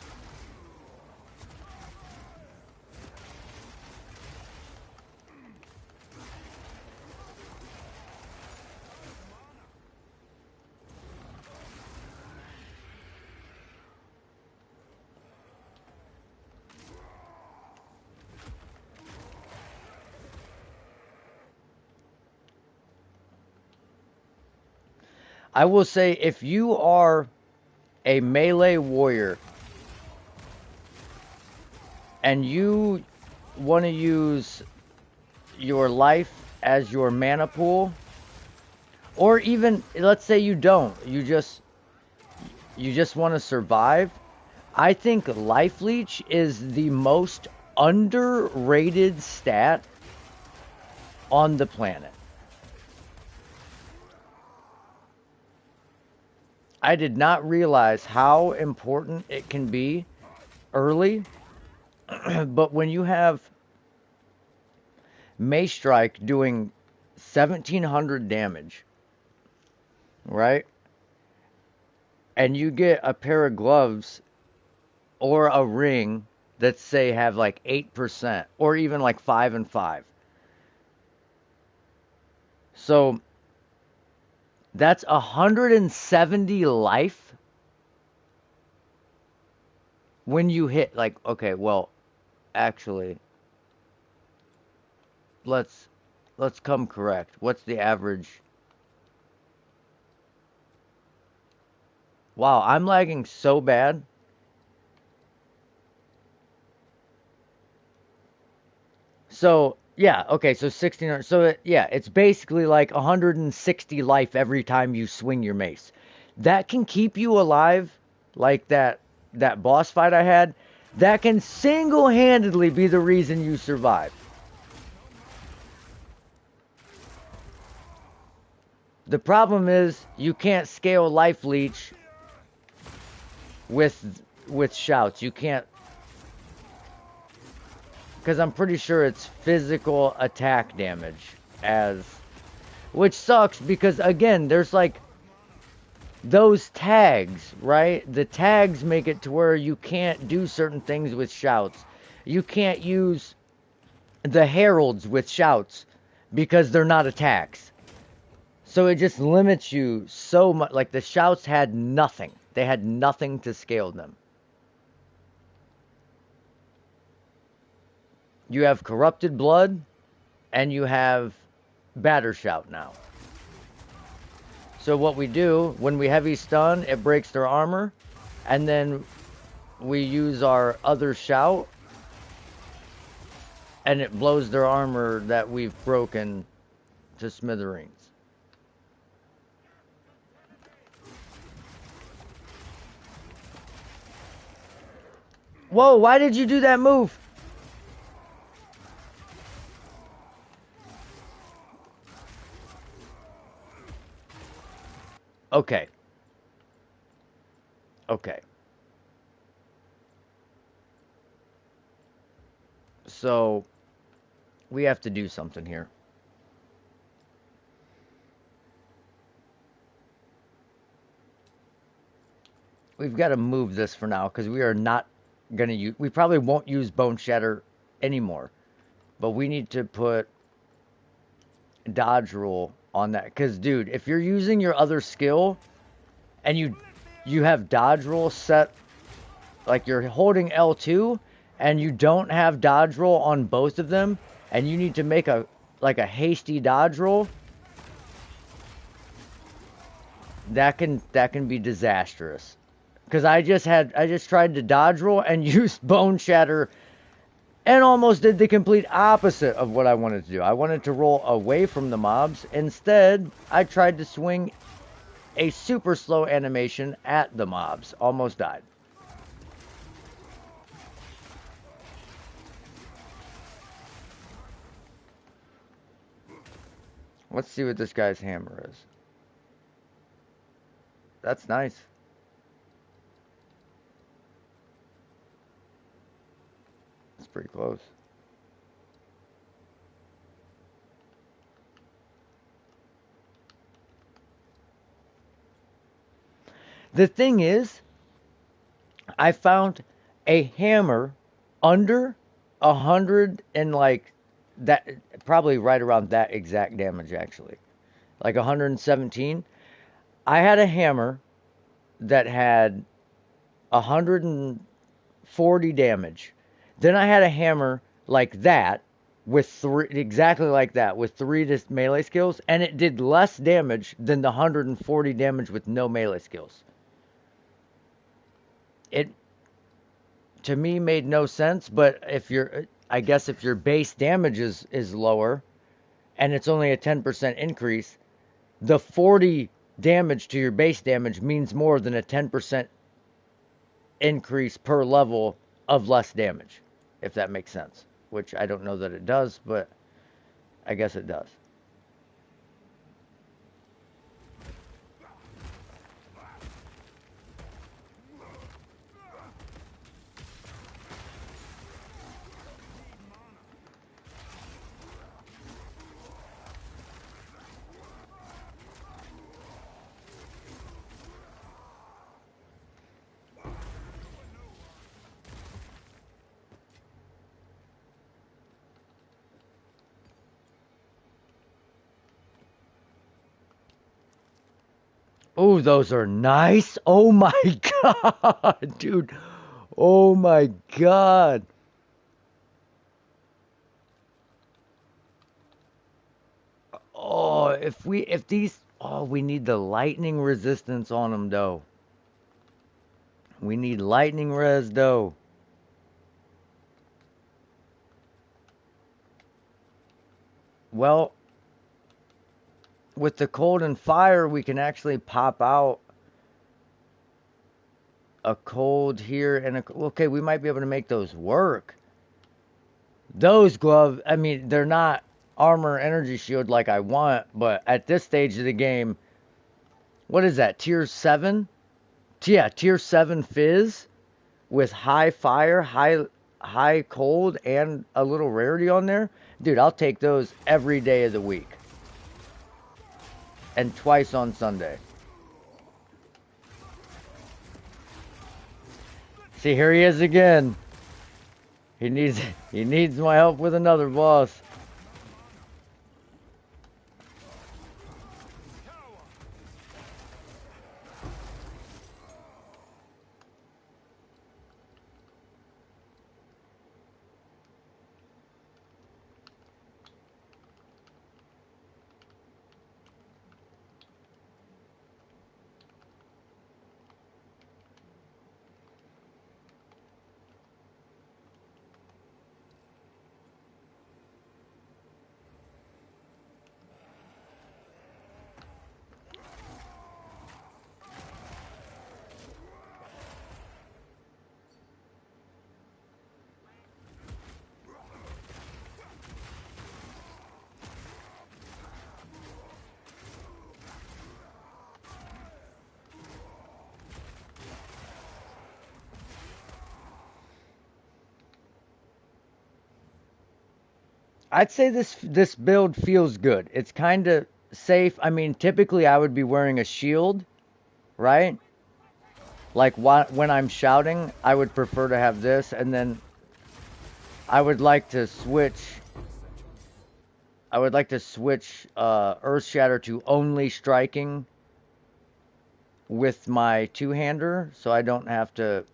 I will say if you are a melee warrior and you want to use your life as your mana pool, or even let's say you don't, you just want to survive, I think life leech is the most underrated stat on the planet. I did not realize how important it can be early, but when you have Mace Strike doing 1700 damage, right? And you get a pair of gloves or a ring that say have like 8% or even like 5 and 5. So that's 170 life when you hit like, okay, well, actually let's come correct. What's the average? Wow, I'm lagging so bad. So, yeah, okay, so 1600. So, yeah, it's basically like 160 life every time you swing your mace. That can keep you alive, like that boss fight I had. That can single-handedly be the reason you survive. The problem is you can't scale life leech with shouts. You can't, because I'm pretty sure it's physical attack damage as, which sucks because again, there's like those tags, right? The tags make it to where you can't do certain things with shouts. You can't use the heralds with shouts because they're not attacks. So it just limits you so much. Like the shouts had nothing. They had nothing to scale them. You have corrupted blood and you have batter shout now. So what we do, when we heavy stun, it breaks their armor, and then we use our other shout, and it blows their armor that we've broken to smithereens. Whoa, why did you do that move? Okay. Okay. So, we have to do something here. We've got to move this for now because we are not going to use, we probably won't use Bone Shatter anymore. But we need to put dodge roll on that. Because, dude, if you're using your other skill and you have dodge roll set, like you're holding L2 and you don't have dodge roll on both of them, and you need to make a hasty dodge roll, that can be disastrous. Because I just tried to dodge roll and used Bone Shatter and almost did the complete opposite of what I wanted to do. I wanted to roll away from the mobs. Instead, I tried to swing a super slow animation at the mobs. Almost died. Let's see what this guy's hammer is. That's nice. It's pretty close. The thing is, I found a hammer under 100 and like that, probably right around that exact damage actually. Like 117. I had a hammer that had 140 damage. Then I had a hammer like that with three, exactly like that, with three just melee skills, and it did less damage than the 140 damage with no melee skills. It, to me, made no sense, but I guess if your base damage is lower and it's only a 10% increase, the 40 damage to your base damage means more than a 10% increase per level of less damage, if that makes sense. Which I don't know that it does, but I guess it does. Oh, those are nice. Oh my god, dude. Oh my god. Oh, if these, oh, we need the lightning resistance on them though. We need lightning res though. Well, with the cold and fire, we can actually pop out a cold here and a, okay, we might be able to make those work. Those gloves, I mean, they're not armor energy shield like I want, but at this stage of the game, what is that? Tier 7? Yeah, tier 7 fizz with high fire, high cold, and a little rarity on there. Dude, I'll take those every day of the week. And twice on Sunday. See, here he is again. He needs he needs my help with another boss. I'd say this build feels good. It's kind of safe. I mean, typically I would be wearing a shield, right? Like when I'm shouting, I would prefer to have this, and then I would like to switch. I would like to switch Earth Shatter to only striking with my two-hander, so I don't have to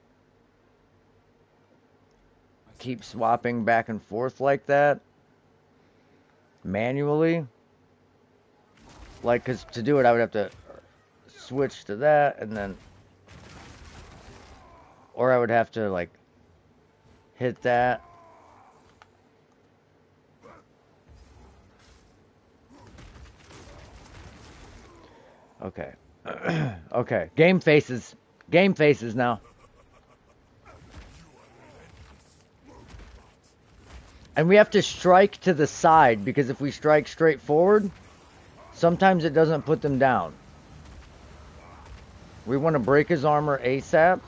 keep swapping back and forth like that manually. Like, because to do it, I would have to switch to that, and then, or I would have to like hit that. Okay. Okay. Game faces. Game faces now. And we have to strike to the side because if we strike straight forward, sometimes it doesn't put them down. We want to break his armor ASAP.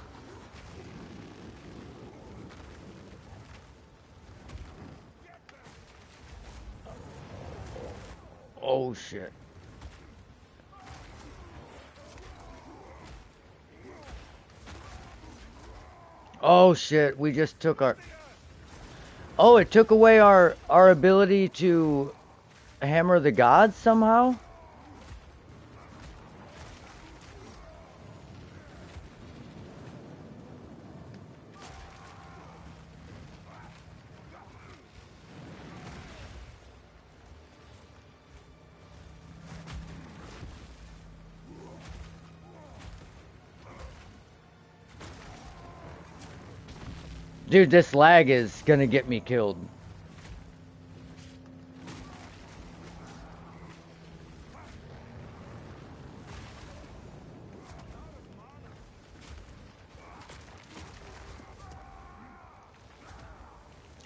Oh shit. Oh shit, we just took our... Oh, it took away our ability to hammer the gods somehow? Dude, this lag is gonna get me killed.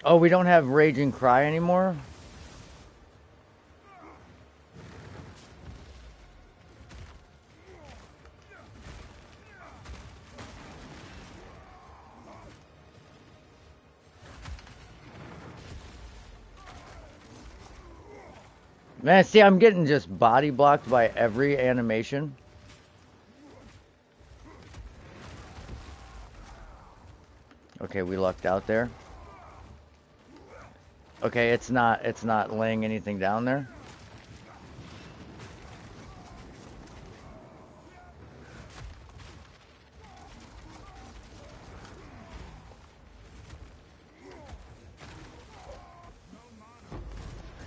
Oh, we don't have Raging Cry anymore? Man, see, I'm getting just body blocked by every animation. Okay, we lucked out there. Okay, it's not laying anything down there.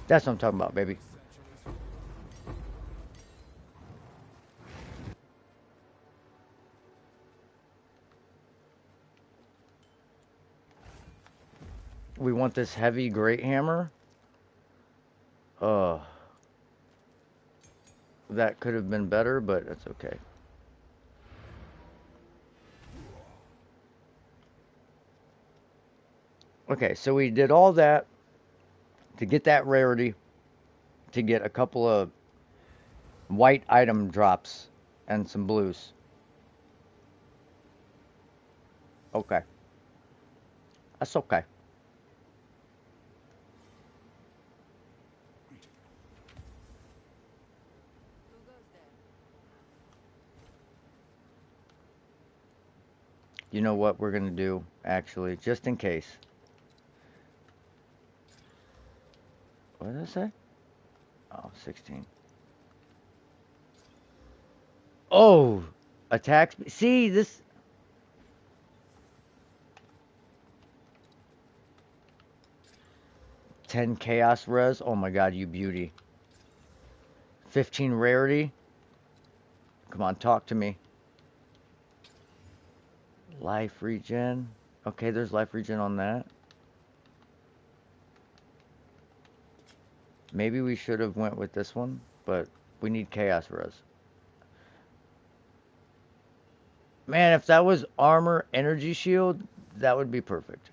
That's what I'm talking about, baby. We want this heavy great hammer. Uh, that could have been better, but it's okay. Okay, so we did all that to get that rarity, to get a couple of white item drops and some blues. Okay. That's okay. You know what we're gonna do, actually, just in case. What did I say? Oh, 16. Oh! Attacks. See, this... 10 chaos res. Oh my god, you beauty. 15 rarity. Come on, talk to me. Life regen. Okay, there's life regen on that. Maybe we should have went with this one, but we need chaos res. Man, if that was armor energy shield, that would be perfect.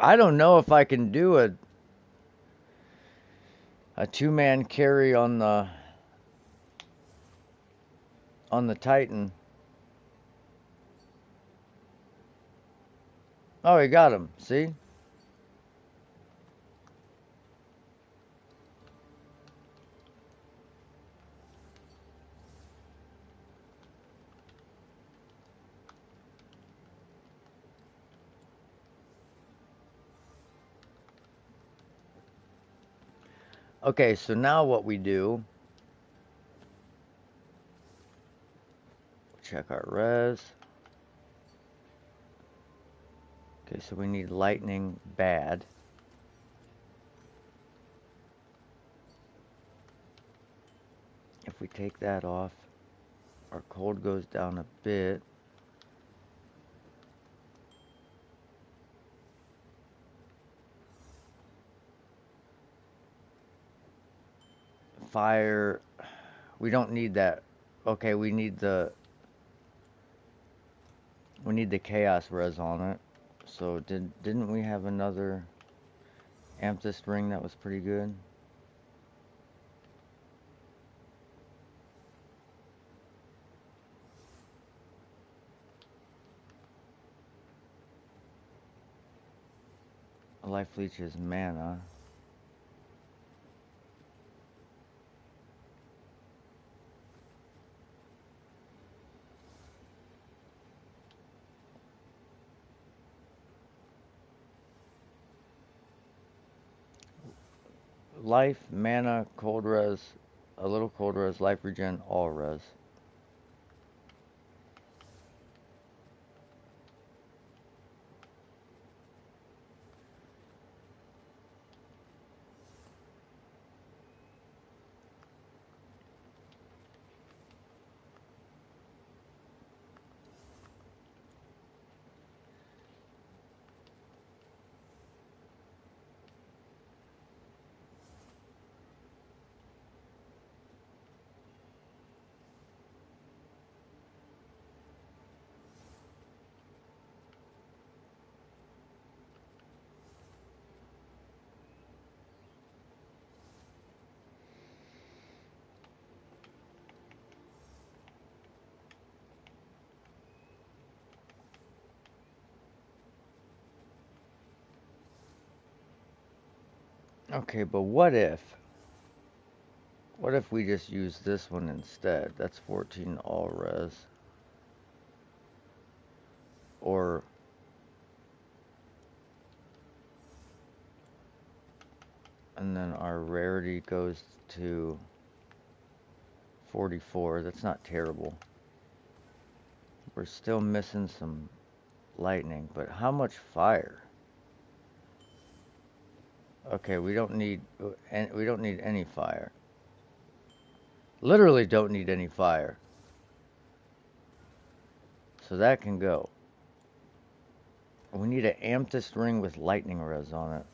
I don't know if I can do a two-man carry on the Titan. Oh, he got him. See? Okay, so now what we do, check our res. Okay, so we need lightning bad. If we take that off, our cold goes down a bit. Fire, we don't need that. Okay, we need the chaos res on it. So didn't we have another amethyst ring that was pretty good? Life leech is mana. Life, mana, cold res, a little cold res, life regen, all res. Okay, but what if we just use this one instead? That's 14 all res. Or, and then our rarity goes to 44. That's not terrible. We're still missing some lightning, but how much fire? Okay, we don't need any fire. Literally don't need any fire. So that can go. We need an amethyst ring with lightning res on it.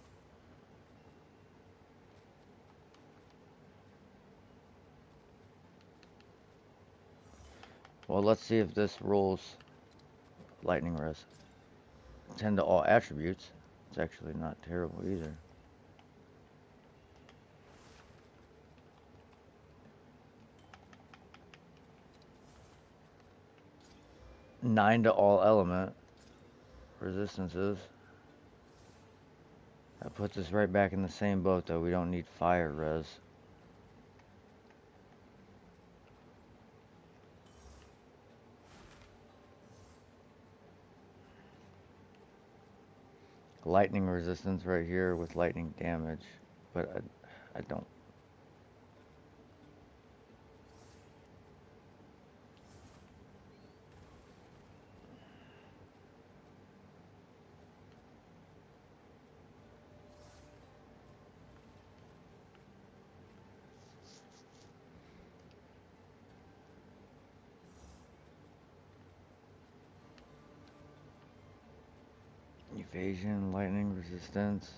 Well, let's see if this rolls lightning res. 10 to all attributes. It's actually not terrible either. Nine to all element resistances. That puts us right back in the same boat though. We don't need fire res. Lightning resistance right here with lightning damage. But I don't. Evasion, lightning resistance.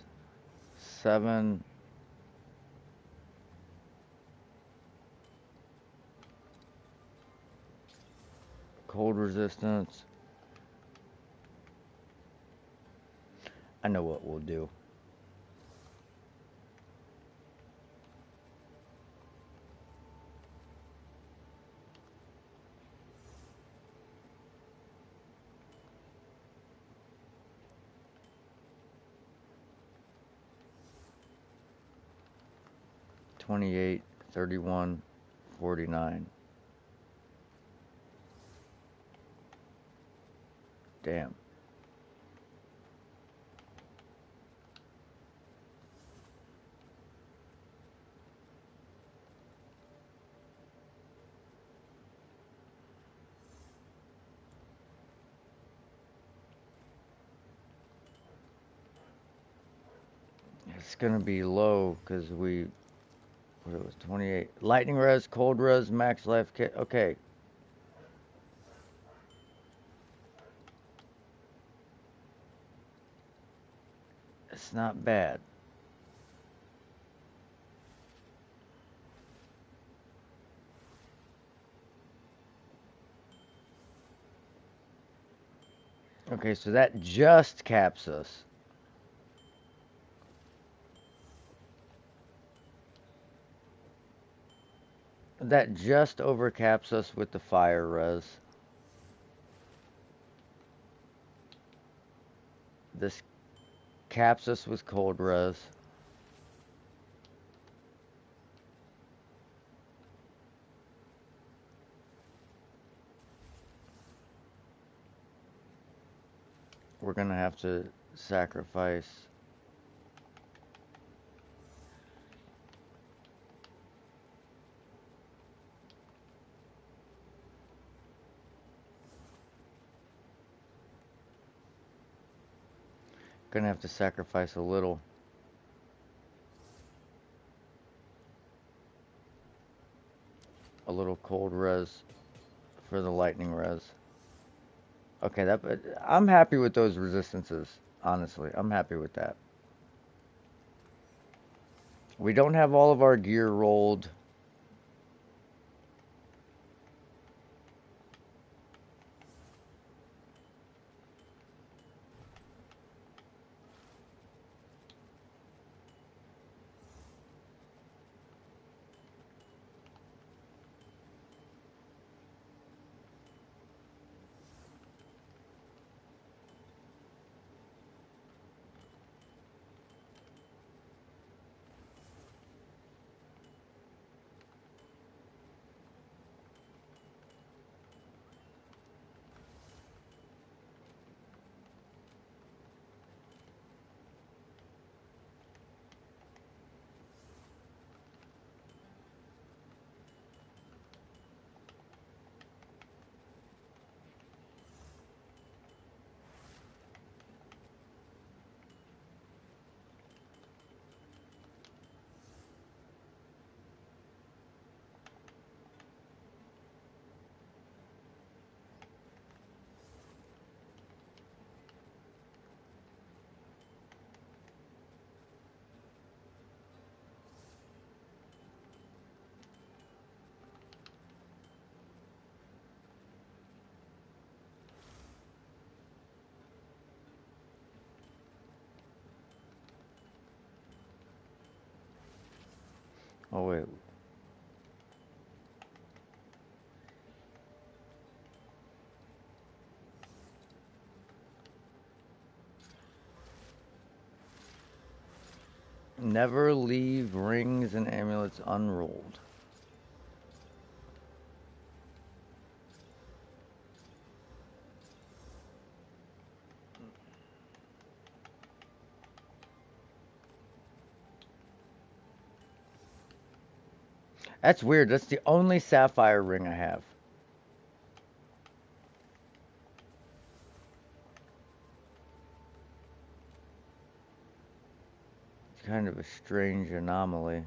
7. Cold resistance. I know what we'll do. $28, $31, $49. Damn. It's gonna be low because what it was, 28. Lightning res, cold res, max life kit. Okay, it's not bad. Okay, so that just caps us. That just overcaps us with the fire res. This caps us with cold res. We're gonna have to sacrifice. Gonna have to sacrifice a little. A little cold res for the lightning res. Okay, I'm happy with those resistances. Honestly, I'm happy with that. We don't have all of our gear rolled. 'Oh wait, never leave rings and amulets unrolled. That's weird. That's the only sapphire ring I have. It's kind of a strange anomaly.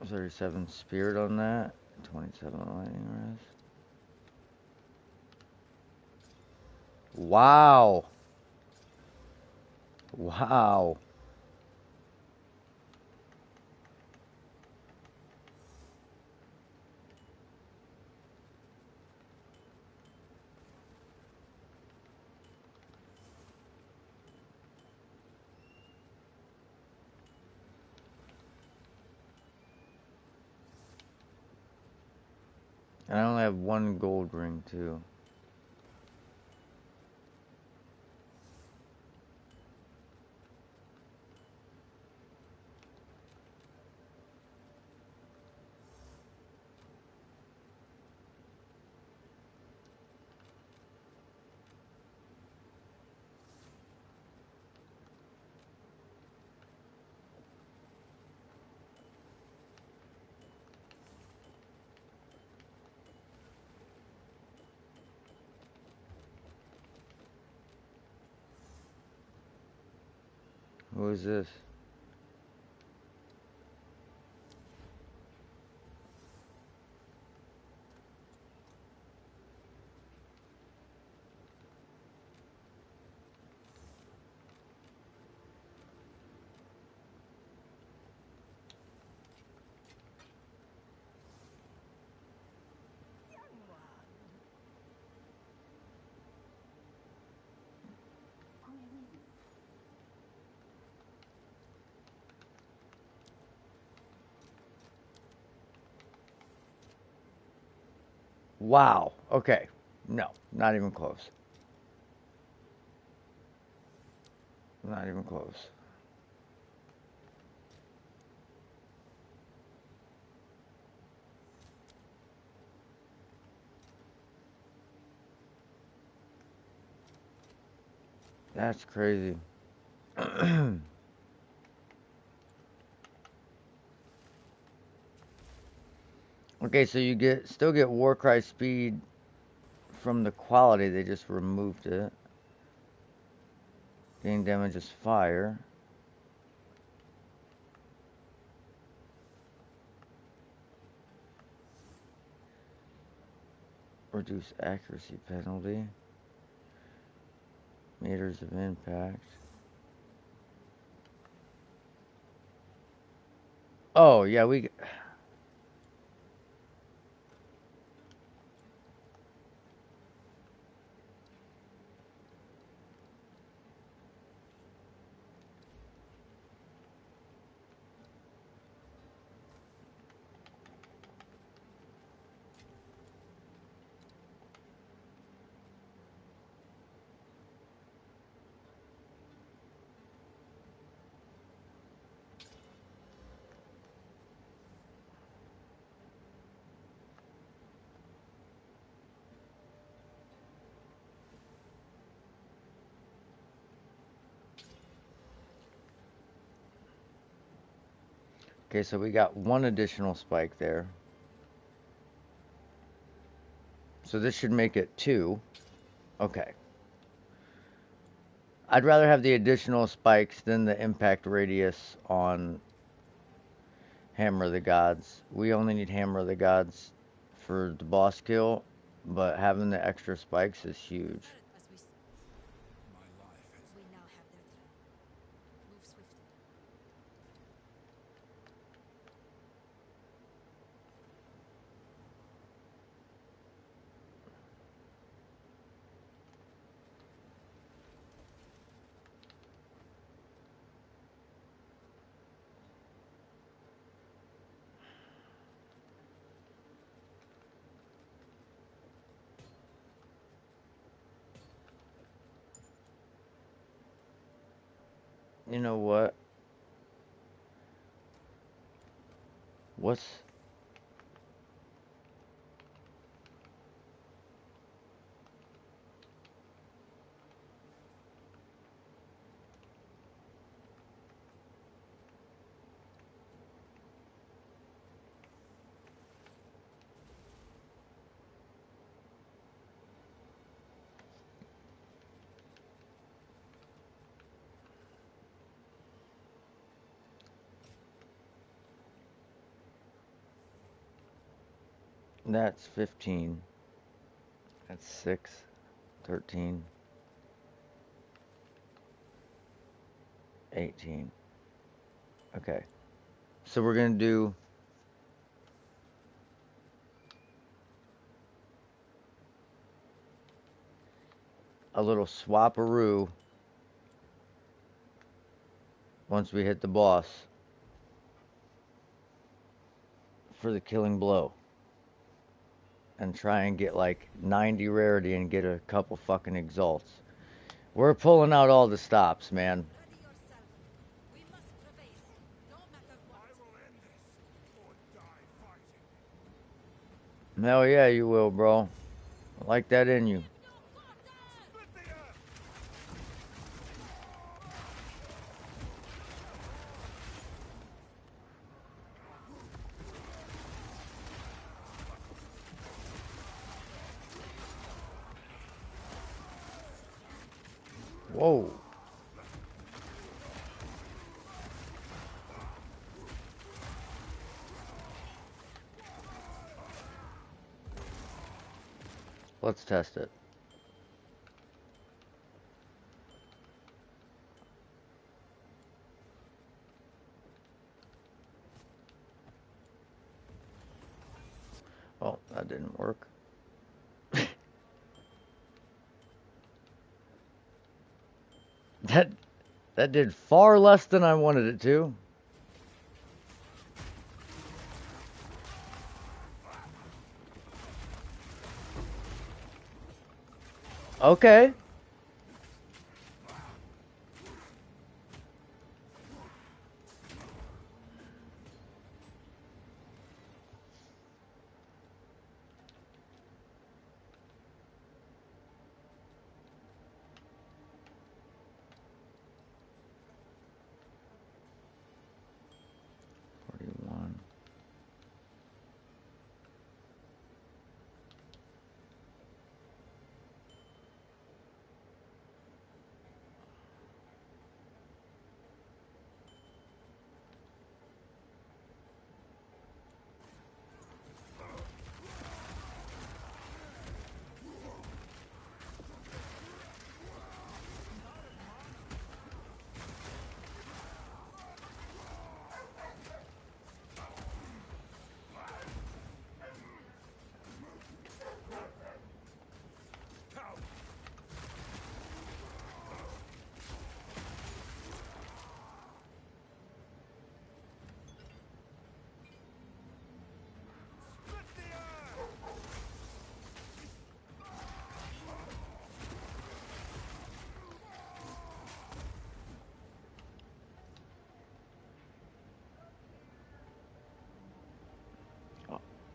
$37 spirit on that. 27 lightning res. Wow. Wow. And I only have one gold ring too. Who is this? Wow. Okay. No, not even close. Not even close. That's crazy. Okay, so you still get Warcry speed from the quality, they just removed it. Gain damage is fire. Reduce accuracy penalty. Meters of impact. Oh, yeah, Okay, so we got one additional spike there. So this should make it two. Okay. I'd rather have the additional spikes than the impact radius on Hammer of the Gods. We only need Hammer of the Gods for the boss kill, but having the extra spikes is huge. You know what? What's that's 15. That's 6, 13. 18. Okay. So we're going to do a little swaparoo once we hit the boss for the killing blow. And try and get like 90 rarity and get a couple fucking exalts. We're pulling out all the stops, man. Hell yeah, you will, bro. I like that in you. Whoa. Let's test it. Oh, that didn't work. That that did far less than I wanted it to. Okay. One.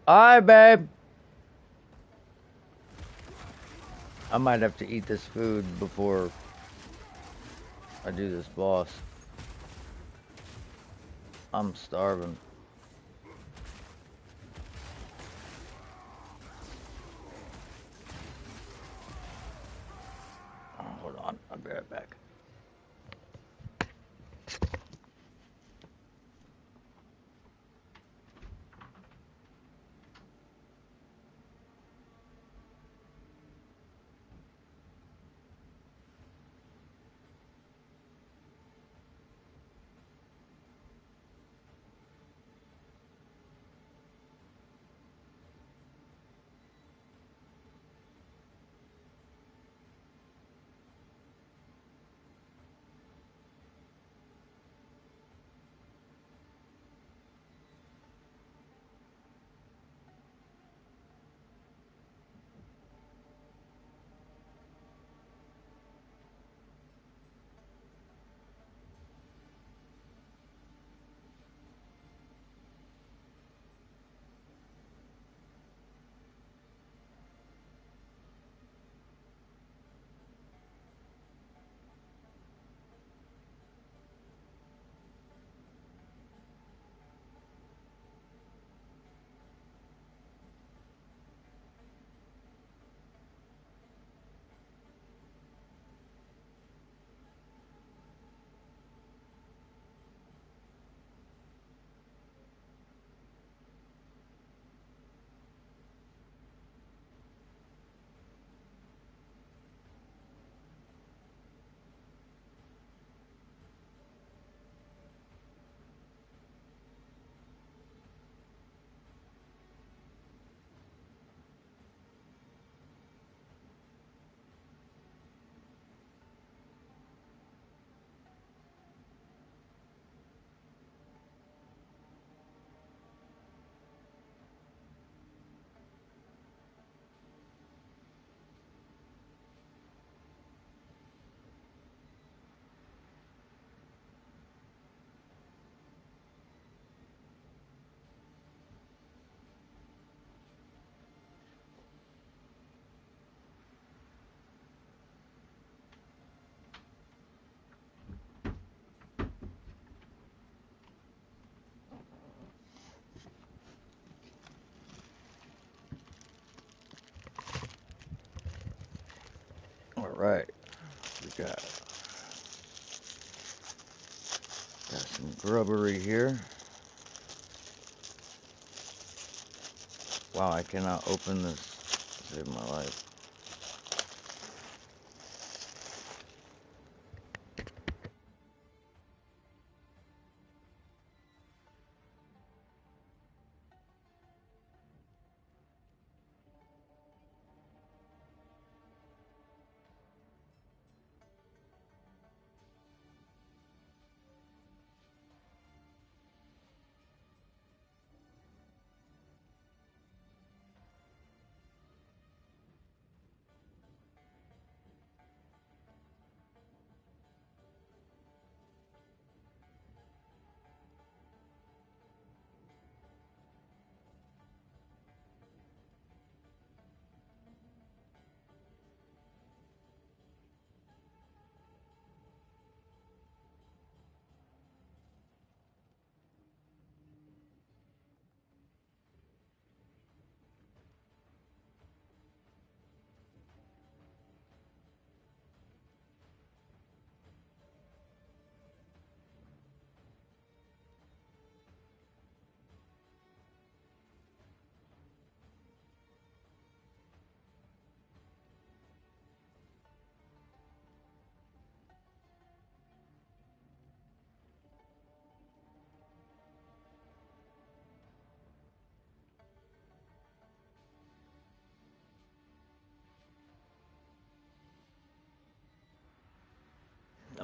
Alright, babe. I might have to eat this food before I do this boss. I'm starving. Oh, hold on. I'll be right back. right. We got some grubbery here. Wow, I cannot open this to save my life.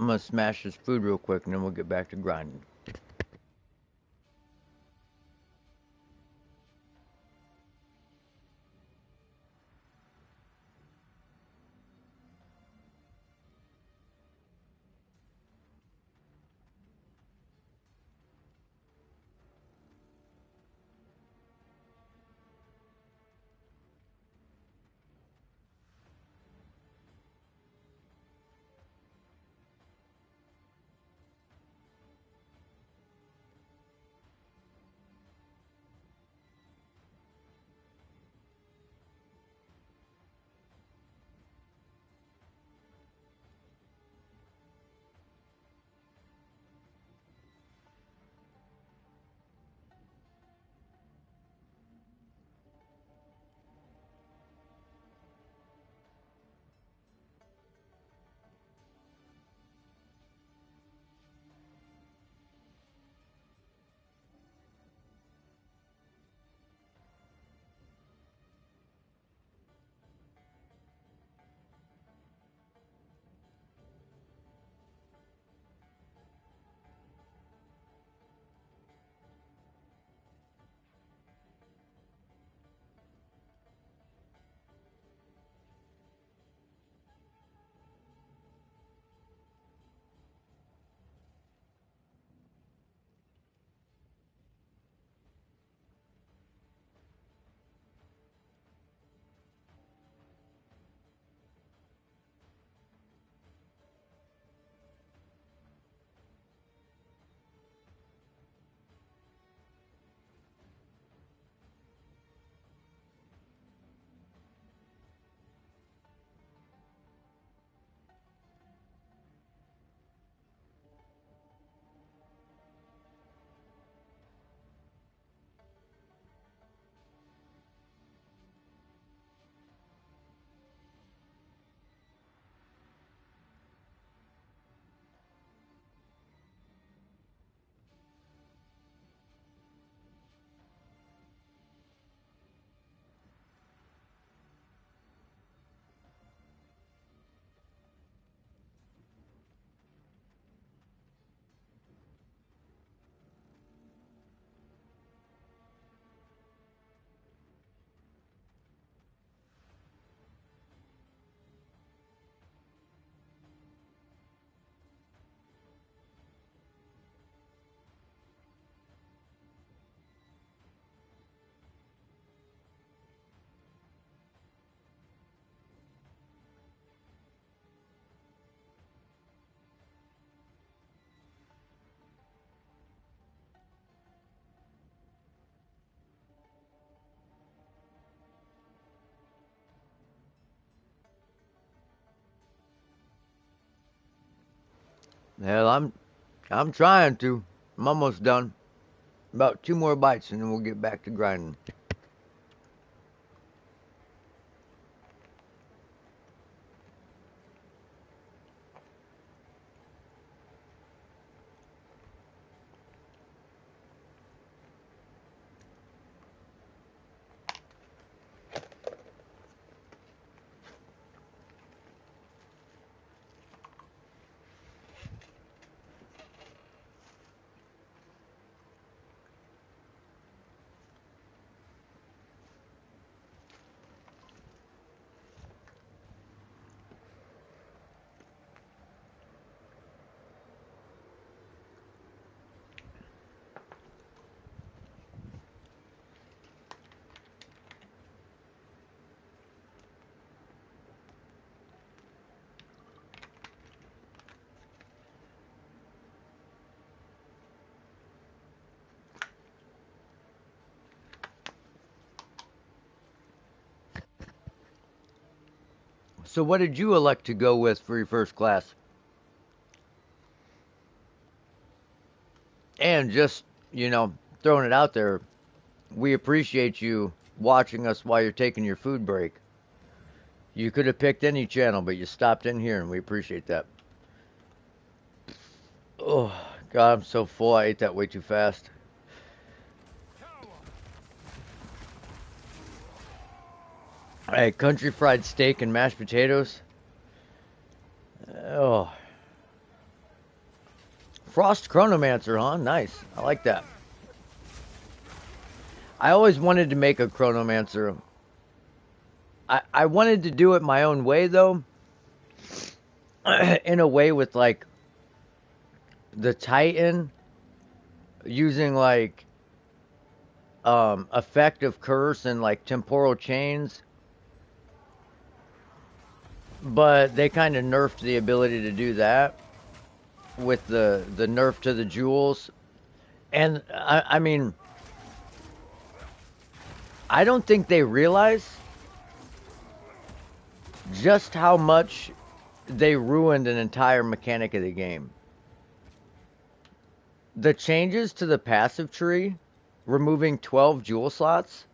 I'm gonna smash this food real quick and then we'll get back to grinding. Hell, I'm trying to. I'm almost done. About 2 more bites and then we'll get back to grinding. So what did you elect to go with for your first class? And just, throwing it out there, we appreciate you watching us while you're taking your food break. You could have picked any channel, but you stopped in here and we appreciate that. Oh, God, I'm so full. I ate that way too fast. Hey, country fried steak and mashed potatoes. Oh. Frost Chronomancer, huh? Nice. I like that. I always wanted to make a Chronomancer. I wanted to do it my own way, though. In a way with, like, the Titan using, like, effective curse and, like, temporal chains. But they kind of nerfed the ability to do that with the nerf to the jewels. And, I mean, I don't think they realize just how much they ruined an entire mechanic of the game. The changes to the passive tree, removing 12 jewel slots,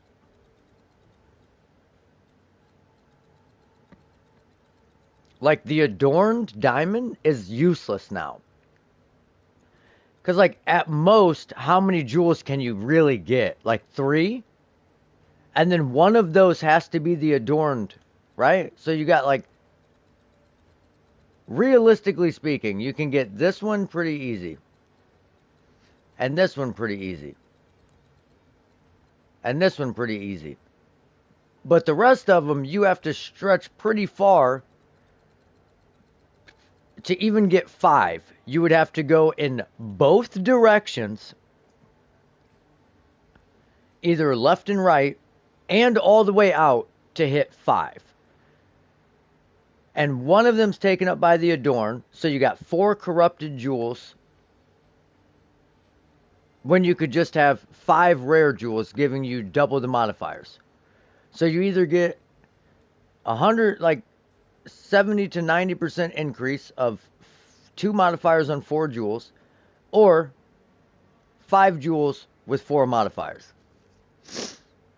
like the adorned diamond is useless now. Because, like, at most, how many jewels can you really get? Like 3? And then one of those has to be the adorned, right? So you got, like, realistically speaking, you can get this one pretty easy. And this one pretty easy. And this one pretty easy. But the rest of them, you have to stretch pretty far to even get 5. You would have to go in both directions, either left and right, and all the way out to hit 5. And one of them's taken up by the Adorn, so you got 4 corrupted jewels, when you could just have 5 rare jewels giving you double the modifiers. So you either get 100, like 70 to 90% increase of 2 modifiers on 4 jewels, or 5 jewels with 4 modifiers.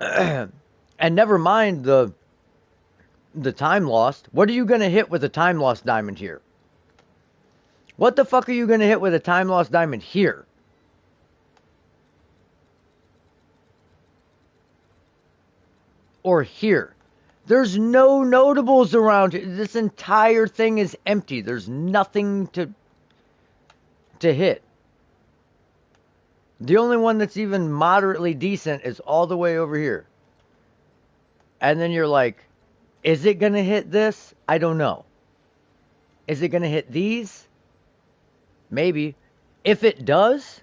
And never mind the time lost. What are you going to hit with a time lost diamond here? What the fuck are you going to hit with a time lost diamond here? Or here? There's no notables around. This entire thing is empty. There's nothing to hit. The only one that's even moderately decent is all the way over here. And then you're like, is it going to hit this? I don't know. Is it going to hit these? Maybe. If it does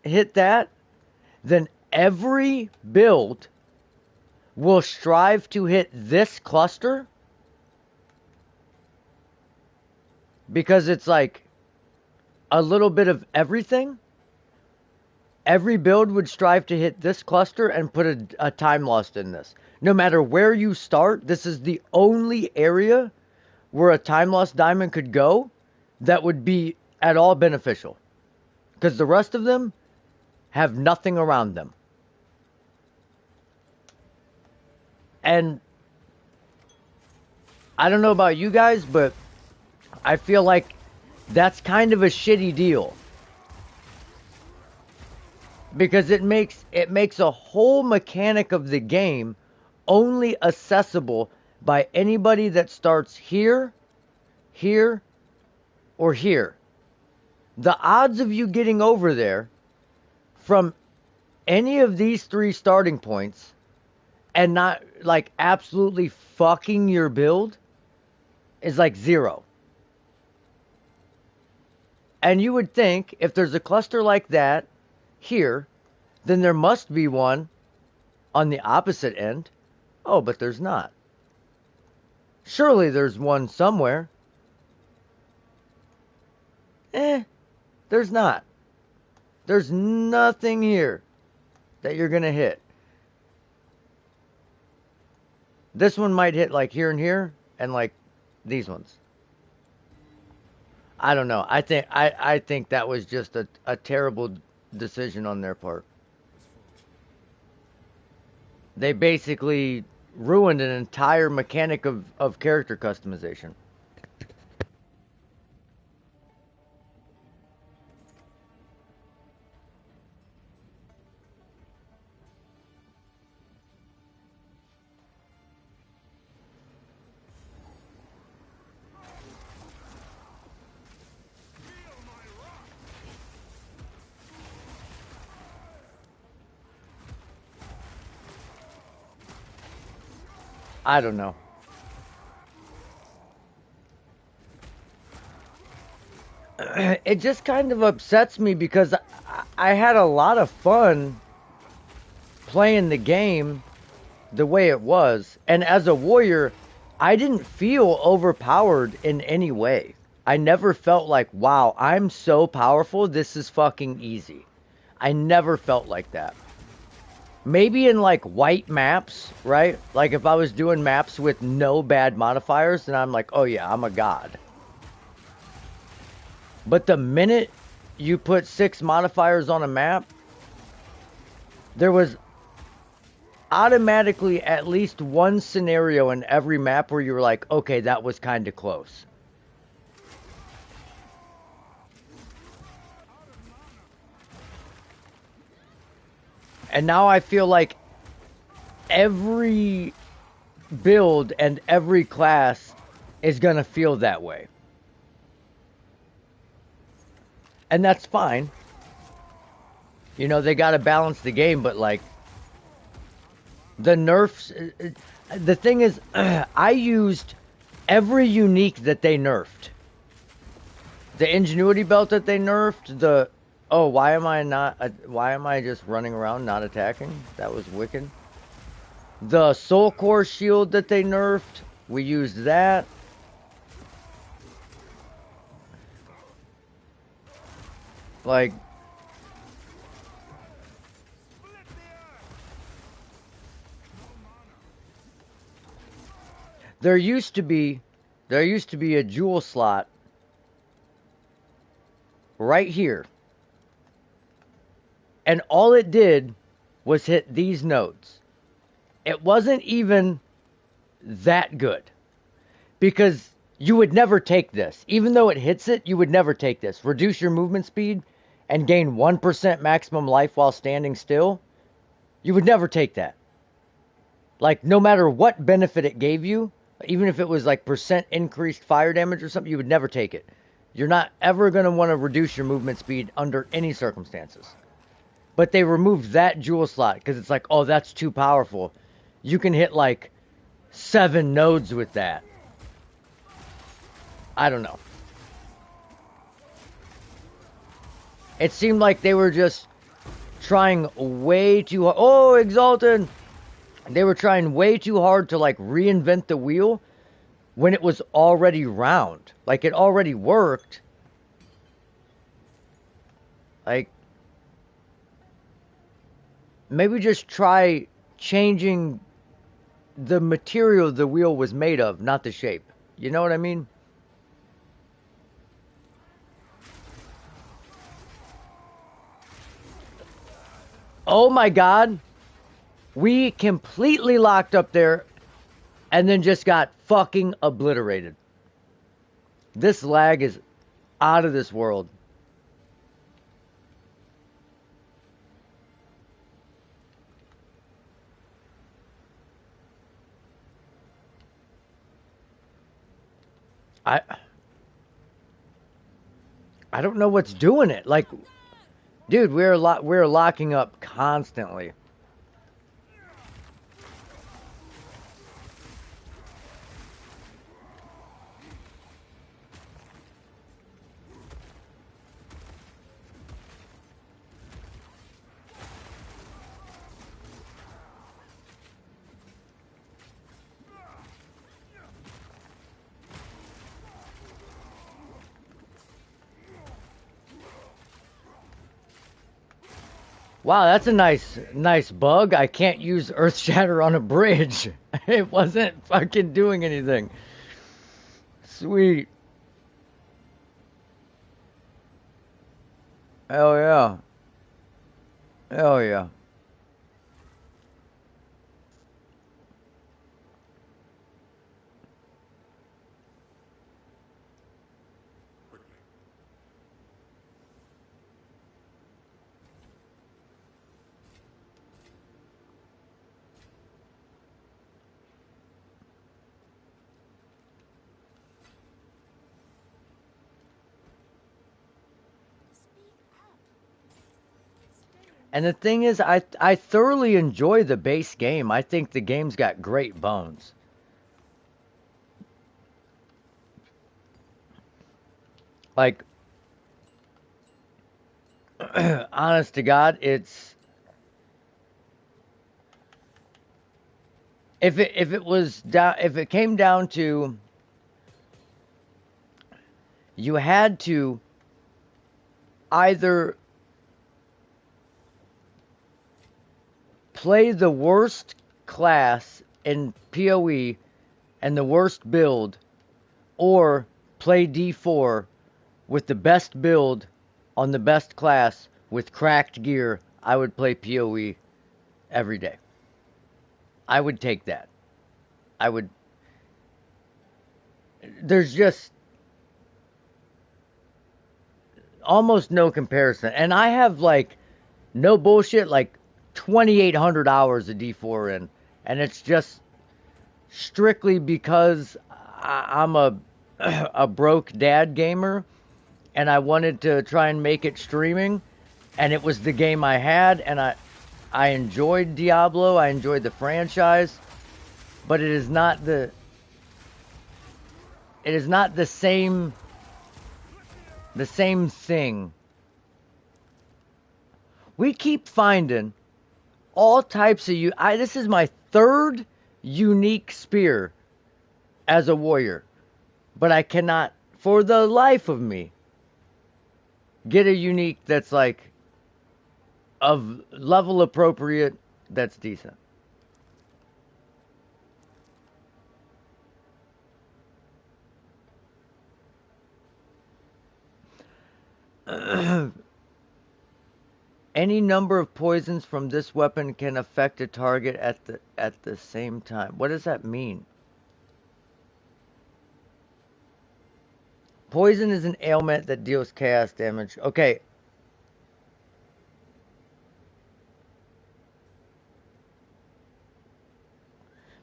hit that, then every build will strive to hit this cluster, because it's like a little bit of everything. Every build would strive to hit this cluster and put a time lost in this. No matter where you start, this is the only area where a time lost diamond could go that would be at all beneficial. Because the rest of them have nothing around them. And I don't know about you guys, but I feel like that's kind of a shitty deal. Because it makes a whole mechanic of the game only accessible by anybody that starts here, here, or here. The odds of you getting over there from any of these three starting points and not like absolutely fucking your build is like 0. And you would think if there's a cluster like that here, then there must be one on the opposite end. Oh, but there's not. Surely there's one somewhere. There's not. There's nothing here that you're going to hit. This one might hit like here and here, and like these ones. I don't know. I think that was just a terrible decision on their part. They basically ruined an entire mechanic of character customization. I don't know. It just kind of upsets me because I had a lot of fun playing the game the way it was. And as a warrior, I didn't feel overpowered in any way. I never felt like, wow, I'm so powerful, this is fucking easy. I never felt like that. Maybe in like white maps, right? Like if I was doing maps with no bad modifiers, then I'm like, oh yeah, I'm a god. But the minute you put 6 modifiers on a map, there was automatically at least one scenario in every map where you were like, okay, that was kind of close. And now I feel like every build and every class is going to feel that way. And that's fine. You know, they got to balance the game, but like the nerfs, the thing is, I used every unique that they nerfed. The ingenuity belt that they nerfed, the oh, why am I just running around not attacking? That was wicked. The soul core shield that they nerfed, we used that. Like there used to be a jewel slot right here. And all it did was hit these nodes. It wasn't even that good. Because you would never take this. Even though it hits it, you would never take this. Reduce your movement speed and gain 1% maximum life while standing still. You would never take that. Like, no matter what benefit it gave you, even if it was like percent increased fire damage or something, you would never take it. You're not ever going to want to reduce your movement speed under any circumstances. But they removed that jewel slot because it's like, oh, that's too powerful. You can hit like 7 nodes with that. I don't know. It seemed like they were just trying way too hard. Oh, Exalted! They were trying way too hard to like reinvent the wheel when it was already round. Like it already worked. Like, maybe just try changing the material the wheel was made of, not the shape. You know what I mean? Oh my god. We completely locked up there and then just got fucking obliterated. This lag is out of this world. I I don't know what's doing it. Like, dude, we're locking up constantly. Wow, that's a nice bug. I can't use Earth Shatter on a bridge. It wasn't fucking doing anything. Sweet. Hell yeah. Hell yeah. And the thing is, I thoroughly enjoy the base game. I think the game's got great bones. Like, honest to God, it's if it came down to you had to either play the worst class in PoE and the worst build, or play D4 with the best build on the best class with cracked gear, I would play PoE every day. I would take that. I would. There's just almost no comparison. And I have, like, no bullshit, like 2,800 hours of D4 in. And it's just strictly because I'm a broke dad gamer and I wanted to try and make it streaming, and it was the game I had, and I enjoyed Diablo, I enjoyed the franchise, but it is not the same thing. We keep finding all types of this is my third unique spear as a warrior, but I cannot for the life of me get a unique that's like of level appropriate, that's decent. Any number of poisons from this weapon can affect a target at the same time. What does that mean? Poison is an ailment that deals chaos damage. Okay.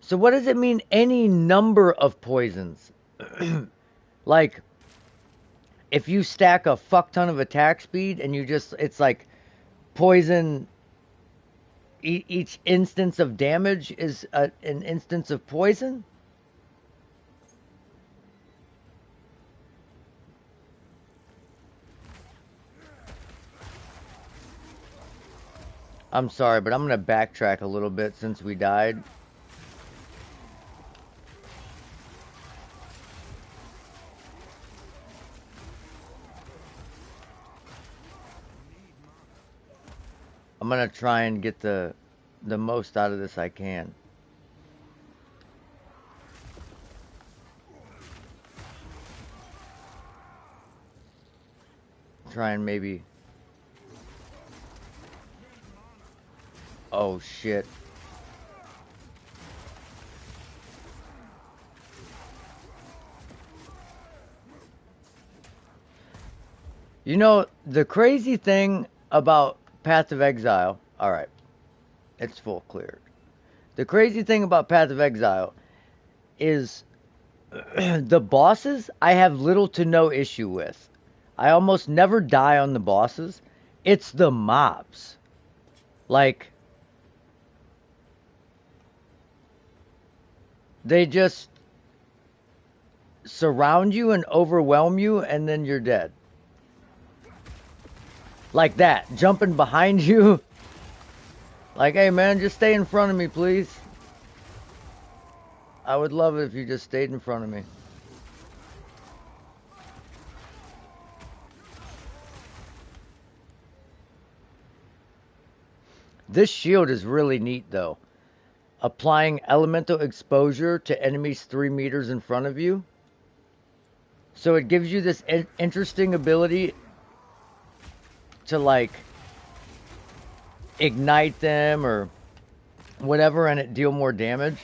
So what does it mean, any number of poisons? Like, if you stack a fuck ton of attack speed and it's like poison, each instance of damage is an instance of poison? I'm sorry, but I'm going to backtrack a little bit since we died. I'm going to try and get the most out of this I can. try and maybe... Oh, shit. You know, the crazy thing about Path of Exile... Alright, it's full clear. The crazy thing about Path of Exile is the bosses I have little to no issue with. I almost never die on the bosses. It's the mobs. Like, they just surround you and overwhelm you, and then you're dead. Like that, jumping behind you. Like, hey man, just stay in front of me, please. I would love it if you just stayed in front of me. This shield is really neat though. Applying elemental exposure to enemies 3 meters in front of you. So it gives you this interesting ability to like ignite them or whatever and it deal more damage.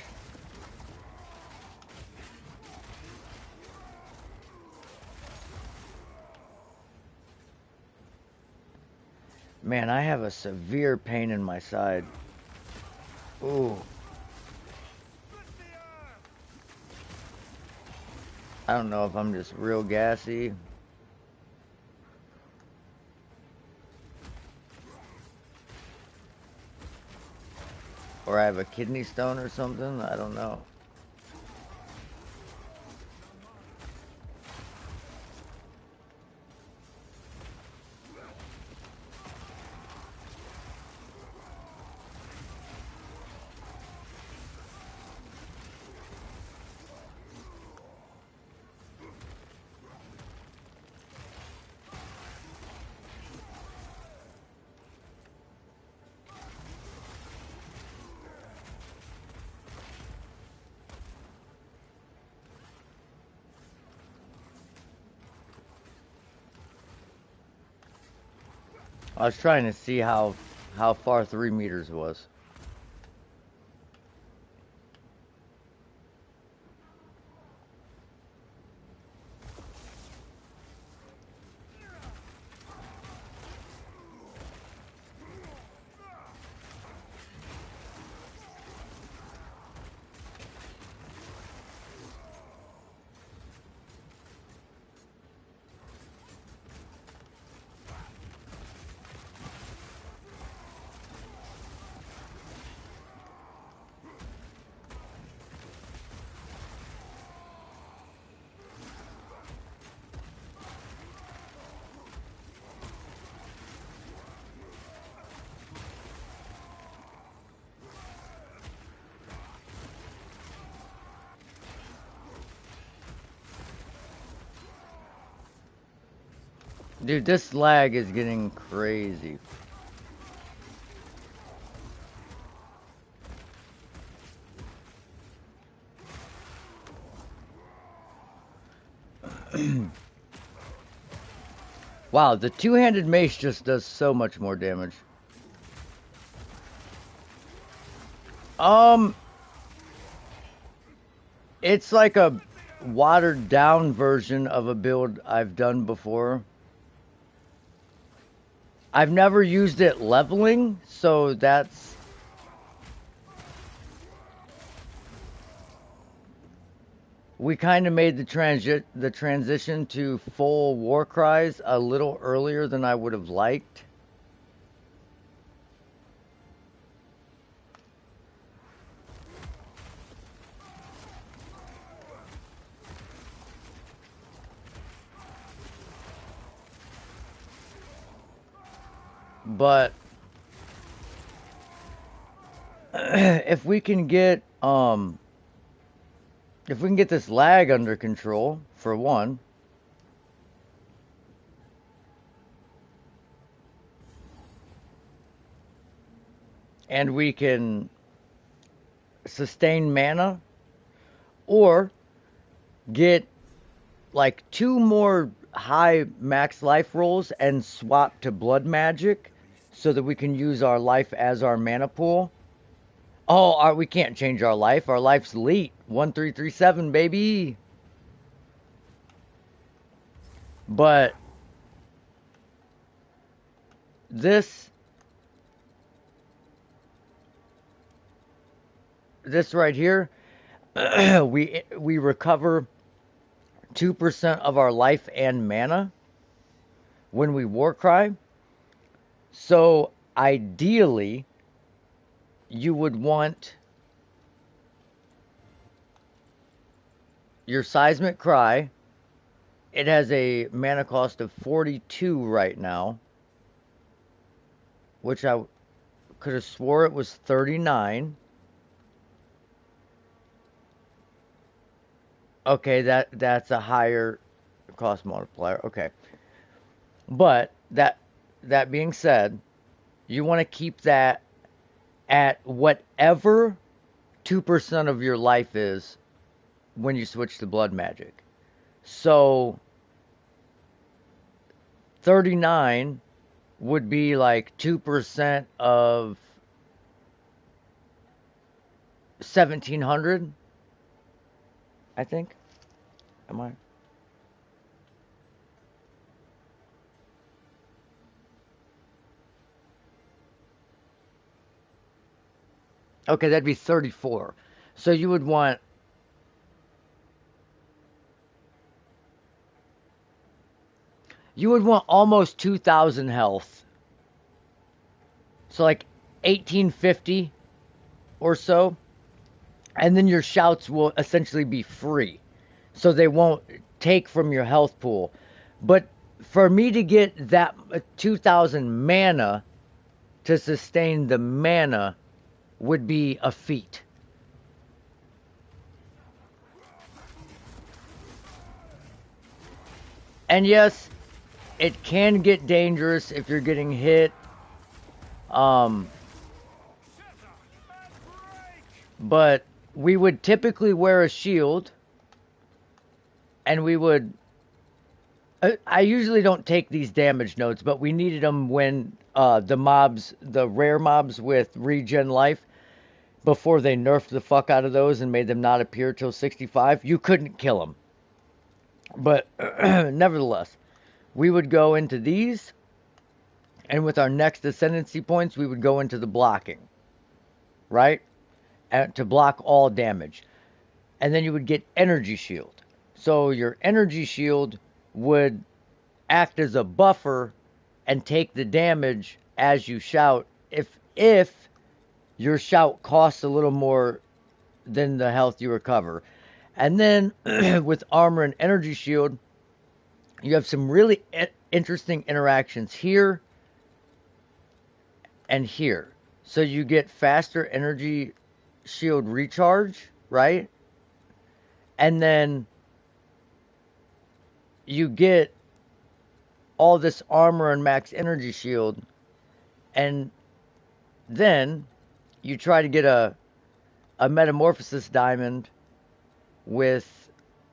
Man, I have a severe pain in my side. Ooh. I don't know if I'm just real gassy. Or I have a kidney stone or something. I don't know. I was trying to see how far 3 meters was. Dude, this lag is getting crazy. Wow, the two-handed mace just does so much more damage. It's like a watered down version of a build I've done before. I've never used it leveling, so that's... We kind of made the transition to full war cries a little earlier than I would have liked. But if we can get this lag under control, for one, and we can sustain mana, or get like 2 more high max life rolls and swap to blood magic so that we can use our life as our mana pool. Oh, we can't change our life. Our life's elite. 1337, baby. But this right here, we recover 2% of our life and mana when we war cry. So ideally, you would want your Seismic Cry. It has a mana cost of 42 right now, which I could have swore it was 39. Okay, that's a higher cost multiplier. Okay. But that being said, you want to keep that at whatever 2% of your life is when you switch to blood magic. So 39 would be like 2% of 1700, I think. Am I? Okay, that'd be 34. So you would want almost 2000 health. So like 1850 or so. And then your shouts will essentially be free. So they won't take from your health pool. But for me to get that 2000 mana to sustain the mana would be a feat. And yes, it can get dangerous if you're getting hit. But we would typically wear a shield, and we would. I usually don't take these damage notes, but we needed them when the rare mobs with regen life, before they nerfed the fuck out of those and made them not appear till 65, you couldn't kill them. But nevertheless, we would go into these, and with our next ascendancy points, we would go into the blocking, right? To block all damage. And then you would get energy shield. So your energy shield would act as a buffer and take the damage as you shout if your shout costs a little more than the health you recover. And then with armor and energy shield, you have some really interesting interactions here and here. So you get faster energy shield recharge, right? And then you get all this armor and max energy shield, and then you try to get a metamorphosis diamond with,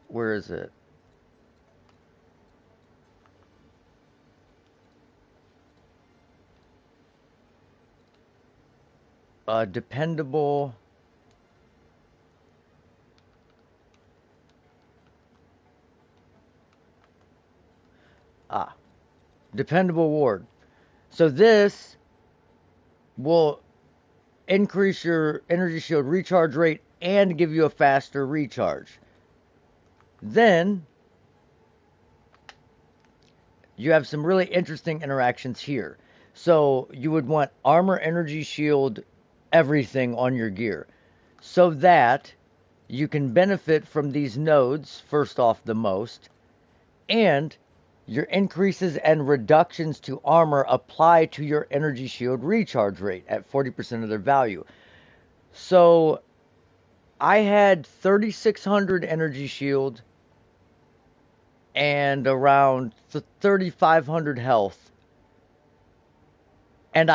where is it? Dependable. Dependable ward. So this will increase your energy shield recharge rate and give you a faster recharge. Then you have some really interesting interactions here. So you would want armor, energy shield, everything on your gear, so that you can benefit from these nodes, first off the most, and your increases and reductions to armor apply to your energy shield recharge rate at 40% of their value. So I had 3600 energy shield and around 3500 health. And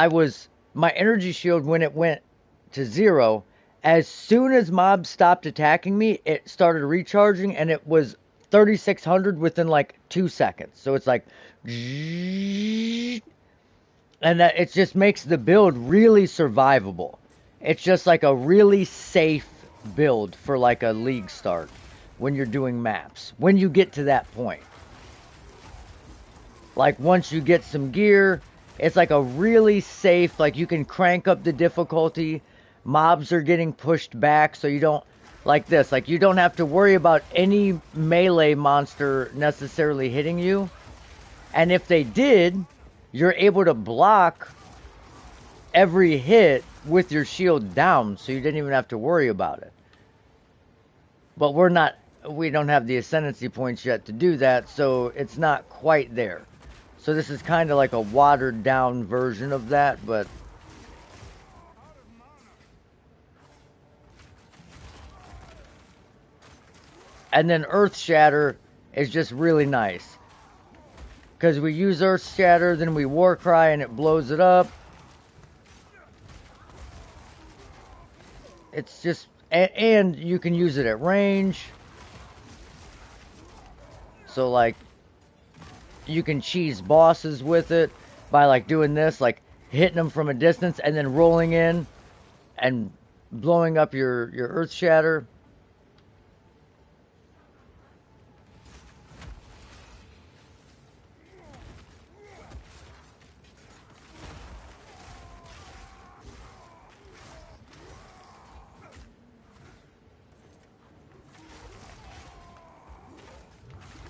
my energy shield, when it went to 0, as soon as mobs stopped attacking me, it started recharging, and it was 3600 within like 2 seconds. So it's like, and that it just makes the build really survivable. It's just like a really safe build for like a league start when you're doing maps. When you get to that point, like once you get some gear, it's like a really safe, like you can crank up the difficulty. Mobs are getting pushed back, so you don't, like this, like you don't have to worry about any melee monster necessarily hitting you. And if they did, you're able to block every hit with your shield down, so you didn't even have to worry about it. But we don't have the ascendancy points yet to do that, so it's not quite there. So this is kind of like a watered down version of that, but and then Earth Shatter is just really nice. Because we use Earth Shatter, then we War Cry and it blows it up. It's just, and you can use it at range. So like, you can cheese bosses with it by like doing this, like hitting them from a distance and then rolling in and blowing up your Earth Shatter.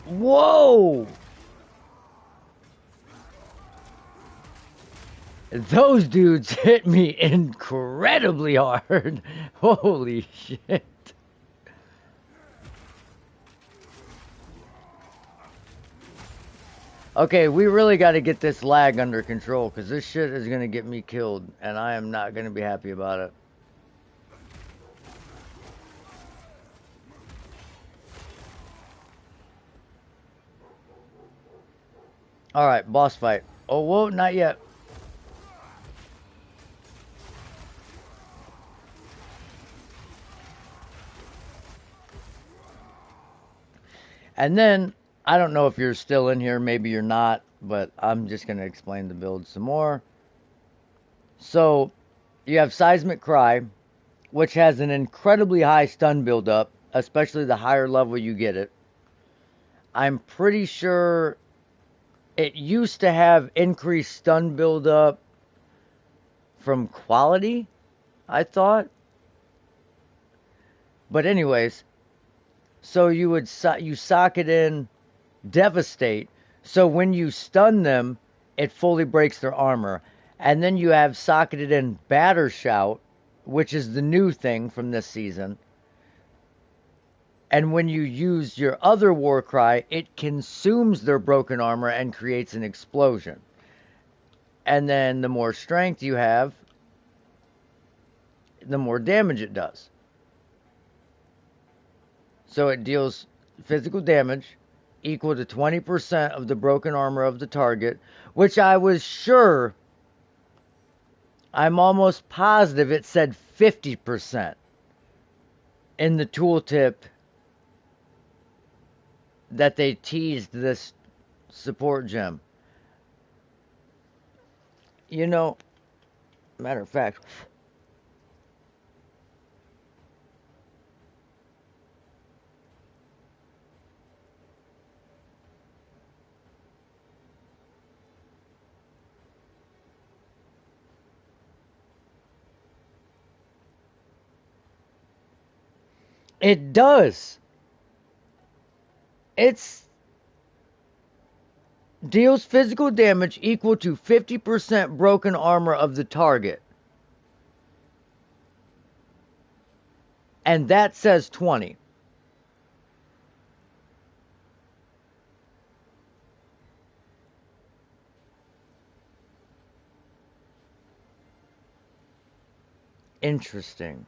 Whoa! Those dudes hit me incredibly hard. Holy shit. Okay, we really got to get this lag under control because this shit is going to get me killed and I am not going to be happy about it. Alright, boss fight. Oh, whoa, not yet. And then, I don't know if you're still in here, maybe you're not, but I'm just going to explain the build some more. So, you have Seismic Cry, which has an incredibly high stun buildup, especially the higher level you get it. I'm pretty sure it used to have increased stun buildup from quality, I thought. But anyways, so you socket in Devastate, so when you stun them, it fully breaks their armor. And then you have socketed in Batter Shout, which is the new thing from this season. And when you use your other War Cry, it consumes their broken armor and creates an explosion. And then the more strength you have, the more damage it does. So it deals physical damage equal to 20% of the broken armor of the target, which I was sure, I'm almost positive it said 50% in the tooltip that they teased this support gem. You know, matter of fact, it does. It's deals physical damage equal to 50% broken armor of the target. And that says 20. Interesting.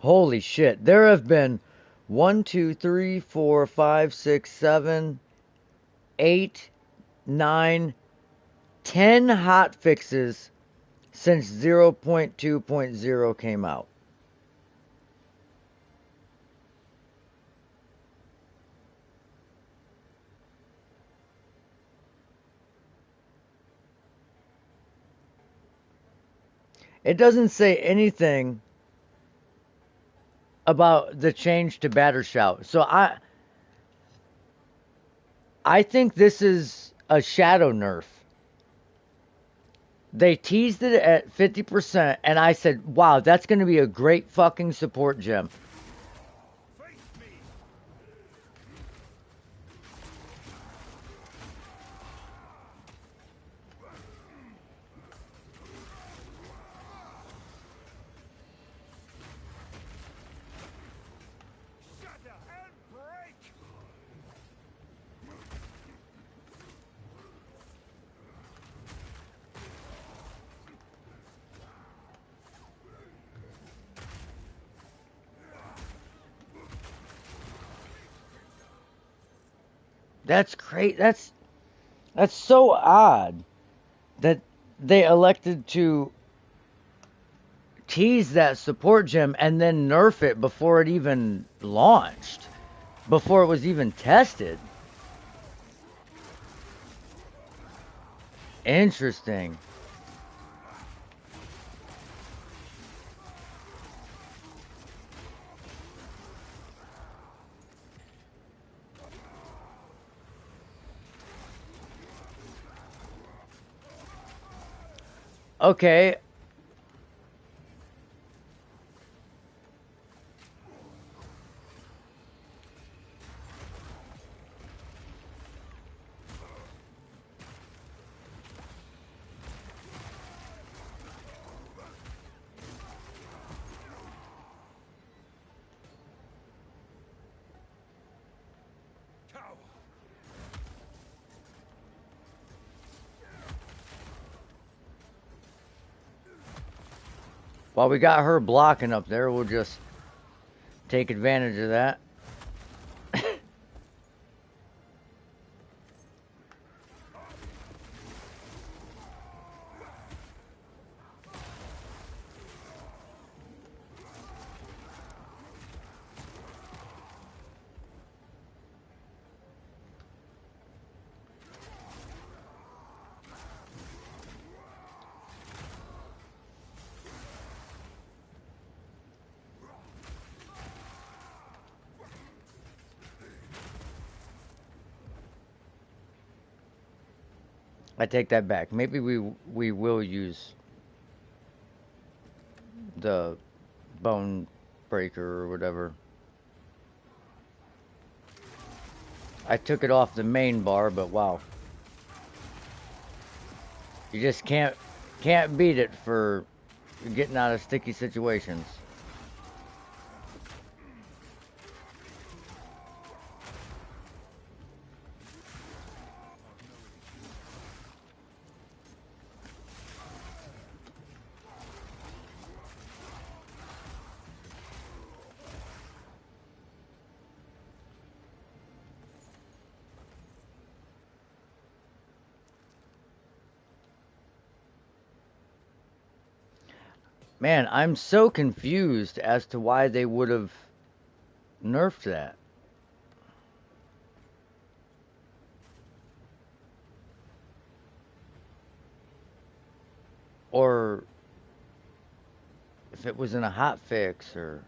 Holy shit. There have been 1, 2, 3, 4, 5, 6, 7, 8, 9, 10 hot fixes since 0.2.0 came out. It doesn't say anything about the change to batter shout. So I think this is a shadow nerf. They teased it at 50%, and I said, wow, that's going to be a great fucking support gem. That's great. That's so odd that they elected to tease that support gem and then nerf it before it even launched, before it was even tested. Interesting. Okay. While we got her blocking up there, we'll just take advantage of that. I take that back. Maybe we will use the bone breaker or whatever. I took it off the main bar, but wow. You just can't beat it for getting out of sticky situations. Man, I'm so confused as to why they would have nerfed that. Or if it was in a hot fix or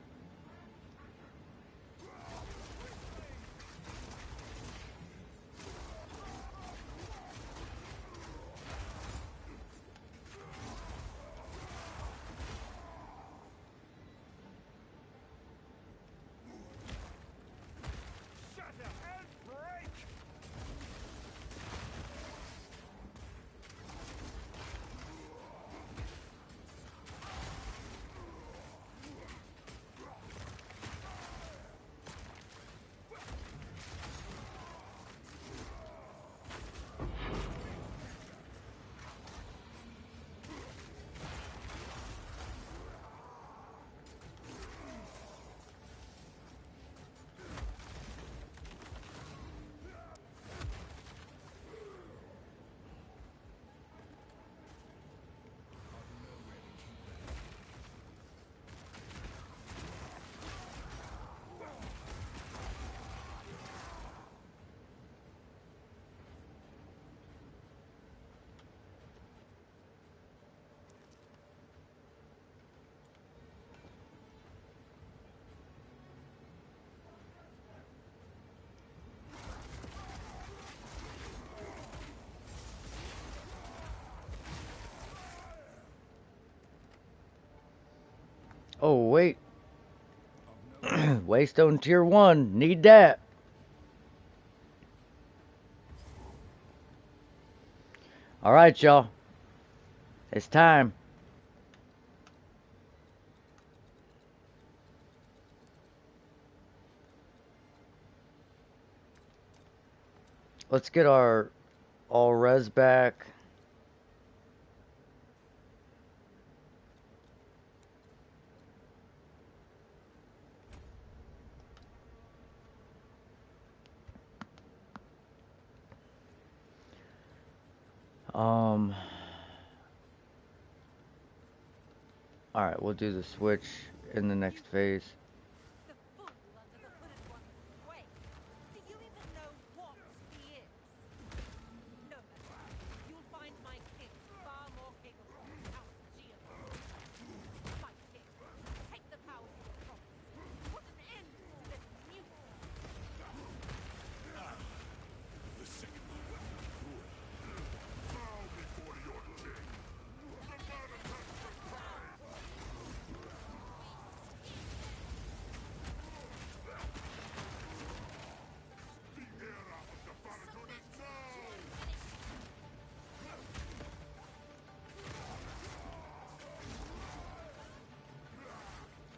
Oh, wait. Waystone tier 1. Need that. Alright, y'all. It's time. Let's get our all res back. Um. Alright, we'll do the switch in the next phase. The fool under the hooded one's sway. Do you even know what he is? No matter. You'll find my king far more capable than Count Giovanni. My king, take the powers you were promised. Put an end to this mutiny.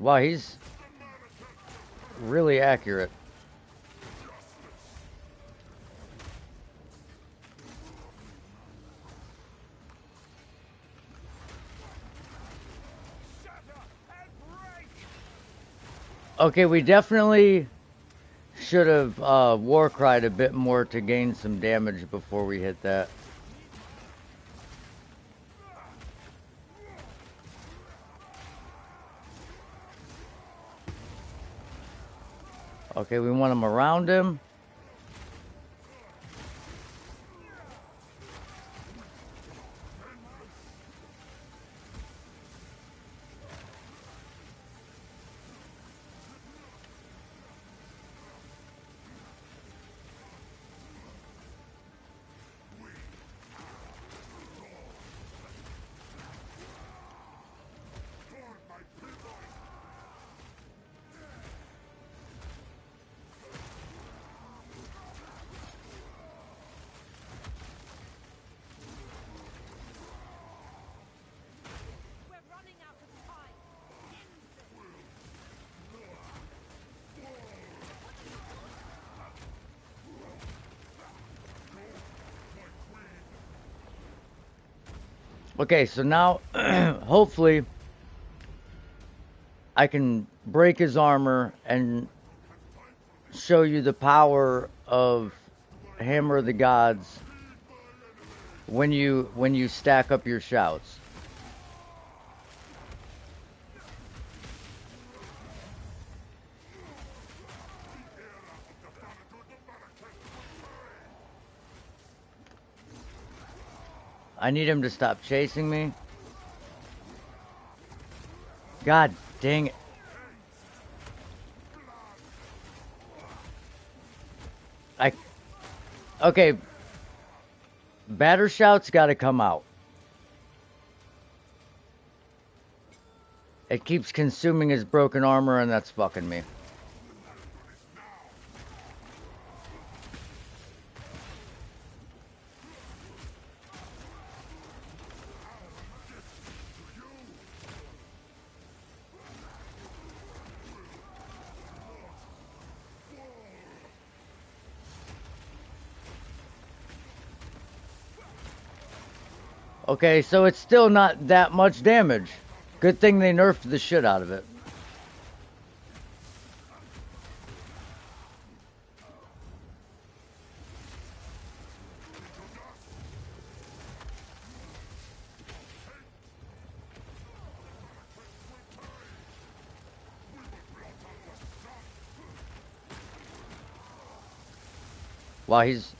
Wow, he's really accurate. Okay, we definitely should have war cried a bit more to gain some damage before we hit that. Okay, we want him around him. We're running out of time. End this. Okay, so now hopefully I can break his armor and show you the power of Hammer of the Gods when you stack up your shouts. I need him to stop chasing me. God dang it. I Okay, batter shout's got to come out. It keeps consuming his broken armor and that's fucking me. Okay, so it's still not that much damage. Good thing they nerfed the shit out of it. Wow, he's...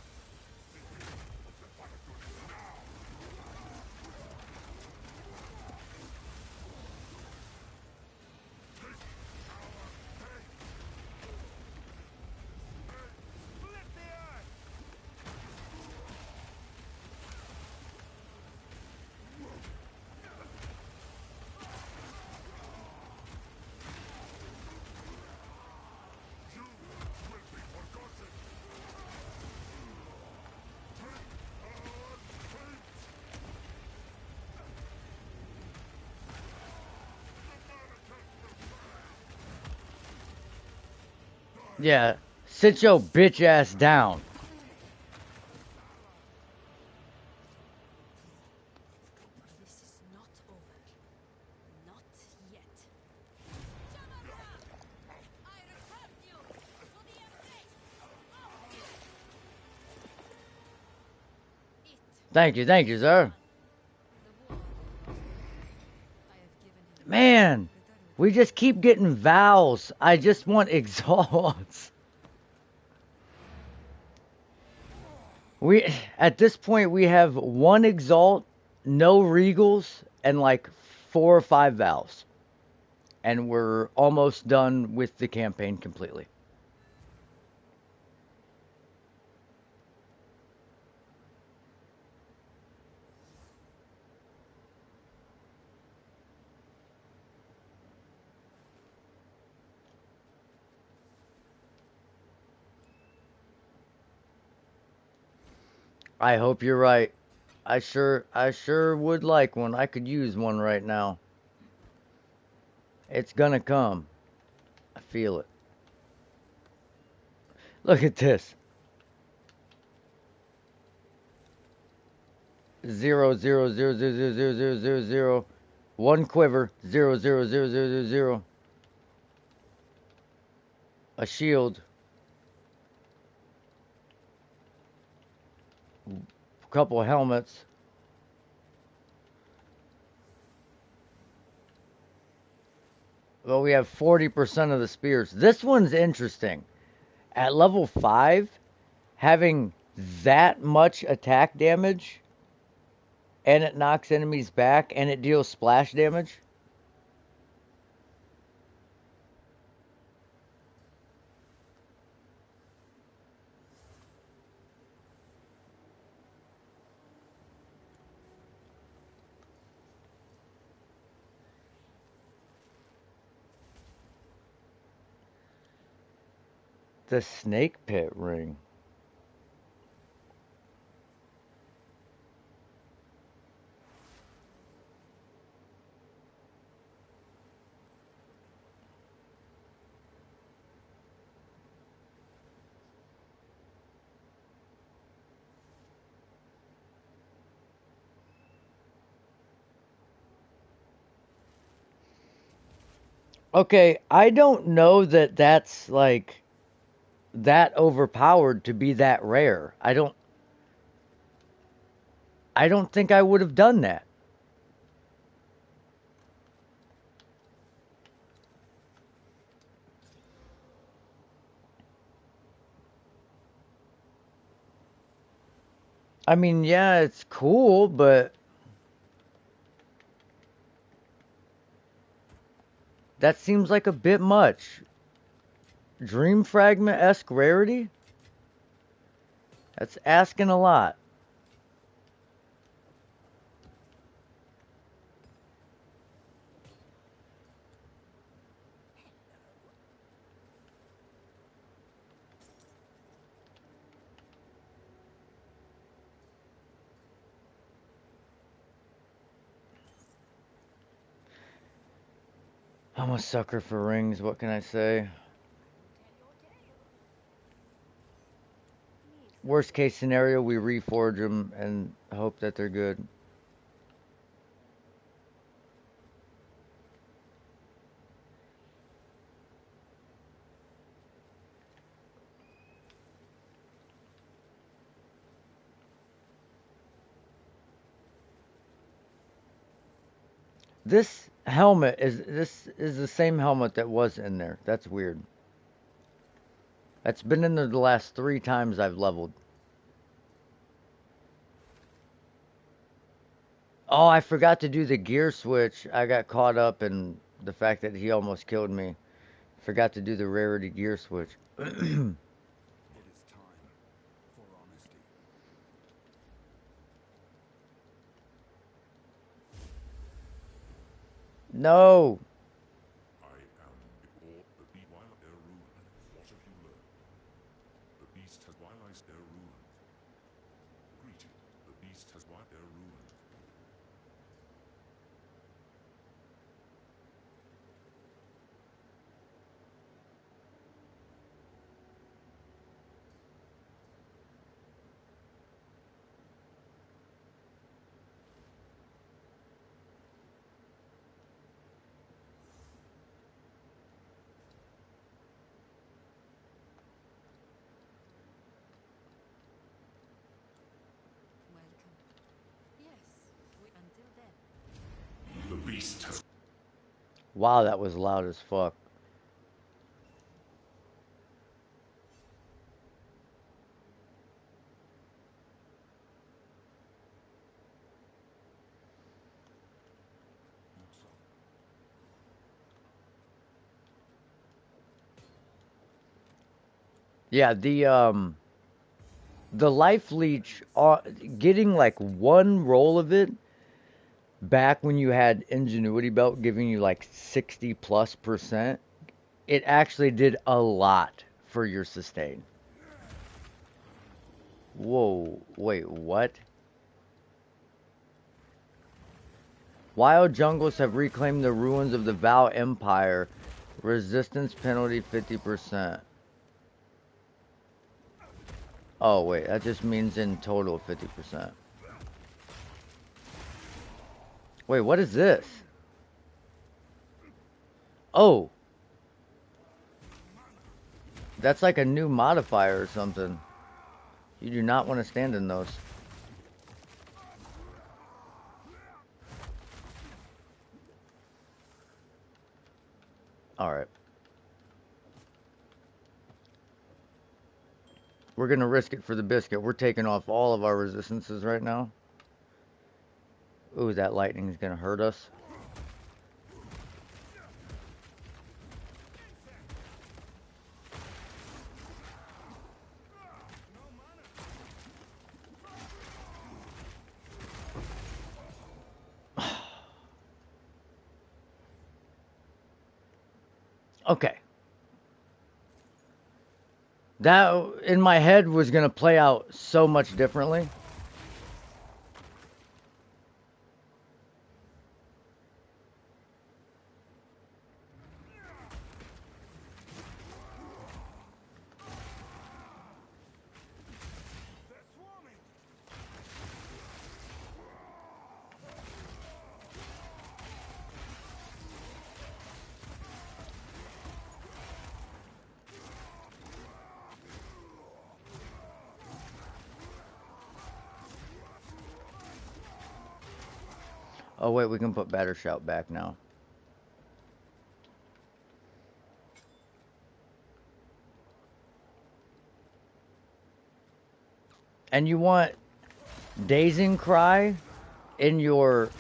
Yeah, sit your bitch ass down. This is not over. Not yet. I return you to the embrace of it. Thank you, sir. The war. I have given him Man, little we just keep getting vowels. I just want exalts. We at this point we have one exalt, no regals, and like 4 or 5 vows, and we're almost done with the campaign completely. I hope you're right. I sure would like one. I could use one right now. It's gonna come. I feel it. Look at this. 0 0 0 0 0 0 0 0 1 quiver. 0 0 0 0 0 0. A shield. A couple of helmets. Well, we have 40% of the spears. This one's interesting. At level 5, having that much attack damage, and it knocks enemies back, and it deals splash damage. The snake pit ring. Okay, I don't know that that's like that overpowered to be that rare. I don't think I would have done that. I mean, yeah, it's cool, but that seems like a bit much. Dream fragment-esque rarity? That's asking a lot. I'm a sucker for rings, what can I say? Worst case scenario, we reforge them and hope that they're good. This is the same helmet that was in there. That's weird. That's been in there the last 3 times I've leveled. Oh, I forgot to do the gear switch. I got caught up in the fact that he almost killed me. Forgot to do the rarity gear switch. It is time for honesty. No. I am before the Bewile their ruin. What have you learned? The beast has wiliced their ruin. Greeted, the beast has wiped their ruin. beast has Wow, that was loud as fuck. Yeah, the life leech, getting like one roll of it back when you had ingenuity belt giving you like 60 plus percent, it actually did a lot for your sustain. Whoa, wait, what? Wild jungles have reclaimed the ruins of the Val Empire. Resistance penalty 50%. Oh, wait, that just means in total 50%. Wait, what is this? Oh, that's like a new modifier or something. You do not want to stand in those. Alright. We're going to risk it for the biscuit. We're taking off all of our resistances right now. Ooh, that lightning is going to hurt us. Okay. That, in my head, was going to play out so much differently. Oh, wait, we can put Batter Shout back now. And you want Dazing Cry in your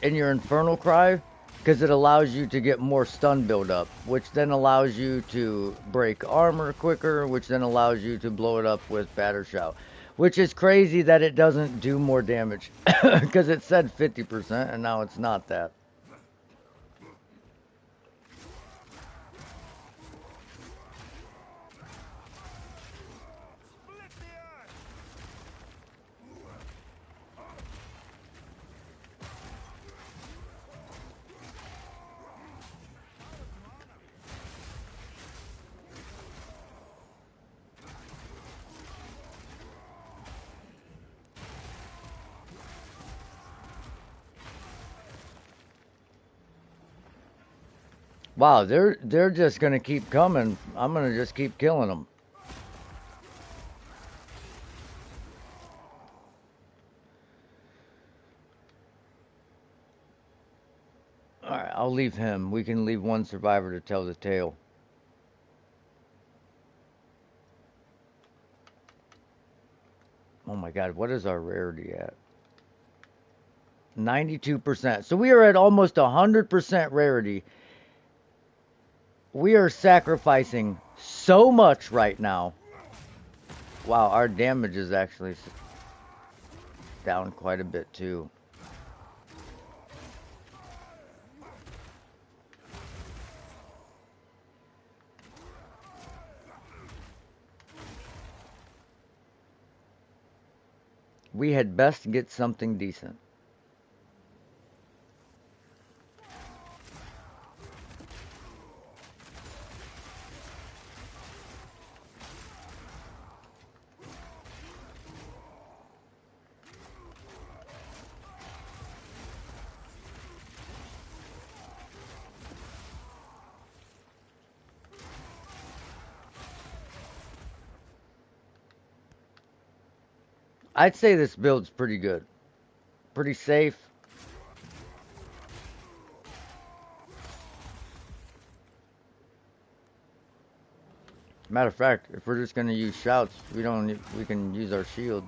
Infernal Cry, because it allows you to get more stun build up, which then allows you to break armor quicker, which then allows you to blow it up with Batter Shout. Which is crazy that it doesn't do more damage, because it said 50% and now it's not that. Wow, they're just gonna keep coming. I'm gonna just keep killing them. Alright, I'll leave him. We can leave one survivor to tell the tale. Oh my god, what is our rarity at? 92%. So we are at almost 100% rarity. We are sacrificing so much right now. Wow, our damage is actually down quite a bit too. We had best get something decent. I'd say this build's pretty good. Pretty safe. Matter of fact, if we're just gonna use shouts, we don't need, we can use our shield.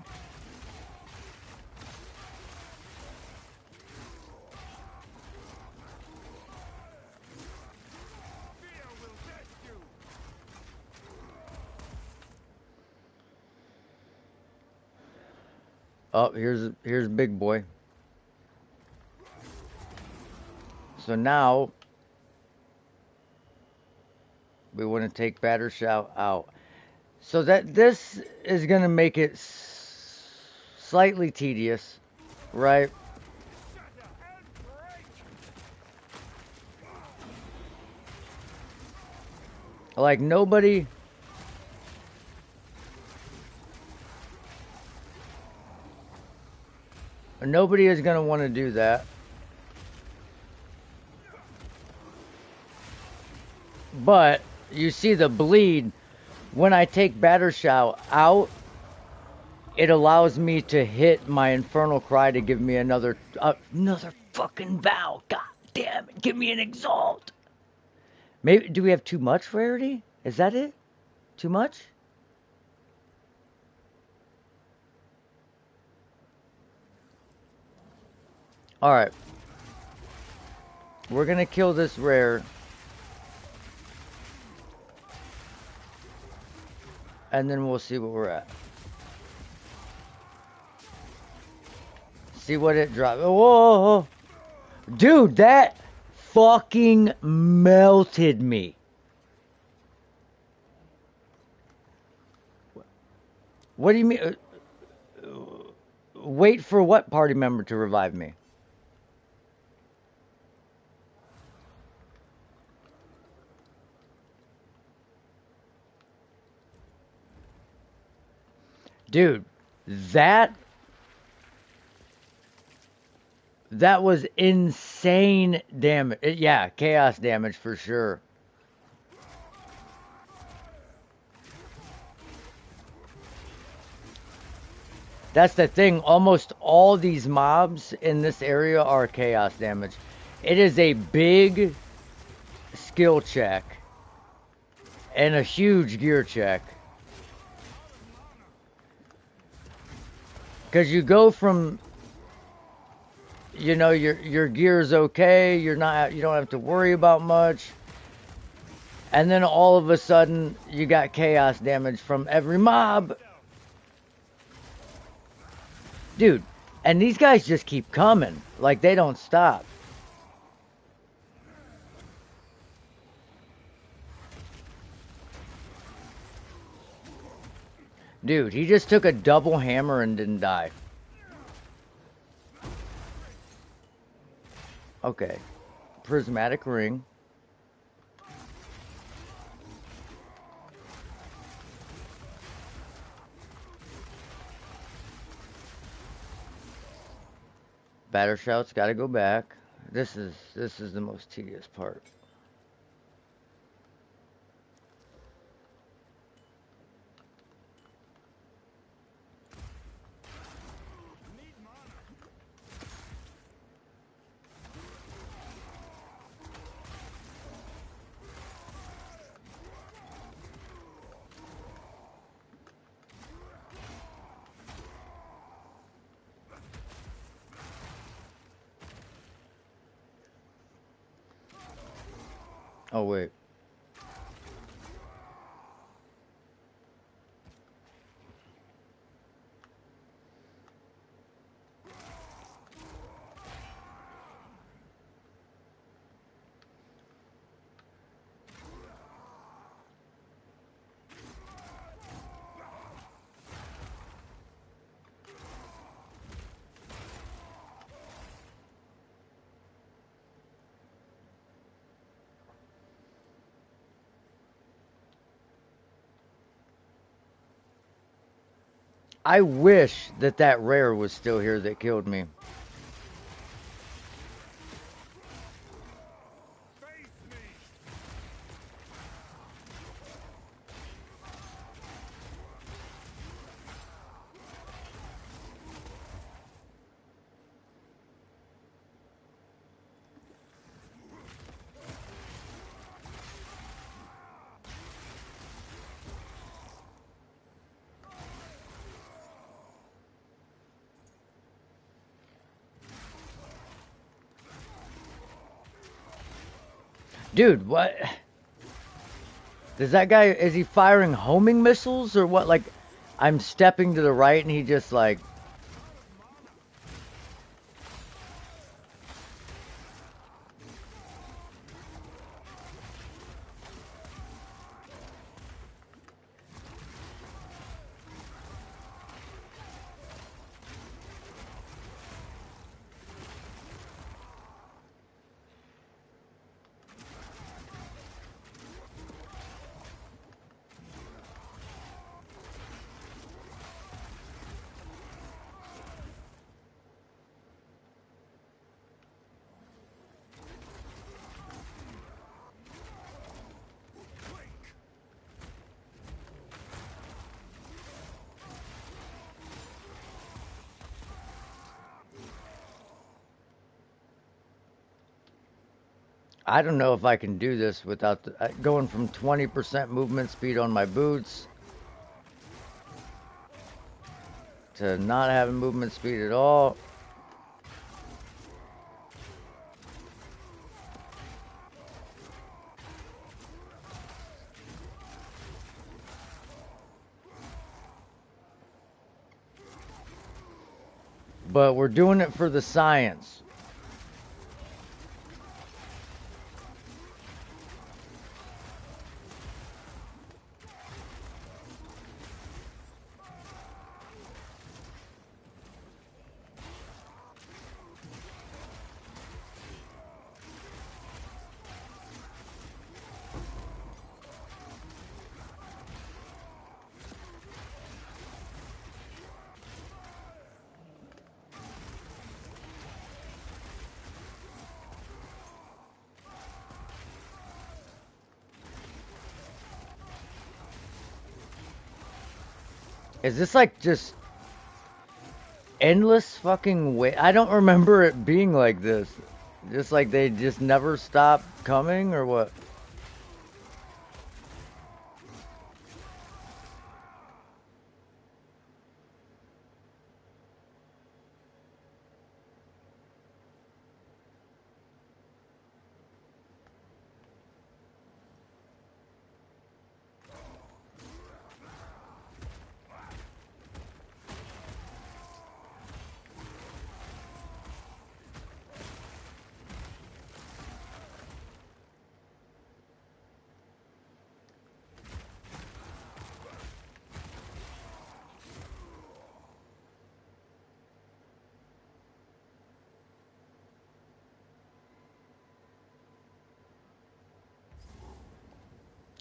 Oh, here's big boy. So now we want to take batter shout out. So that this is gonna make it slightly tedious, right? Like nobody is gonna want to do that. But you see the bleed when I take batter shout out. It allows me to hit my infernal cry to give me another fucking vow. God damn it! Give me an exalt. Maybe do we have too much rarity? Is that it? Too much? All right. We're gonna kill this rare, and then we'll see what we're at. See what it drops. Whoa, dude, that fucking melted me. What do you mean? Wait for what party member to revive me? Dude, that was insane damage. Yeah, chaos damage for sure. That's the thing. Almost all these mobs in this area are chaos damage. It is a big skill check and a huge gear check. Because you go from, you know, your gear's okay, you don't have to worry about much. And then all of a sudden, you got chaos damage from every mob. Dude, and these guys just keep coming. Like, they don't stop. Dude, he just took a double hammer and didn't die. Okay. Prismatic ring. Batter shout's gotta go back. This is the most tedious part. Oh wait. I wish that rare was still here that killed me. Dude, what? Does that guy, is he firing homing missiles or what? Like, I'm stepping to the right and he just like... I don't know if I can do this without going from 20% movement speed on my boots to not having movement speed at all. But we're doing it for the science. Is this like just endless fucking way? I don't remember it being like this. Just like they just never stop coming or what?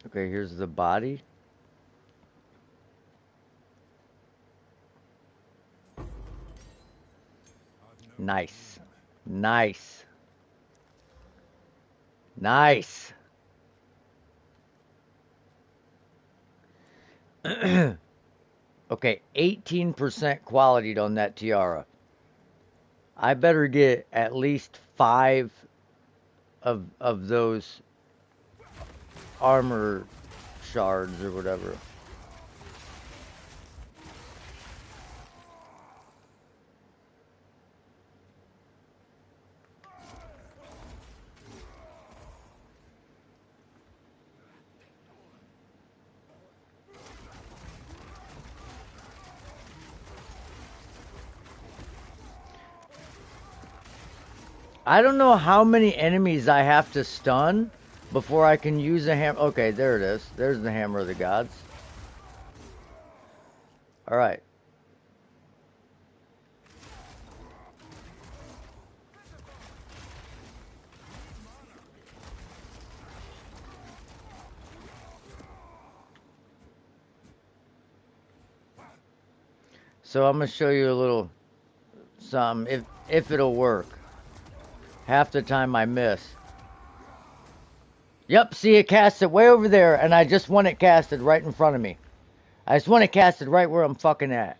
Okay, here's the body. Nice. Nice. Nice. Okay, 18% quality on that tiara. I better get at least 5 of those armor shards or whatever. I don't know how many enemies I have to stun before I can use a hammer. Okay, there it is. There's the hammer of the gods. All right. So I'm gonna show you a little something if it'll work. Half the time I miss. Yep, see it casts it way over there, and I just want it casted right in front of me. I just want it casted right where I'm fucking at.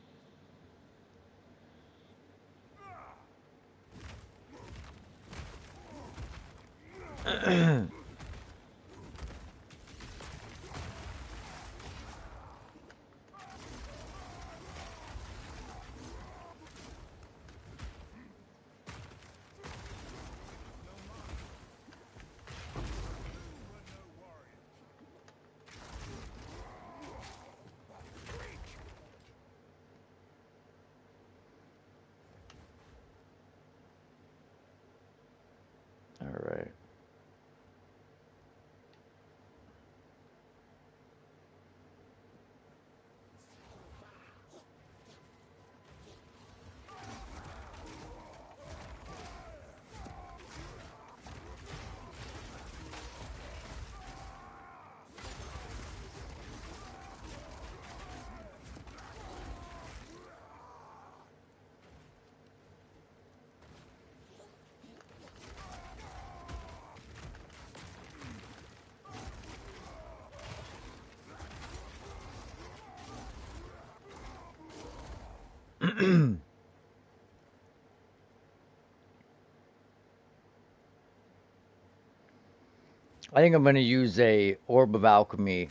I think I'm gonna use a Orb of Alchemy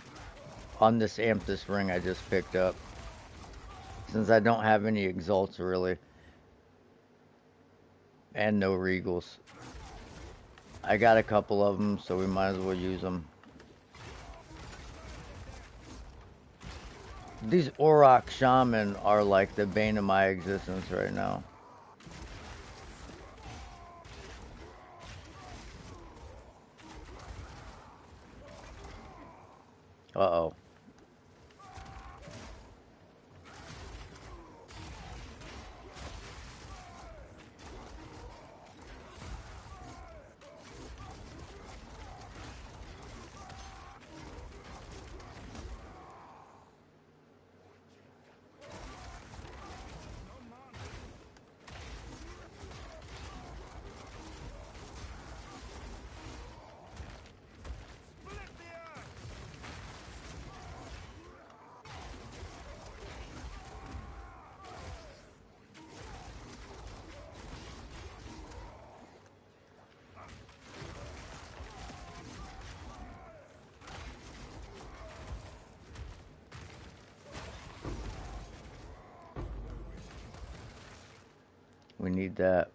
on this Amethyst ring I just picked up. Since I don't have any Exalts really. And no Regals. I got a couple of them, so we might as well use them. These Auroch Shaman are like the bane of my existence right now. Uh-oh. We need that.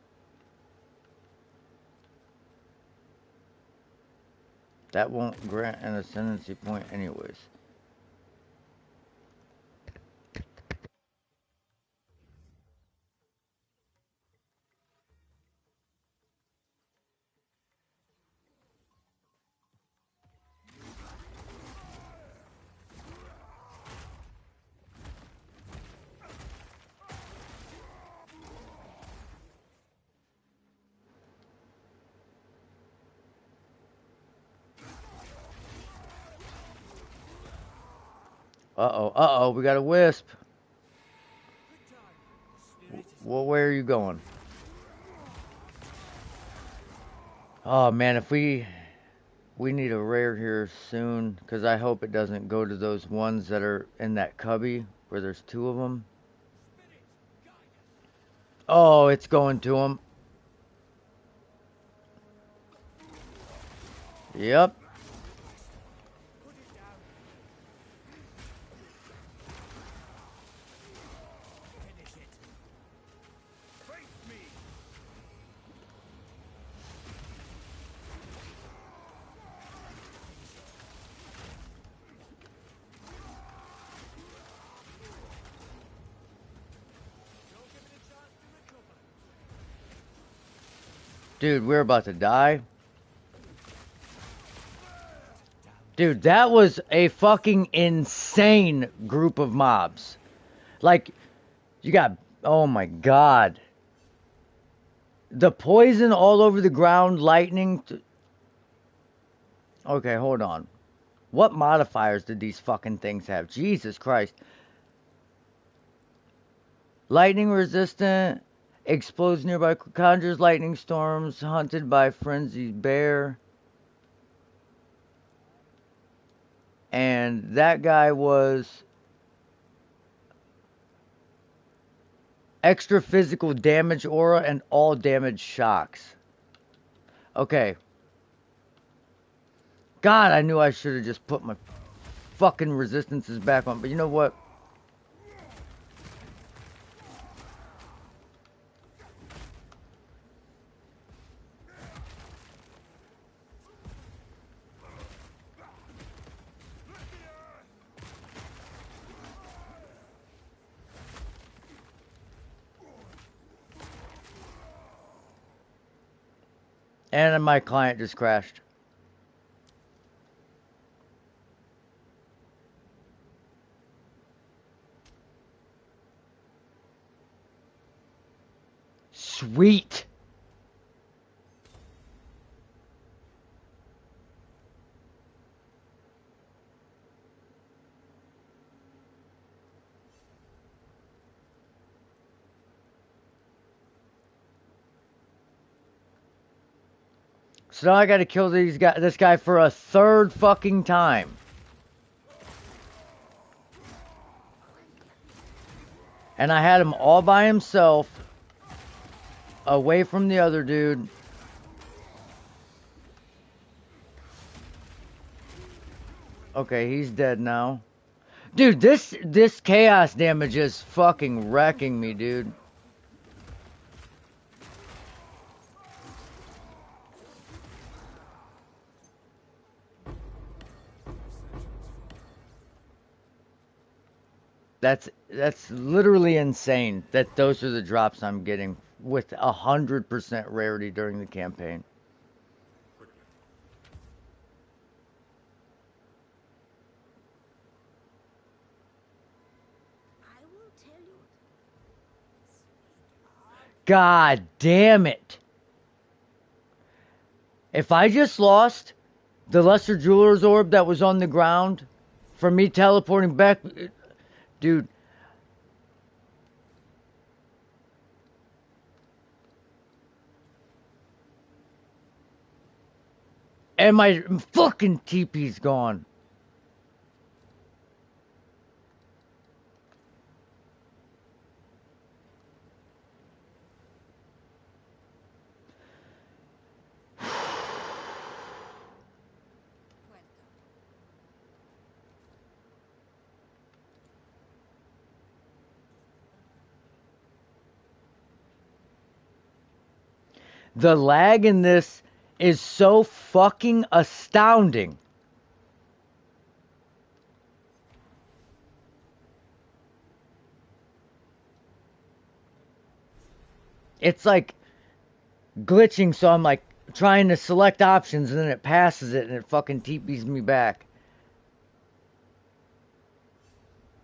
That won't grant an ascendancy point anyways. Uh-oh, we got a Wisp. Well, where are you going? Oh man, if we need a rare here soon, because I hope it doesn't go to those ones that are in that cubby, where there's two of them. Oh, it's going to them. Yep. Dude, we're about to die. Dude, that was a fucking insane group of mobs. Like, you got, oh my god. The poison all over the ground, lightning. Okay, hold on. What modifiers did these fucking things have? Jesus Christ. Lightning resistant, explodes nearby, conjures lightning storms, hunted by frenzied bear. And that guy was extra physical damage aura and all damage shocks. Okay. God, I knew I should have just put my fucking resistances back on. But you know what? And my client just crashed. Sweet. So now I gotta kill this guy for a third fucking time. And I had him all by himself, away from the other dude. Okay, he's dead now. Dude, this chaos damage is fucking wrecking me, dude. That's literally insane that those are the drops I'm getting with 100% rarity during the campaign. Quickly. I will tell you, sweetheart. God damn it. If I just lost the Lesser Jeweler's Orb that was on the ground from me teleporting back, dude. And my fucking TP's gone. Welcome. The lag in this is so fucking astounding. It's like glitching, so I'm like trying to select options and then it passes it and it fucking TPs me back.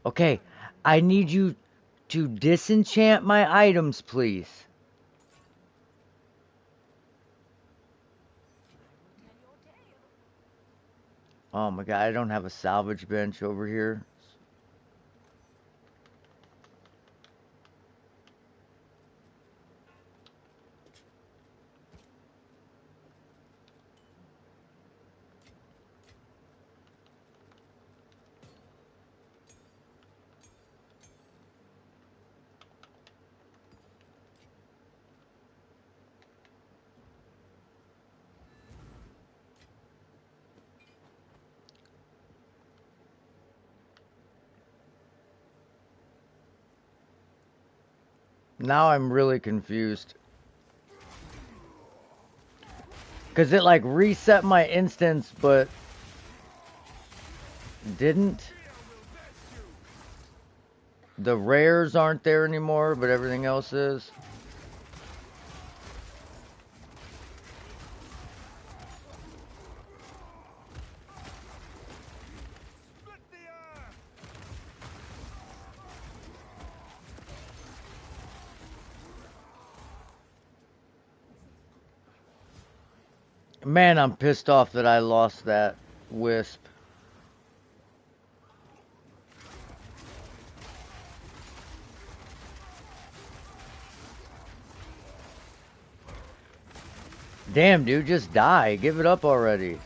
Okay, I need you to disenchant my items, please. I will tell your tale. Oh my god, I don't have a salvage bench over here. Now I'm really confused. Because it like reset my instance, but didn't. The rares aren't there anymore, but everything else is. Man, I'm pissed off that I lost that wisp. Damn, dude, just die. Give it up already.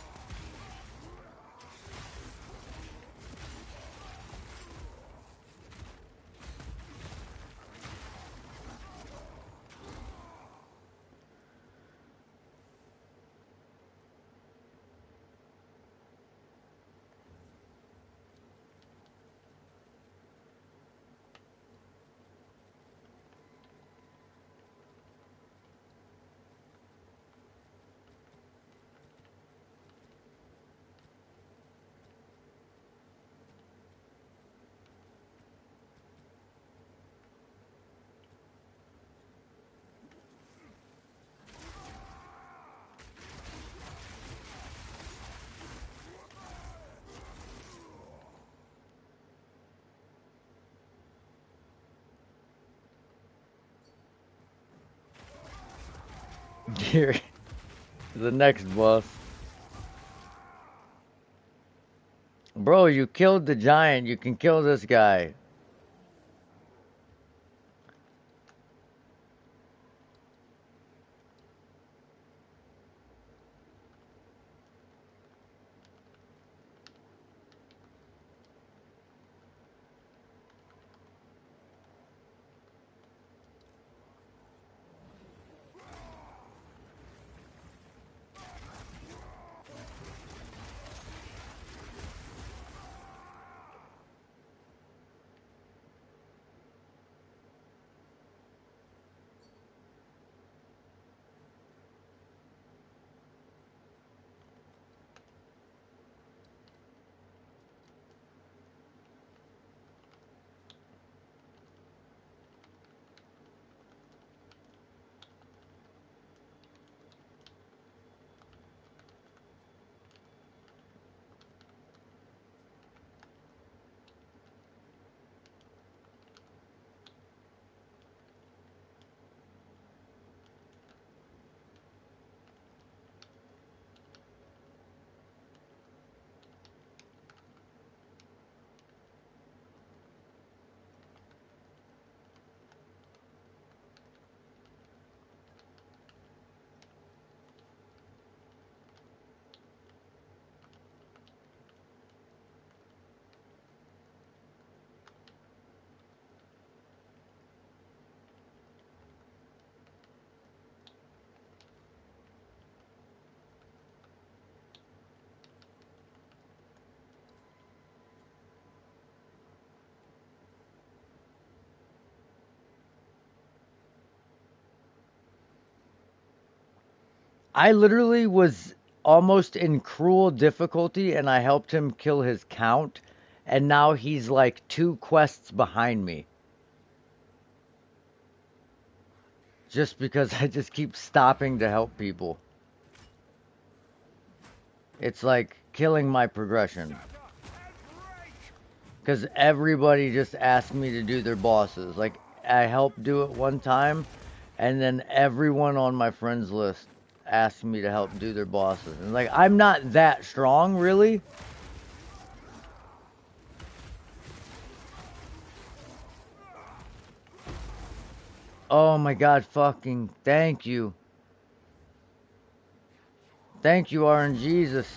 Here, the next boss. Bro, you killed the giant. You can kill this guy. I literally was almost in cruel difficulty and I helped him kill his count, and now he's like 2 quests behind me. Just because I just keep stopping to help people. It's like killing my progression. Because everybody just asked me to do their bosses. Like, I helped do it one time, and then everyone on my friends list asked me to help do their bosses. And like, I'm not that strong, really. Oh my god, fucking thank you. Thank you, RNGesus.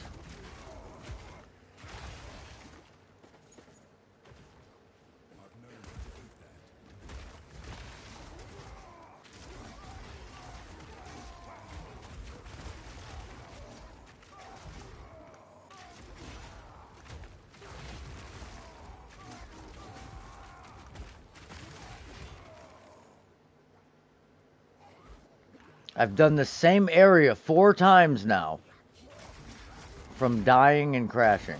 I've done the same area 4 times now. From dying and crashing.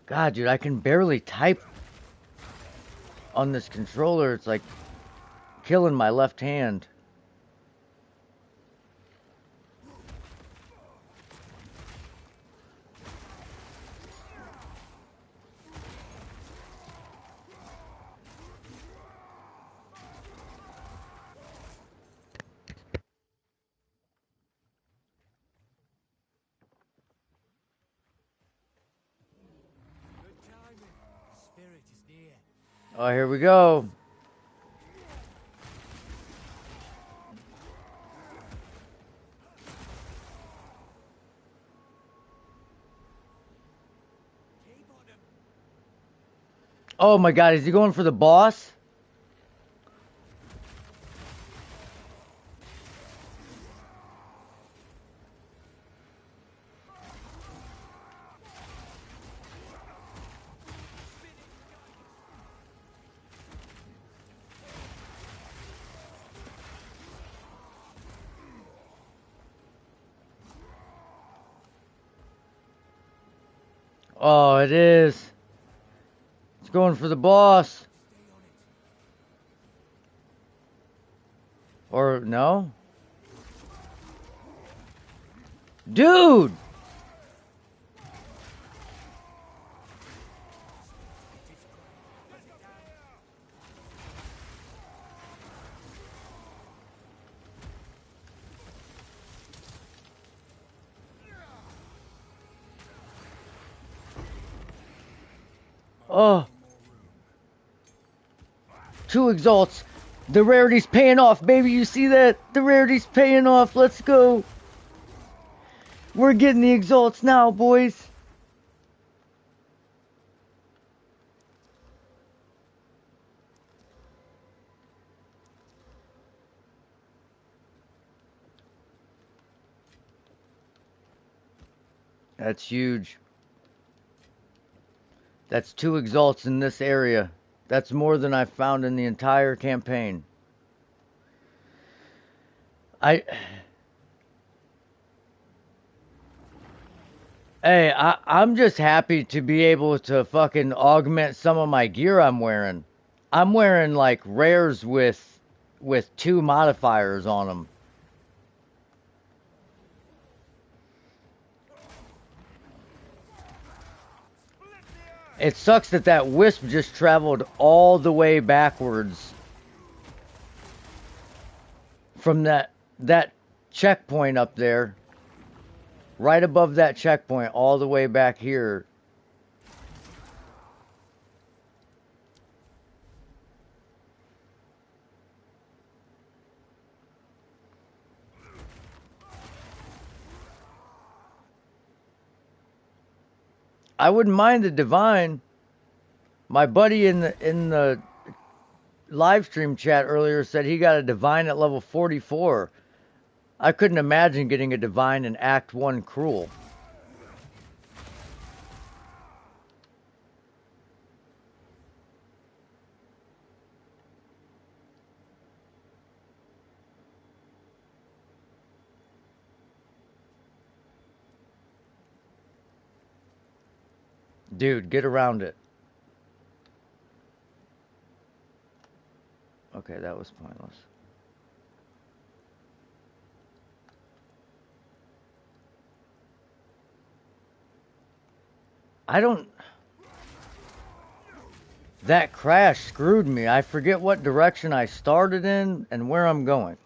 God, dude, I can barely type on this controller. It's like killing my left hand. Oh, here we go. Oh my god, is he going for the boss? Oh, it is. It's going for the boss. Or no? Dude! Oh. 2 exalts. The rarity's paying off, baby. You see that? The rarity's paying off. Let's go. We're getting the exalts now, boys. That's huge. That's 2 exalts in this area. That's more than I've found in the entire campaign. I'm just happy to be able to fucking augment some of my gear I'm wearing. I'm wearing like rares with 2 modifiers on them. It sucks that that wisp just traveled all the way backwards from that checkpoint up there, right above that checkpoint, all the way back here. I wouldn't mind the divine. My buddy in the live stream chat earlier said he got a divine at level 44. I couldn't imagine getting a divine in Act 1 cruel. Dude, get around it. Okay, that was pointless. I don't... That crash screwed me. I forget what direction I started in and where I'm going.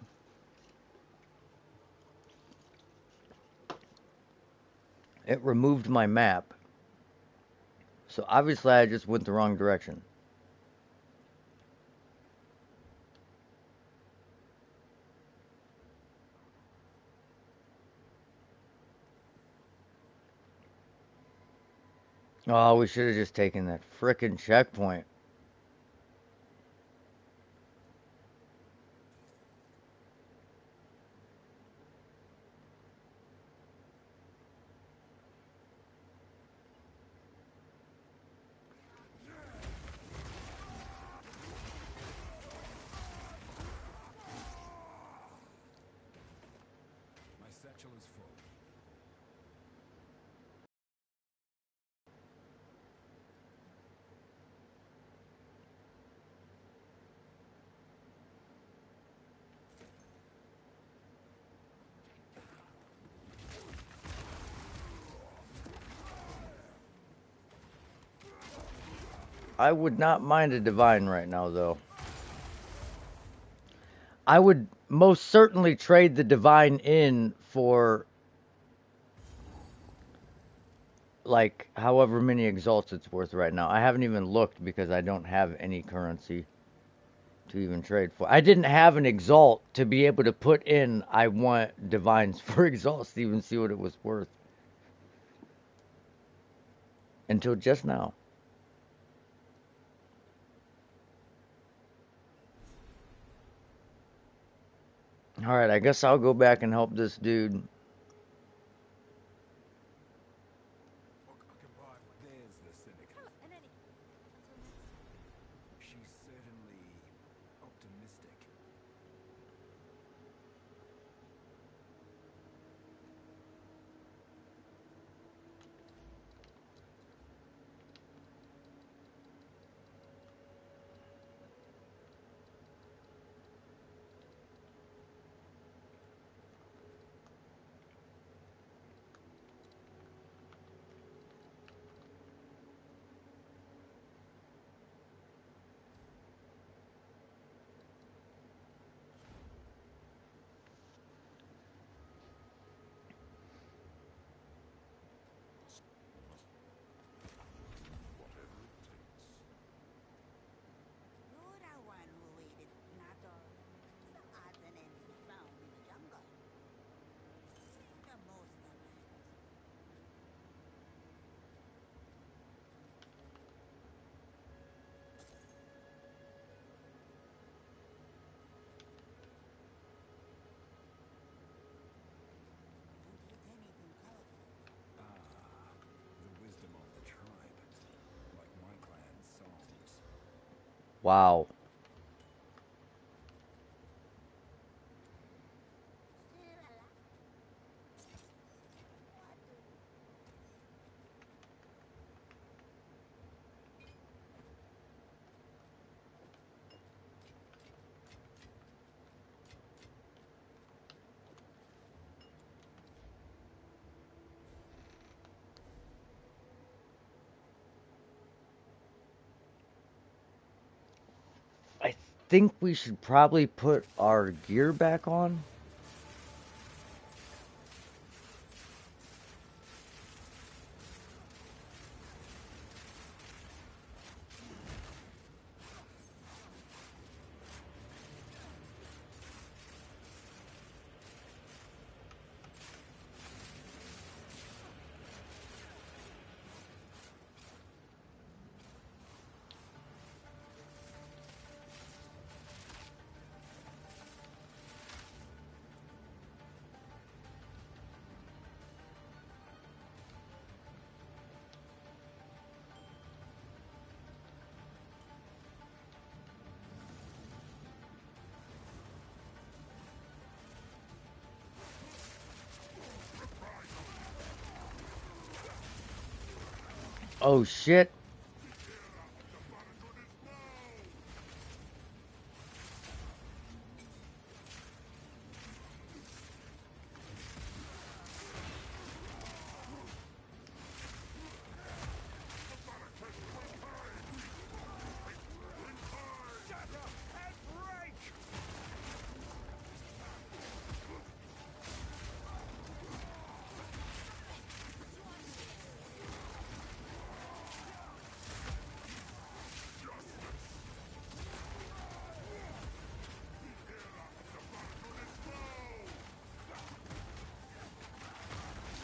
It removed my map. So obviously I just went the wrong direction. Oh, we should have just taken that frickin' checkpoint. My satchel is full. I would not mind a divine right now, though. I would most certainly trade the divine in for, like, however many exalts it's worth right now. I haven't even looked because I don't have any currency to even trade for. I didn't have an exalt to be able to put in I want divines for exalts to even see what it was worth. Until just now. Alright, I guess I'll go back and help this dude. There's the cynic. She's certainly optimistic. Whatever it takes. You're the one who waited, not all. Some odds and ends we found in the jungle. Make the most of it. Don't eat anything colorful. The wisdom of the tribe. Like my clan's songs. Wow. What do I think we should probably put our gear back on. Oh shit.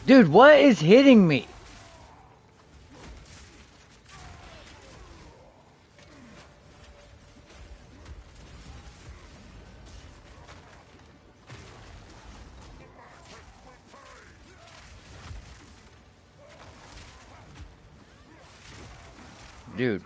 Dude, what is hitting me? Dude.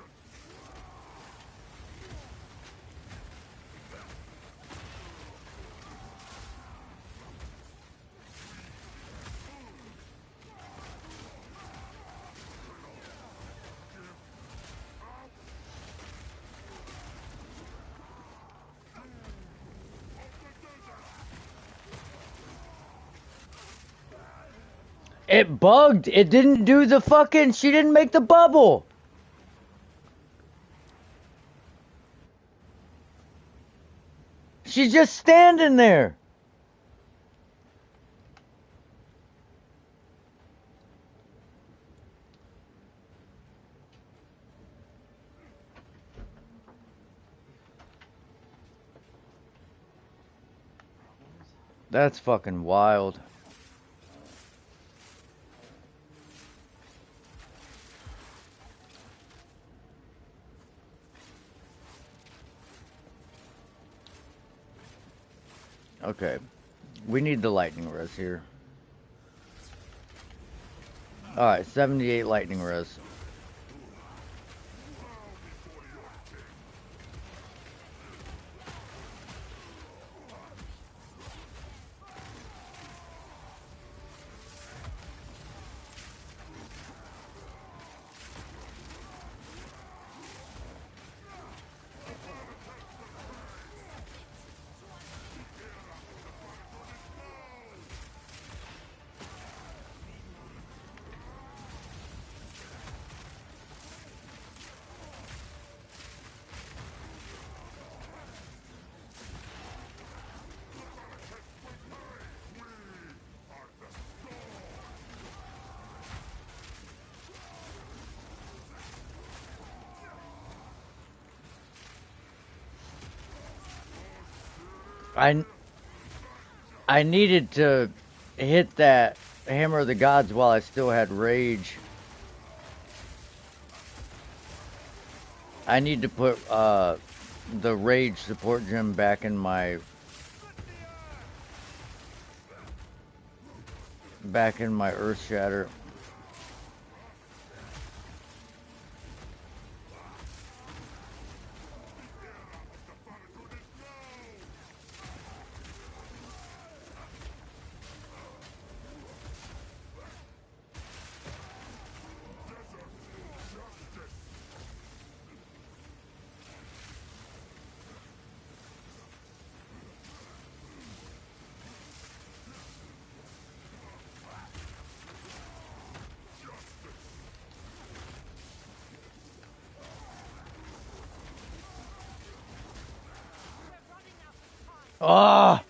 It bugged. It didn't do the fucking... She didn't make the bubble. She's just standing there. That's fucking wild. Okay. We need the lightning res here. Alright, 78 lightning res. I needed to hit that Hammer of the Gods while I still had rage. I need to put the rage support gem back in my Earth Shatter. Ah!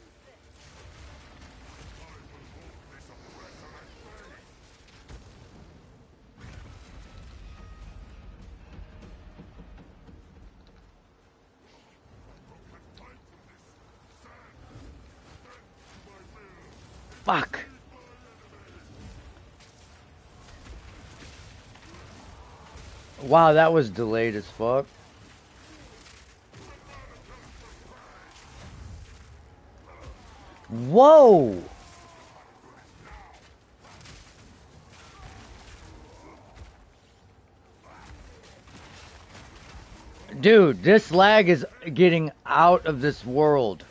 Fuck! Wow, that was delayed as fuck. Whoa! Dude, this lag is getting out of this world.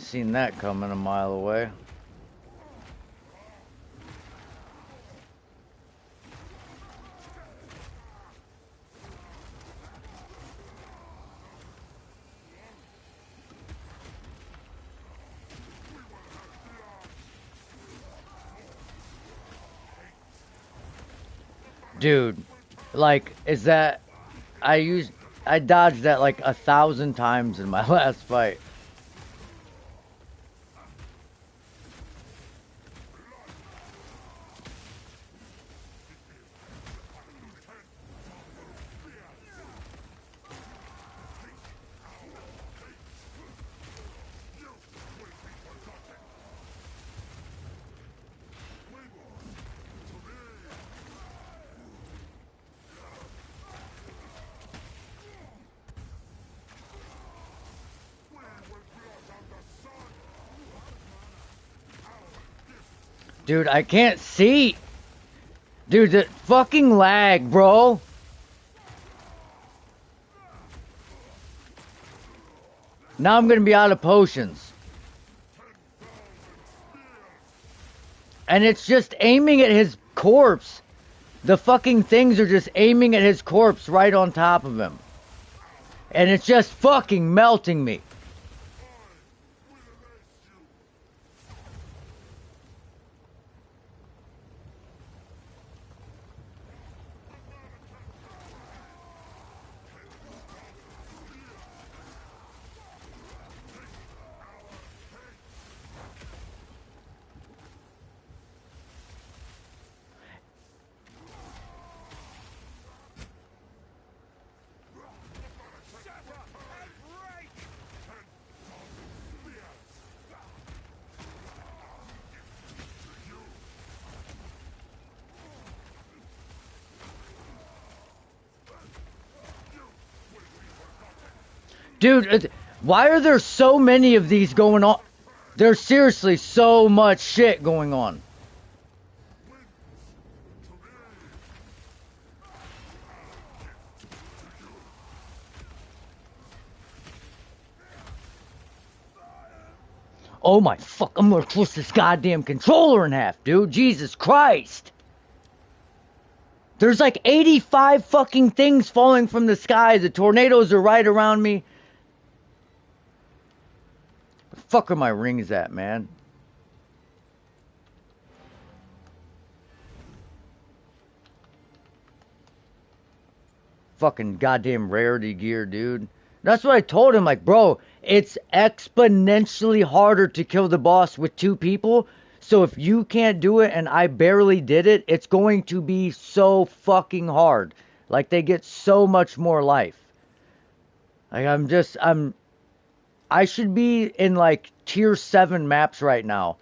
seen that coming a mile away. Dude, like, is that... I dodged that like 1,000 times in my last fight. Dude, I can't see. Dude, the fucking lag, bro. Now I'm gonna be out of potions. And it's just aiming at his corpse. The fucking things are just aiming at his corpse right on top of him. And it's just fucking melting me. Dude, why are there so many of these going on? There's seriously so much shit going on. Oh my fuck, I'm gonna twist this goddamn controller in half, dude. Jesus Christ. There's like 85 fucking things falling from the sky. The tornadoes are right around me. The fuck are my rings at, man? Fucking goddamn rarity gear, dude. That's what I told him, like, bro, it's exponentially harder to kill the boss with 2 people. So if you can't do it and I barely did it, it's going to be so fucking hard. Like, they get so much more life. Like, I should be in like tier 7 maps right now.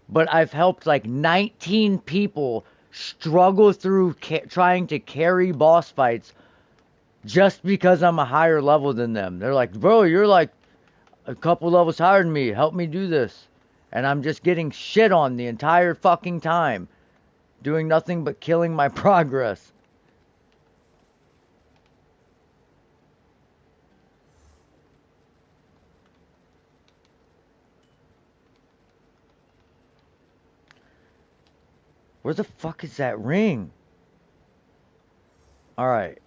But I've helped like 19 people struggle through trying to carry boss fights just because I'm a higher level than them. They're like, bro, you're like a couple levels higher than me. Help me do this. And I'm just getting shit on the entire fucking time. Doing nothing but killing my progress. Where the fuck is that ring? Alright.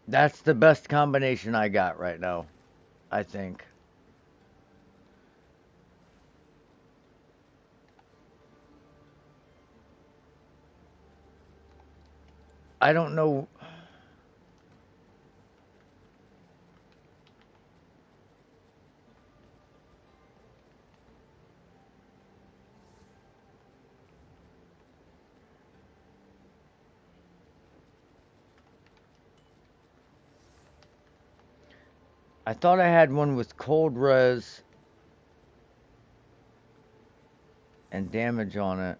That's the best combination I got right now, I think. I don't know. I thought I had one with cold res and damage on it.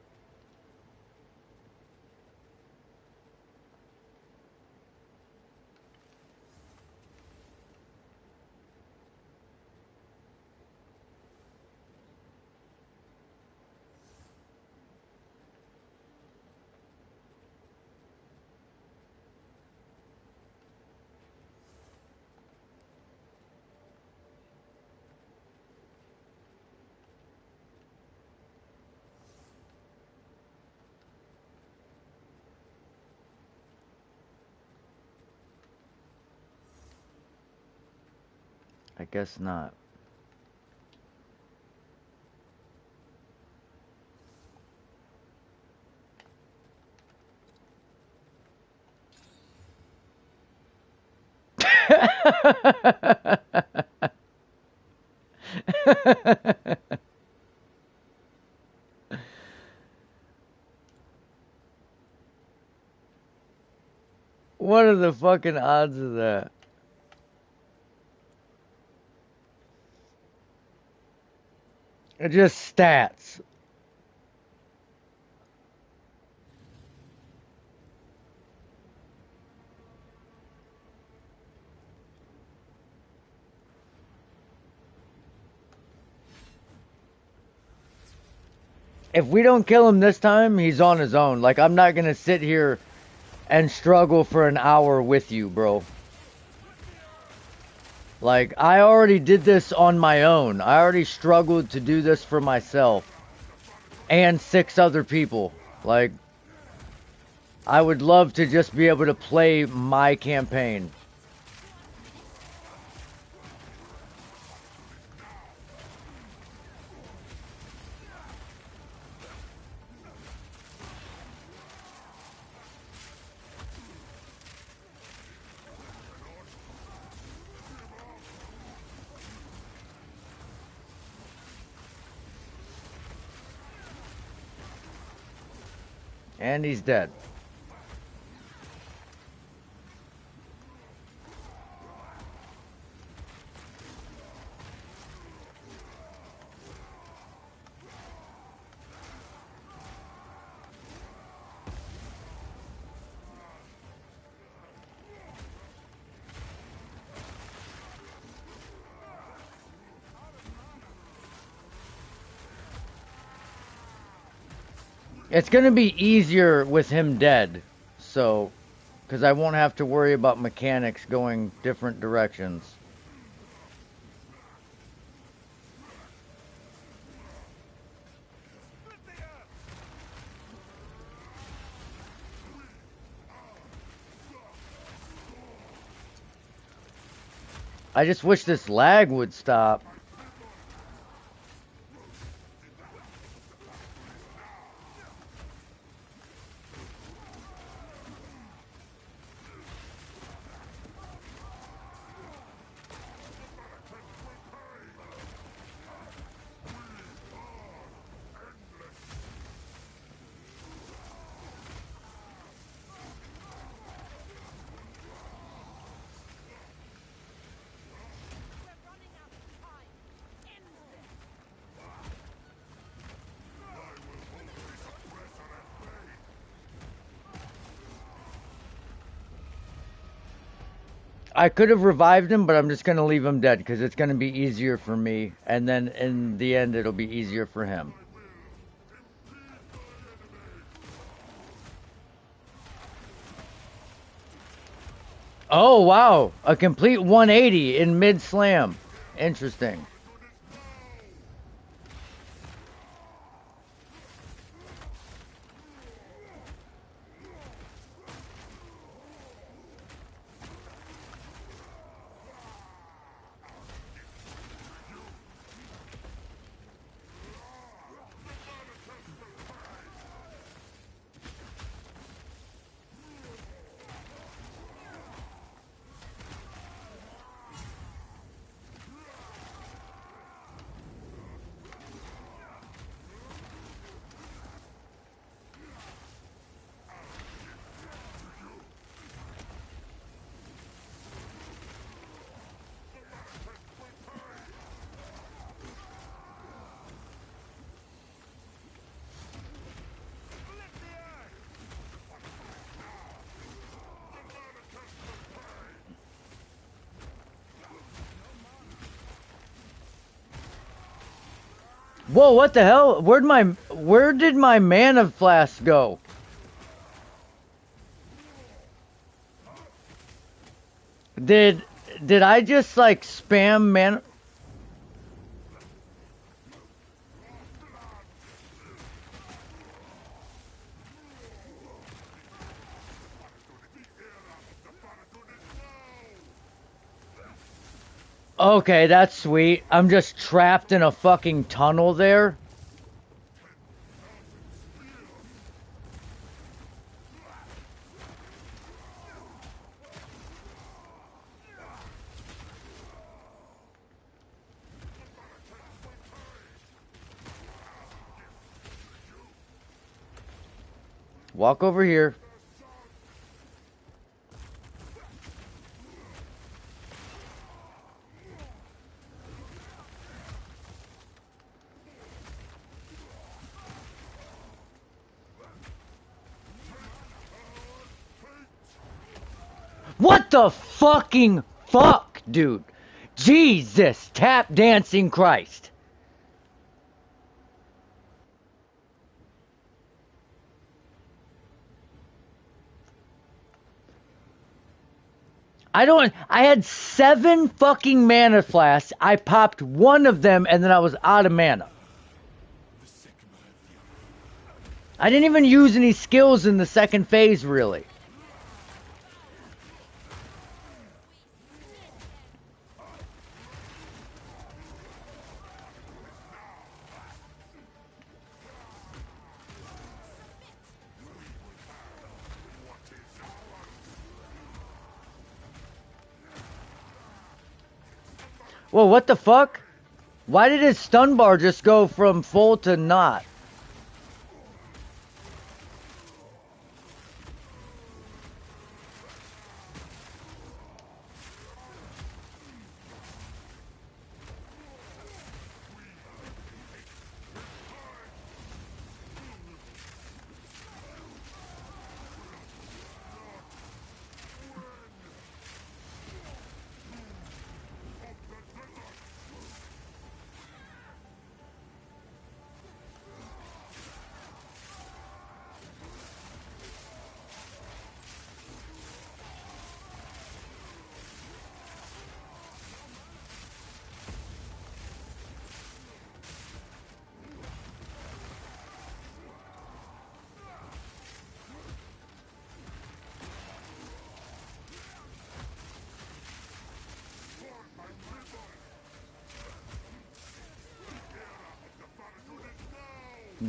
I guess not. What are the fucking odds of that? It's just stats. If we don't kill him this time, he's on his own. Like, I'm not gonna sit here and struggle for an hour with you, bro. Like, I already did this on my own. I already struggled to do this for myself. And 6 other people. Like, I would love to just be able to play my campaign. And he's dead. It's gonna be easier with him dead. So, because I won't have to worry about mechanics going different directions. I just wish this lag would stop. We're running out of time. End this. I could have revived him, but I'm just gonna leave him dead because it's gonna be easier for me, and then in the end, it'll be easier for him. Oh wow, a complete 180 in mid slam. Interesting. Whoa, what the hell? Where did my mana flask go? Did did I just like spam mana? Okay, that's sweet. I'm just trapped in a fucking tunnel there. Walk over here. What the fucking fuck, dude? Jesus, tap dancing Christ. I had 7 fucking mana flasks. I popped one of them and then I was out of mana. I didn't even use any skills in the second phase, really. Whoa, what the fuck? Why did his stun bar just go from full to not?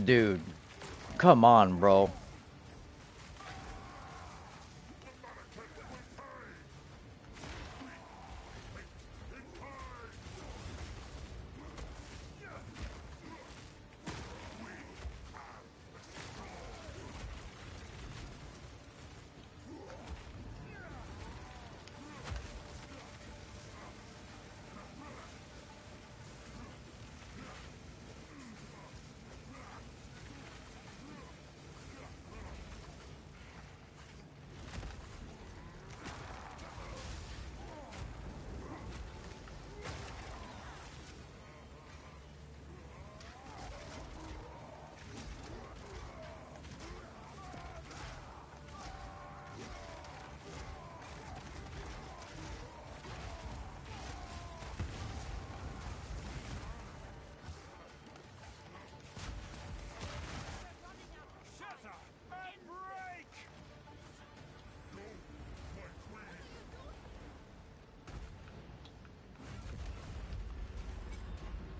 Dude, come on, bro.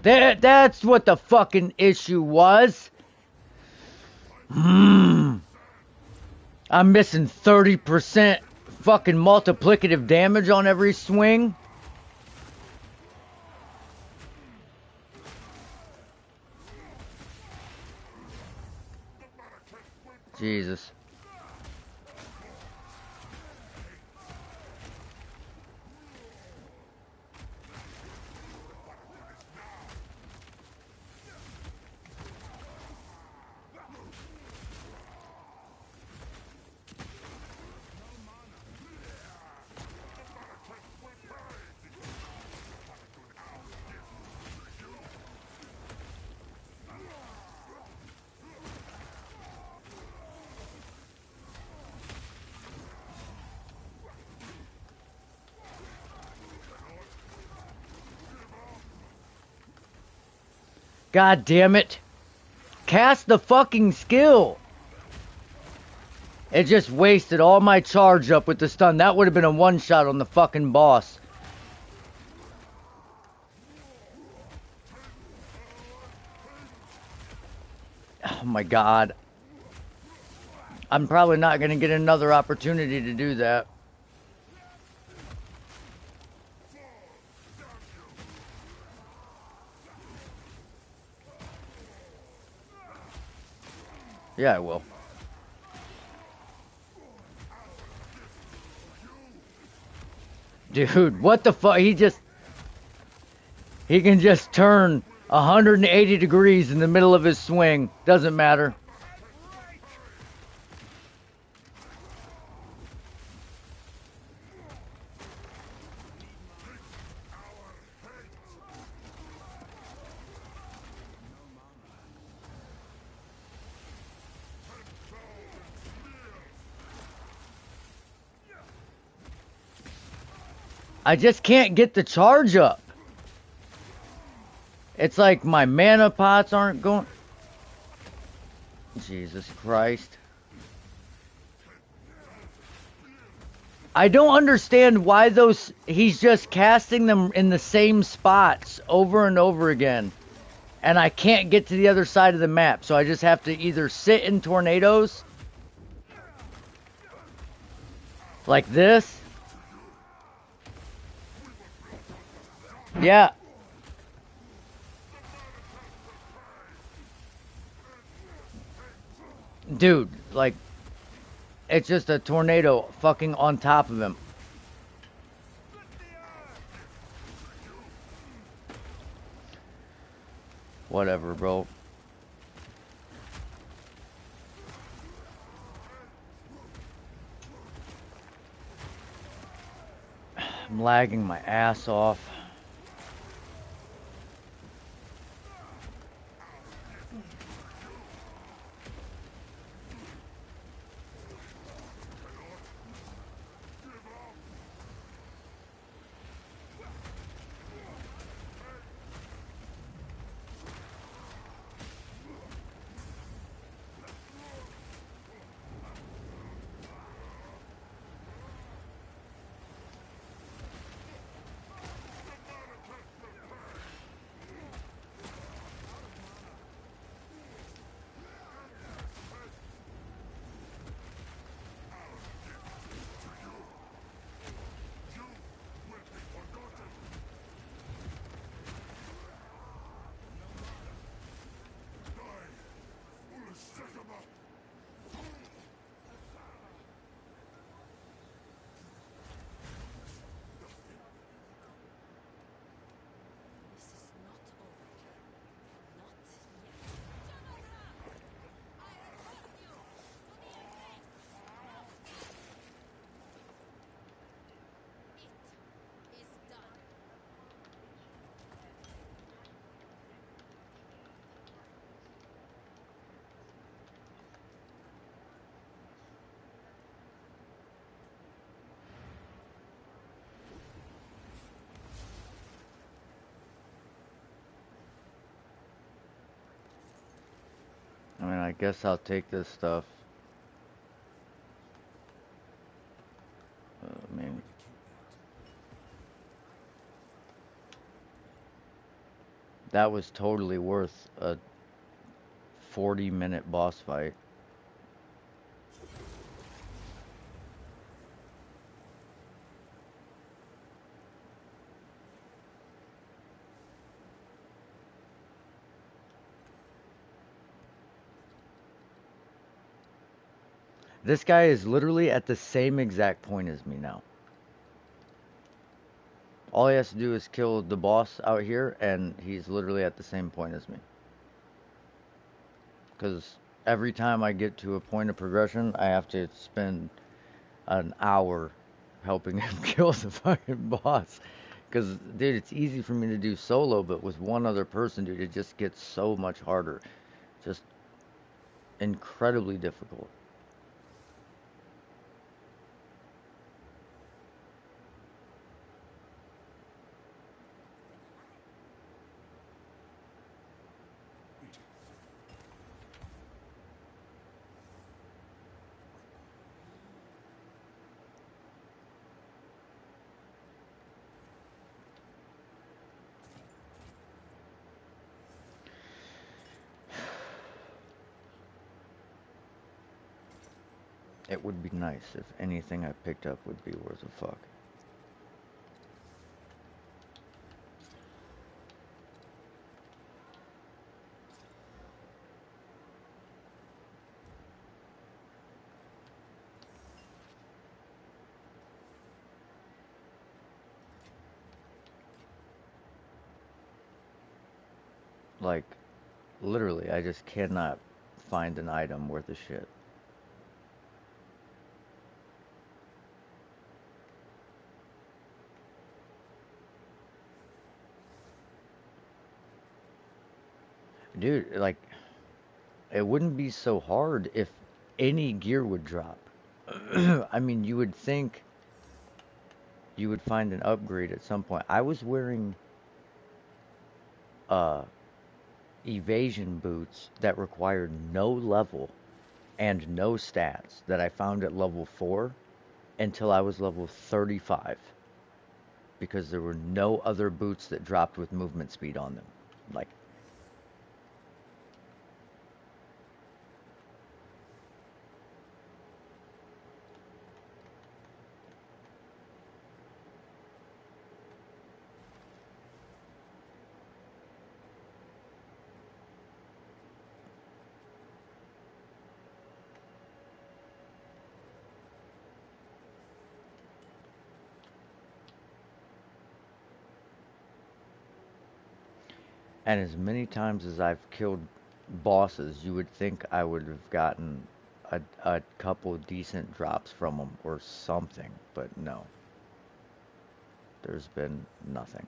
That's what the fucking issue was. I'm missing 30% fucking multiplicative damage on every swing. Jesus. God damn it. Cast the fucking skill. It just wasted all my charge up with the stun. That would have been a one-shot on the fucking boss. Oh my god. I'm probably not going to get another opportunity to do that. Yeah, I will. Dude, what the fuck? He can just turn 180 degrees in the middle of his swing. Doesn't matter. I just can't get the charge up. It's like my mana pots aren't going. Jesus Christ. I don't understand why he's just casting them in the same spots over and over again. And I can't get to the other side of the map, so I just have to either sit in tornadoes like this. Yeah. Dude, like, it's just a tornado fucking on top of him. Whatever, bro. I'm lagging my ass off. I mean, I guess I'll take this stuff. I mean, that was totally worth a 40-minute boss fight. This guy is literally at the same exact point as me now. All he has to do is kill the boss out here, and he's literally at the same point as me. Because every time I get to a point of progression, I have to spend an hour helping him kill the fucking boss. Because, dude, it's easy for me to do solo, but with one other person, dude, it just gets so much harder. Just incredibly difficult. It would be nice if anything I picked up would be worth a fuck. Like, literally, I just cannot find an item worth a shit. Dude, like, it wouldn't be so hard if any gear would drop. I mean, you would think you would find an upgrade at some point. I was wearing uh evasion boots that required no level and no stats that I found at level 4 until I was level 35 because there were no other boots that dropped with movement speed on them. Like, and as many times as I've killed bosses, you would think I would have gotten a couple decent drops from them or something, but no. There's been nothing.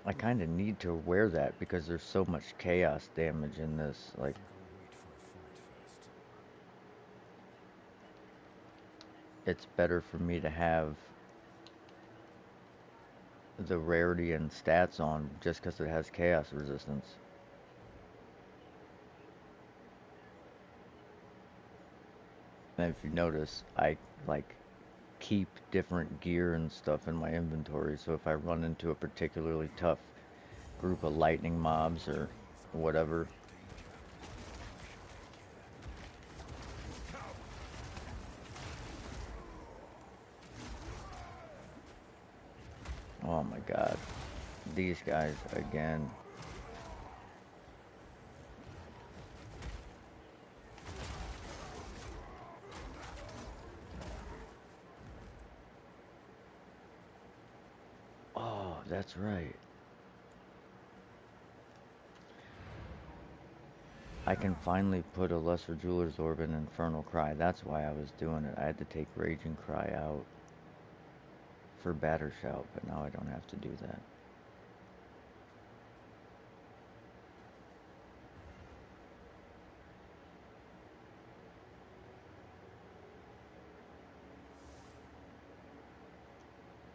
I kind of need to wear that because there's so much chaos damage in this. Like, it's better for me to have the rarity and stats on just because it has chaos resistance. And if you notice, I like keep different gear and stuff in my inventory, so if I run into a particularly tough group of lightning mobs or whatever. Oh my god. These guys again. Oh, that's right. I can finally put a Lesser Jeweler's Orb in Infernal Cry. That's why I was doing it. I had to take Raging Cry out for Batter Shout, but now I don't have to do that.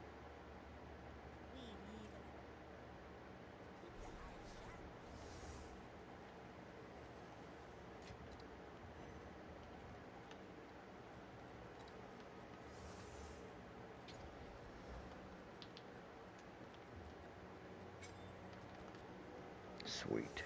We leave it. Keep your eyes shut. Sweet.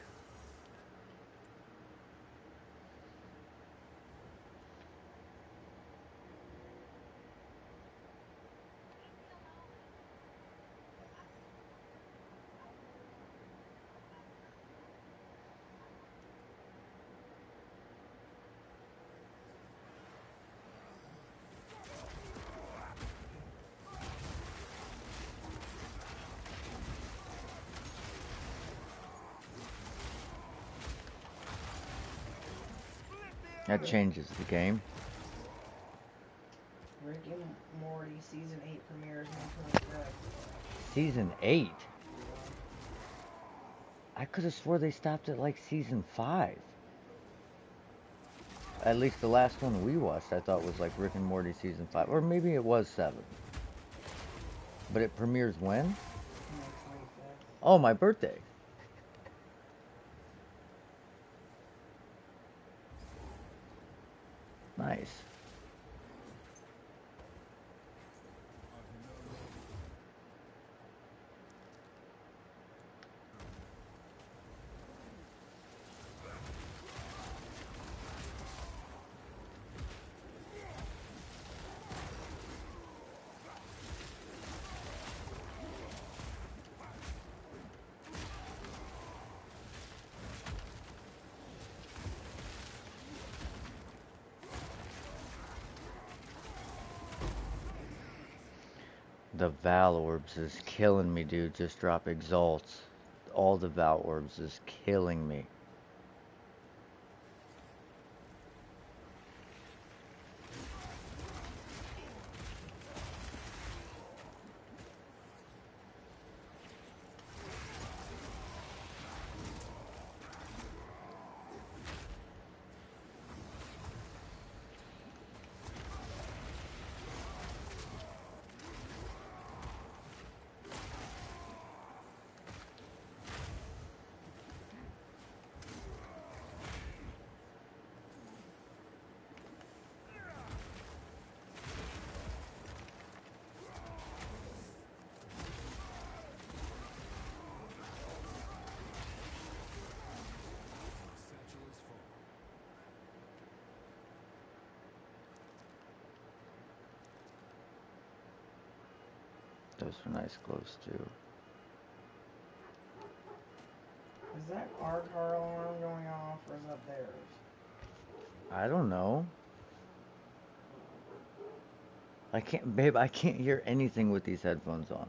That changes the game. Rick and Morty season 8 premieres May 25th. Season 8? I could have swore they stopped at like season 5. At least the last one we watched, I thought was like Rick and Morty season 5, or maybe it was 7. But it premieres when? May 25th. Oh, my birthday. Nice. The Val Orbs is killing me, dude. Just drop Exalts. All the Val Orbs is killing me. Those are nice glows too. Is that our car alarm going off or is that theirs? I don't know. I can't, babe, I can't hear anything with these headphones on.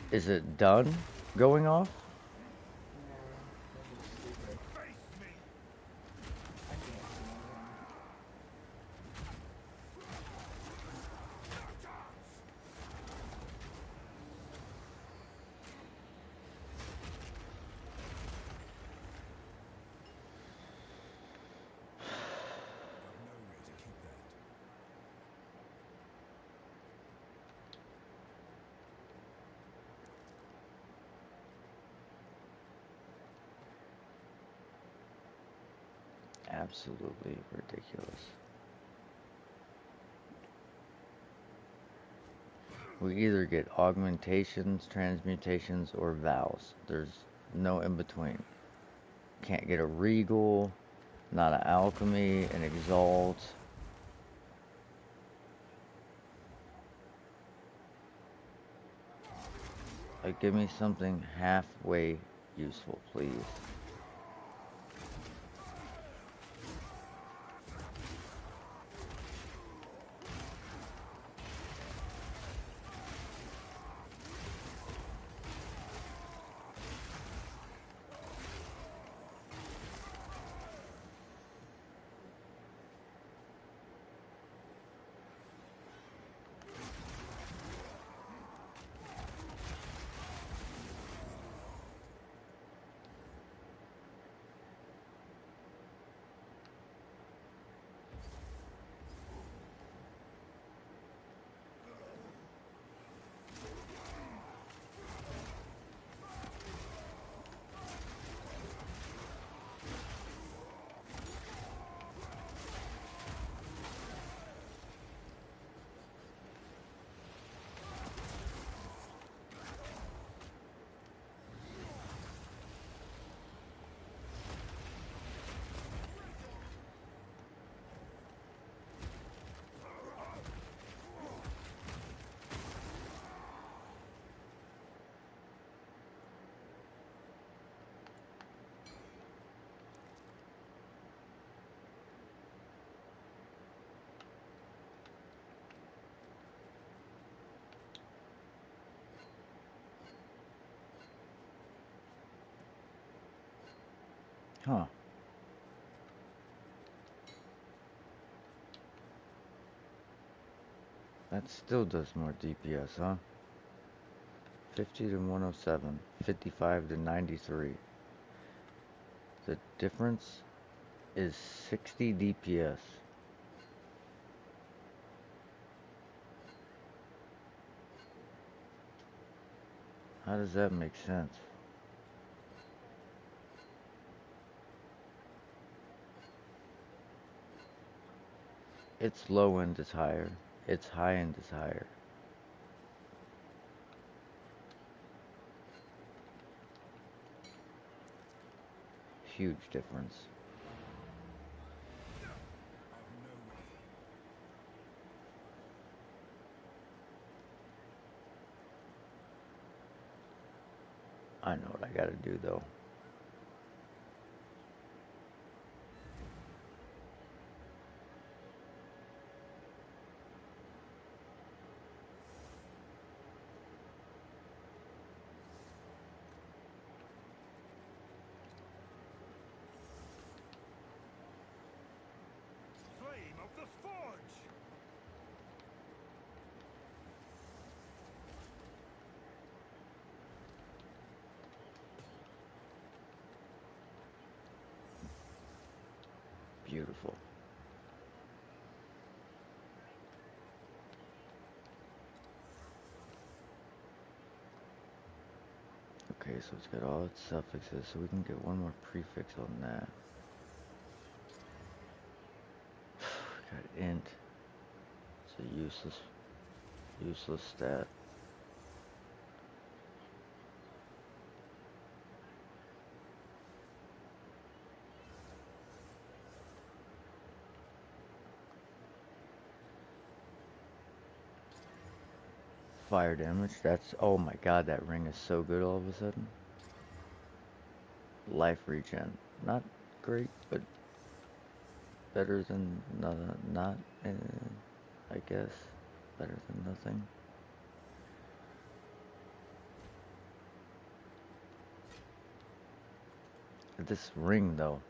Is it done going off? No, they're just stupid. I can't see anything. Absolutely ridiculous. We either get augmentations, transmutations, or vowels. There's no in between. Can't get a regal, not an alchemy, an exalt. Like, give me something halfway useful, please. Huh. That still does more DPS, huh? 50 to 107, 55 to 93. The difference is 60 DPS. How does that make sense? Its low end is higher. Its high end is higher. Huge difference. I know what I gotta do though. Flame of the Forge! Beautiful. Okay, so it's got all its suffixes, so we can get one more prefix on that. Got int. It's a useless stat. Fire damage, that's, oh my god, that ring is so good all of a sudden. Life regen, not great, but better than not, I guess, better than nothing. This ring though,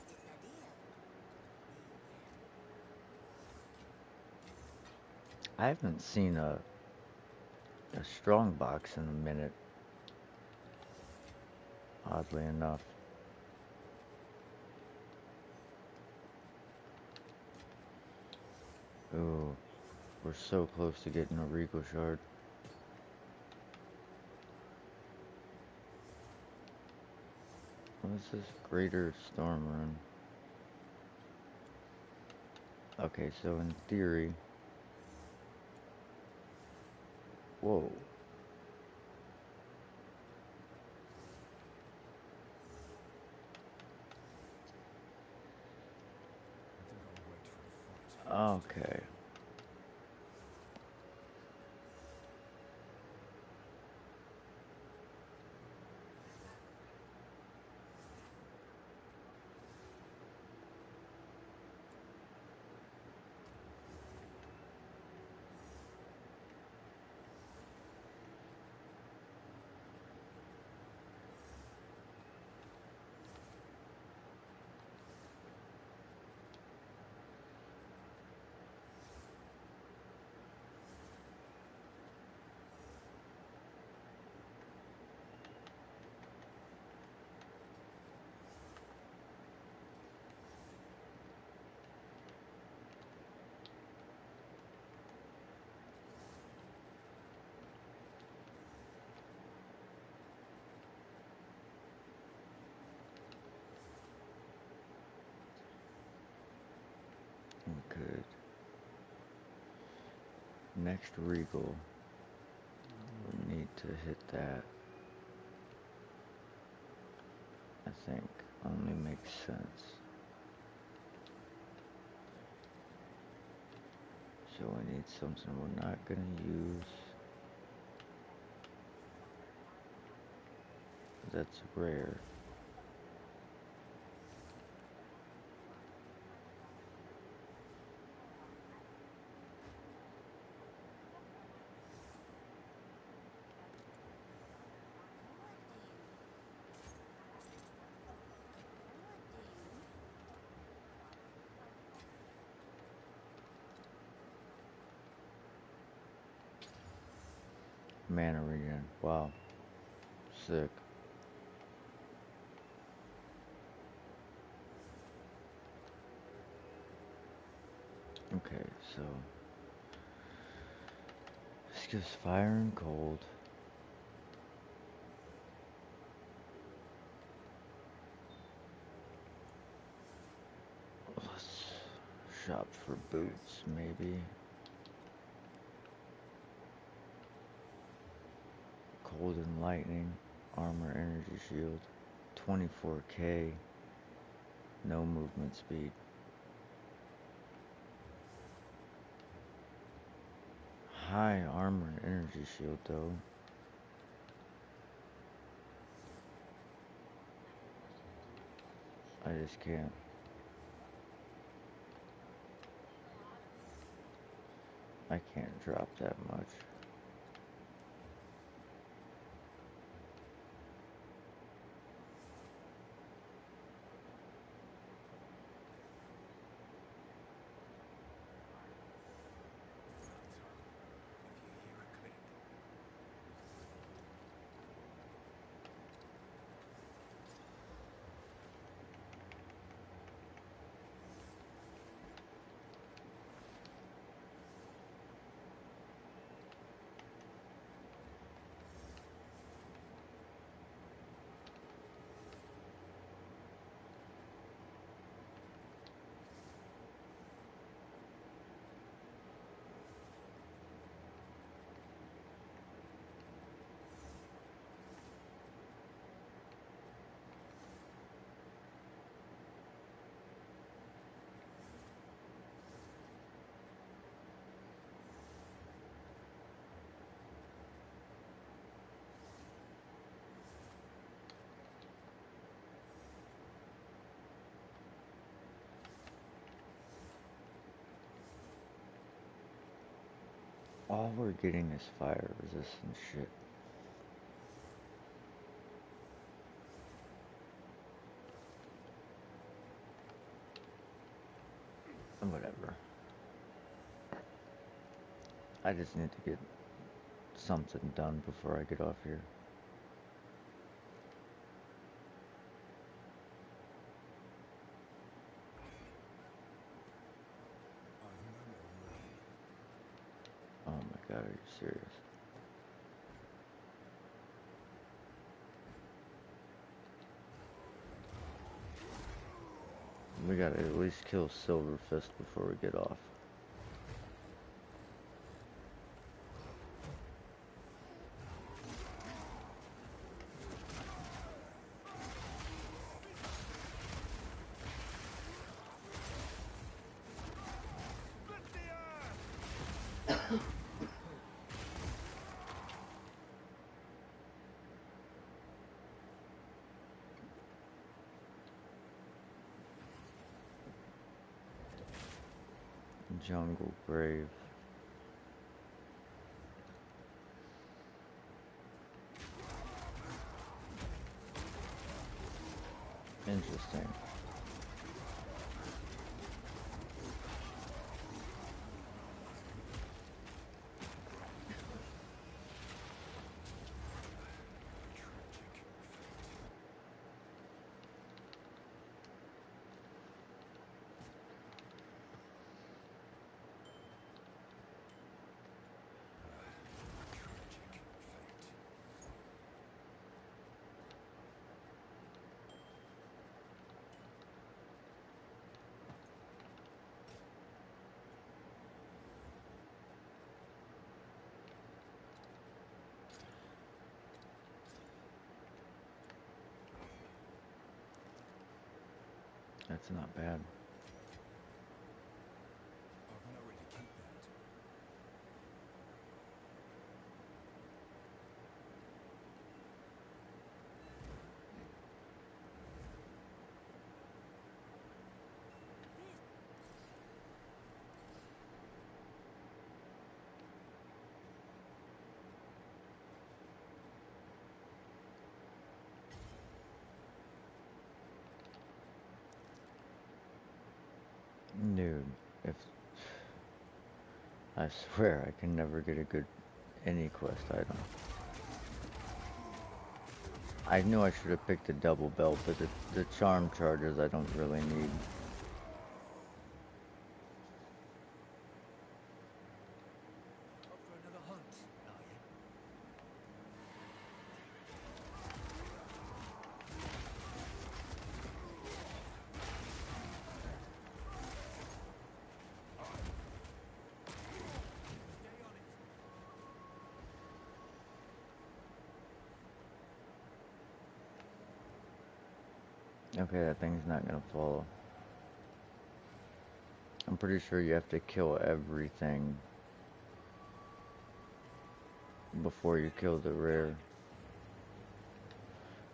This idea. I haven't seen a strong box in a minute, oddly enough. Ooh, we're so close to getting a Regal Shard. What is this? Greater Storm Rune. Okay, so in theory... Whoa. Okay. Good. Next Regal. We need to hit that. I think only makes sense. So we need something we're not gonna use. That's rare. Mana regen. Wow. Sick. Okay, so this gives fire and cold. Let's shop for boots, maybe. Cold and lightning. Armor, energy shield. 24k. No movement speed. High armor and energy shield though. I just can't. I can't drop that much. All we're getting is fire resistant shit. Whatever. I just need to get something done before I get off here. Oh my god, are you serious? We gotta at least kill Silver Fist before we get off. Jungle Grave. Interesting. That's not bad. I've nowhere to keep that. I swear I can never get a good any quest item. I knew I should have picked a double belt, but the charm charges I don't really need. Up for another hunt, are you? Stay on it. Okay, that thing's not gonna follow. I'm pretty sure you have to kill everything before you kill the rare.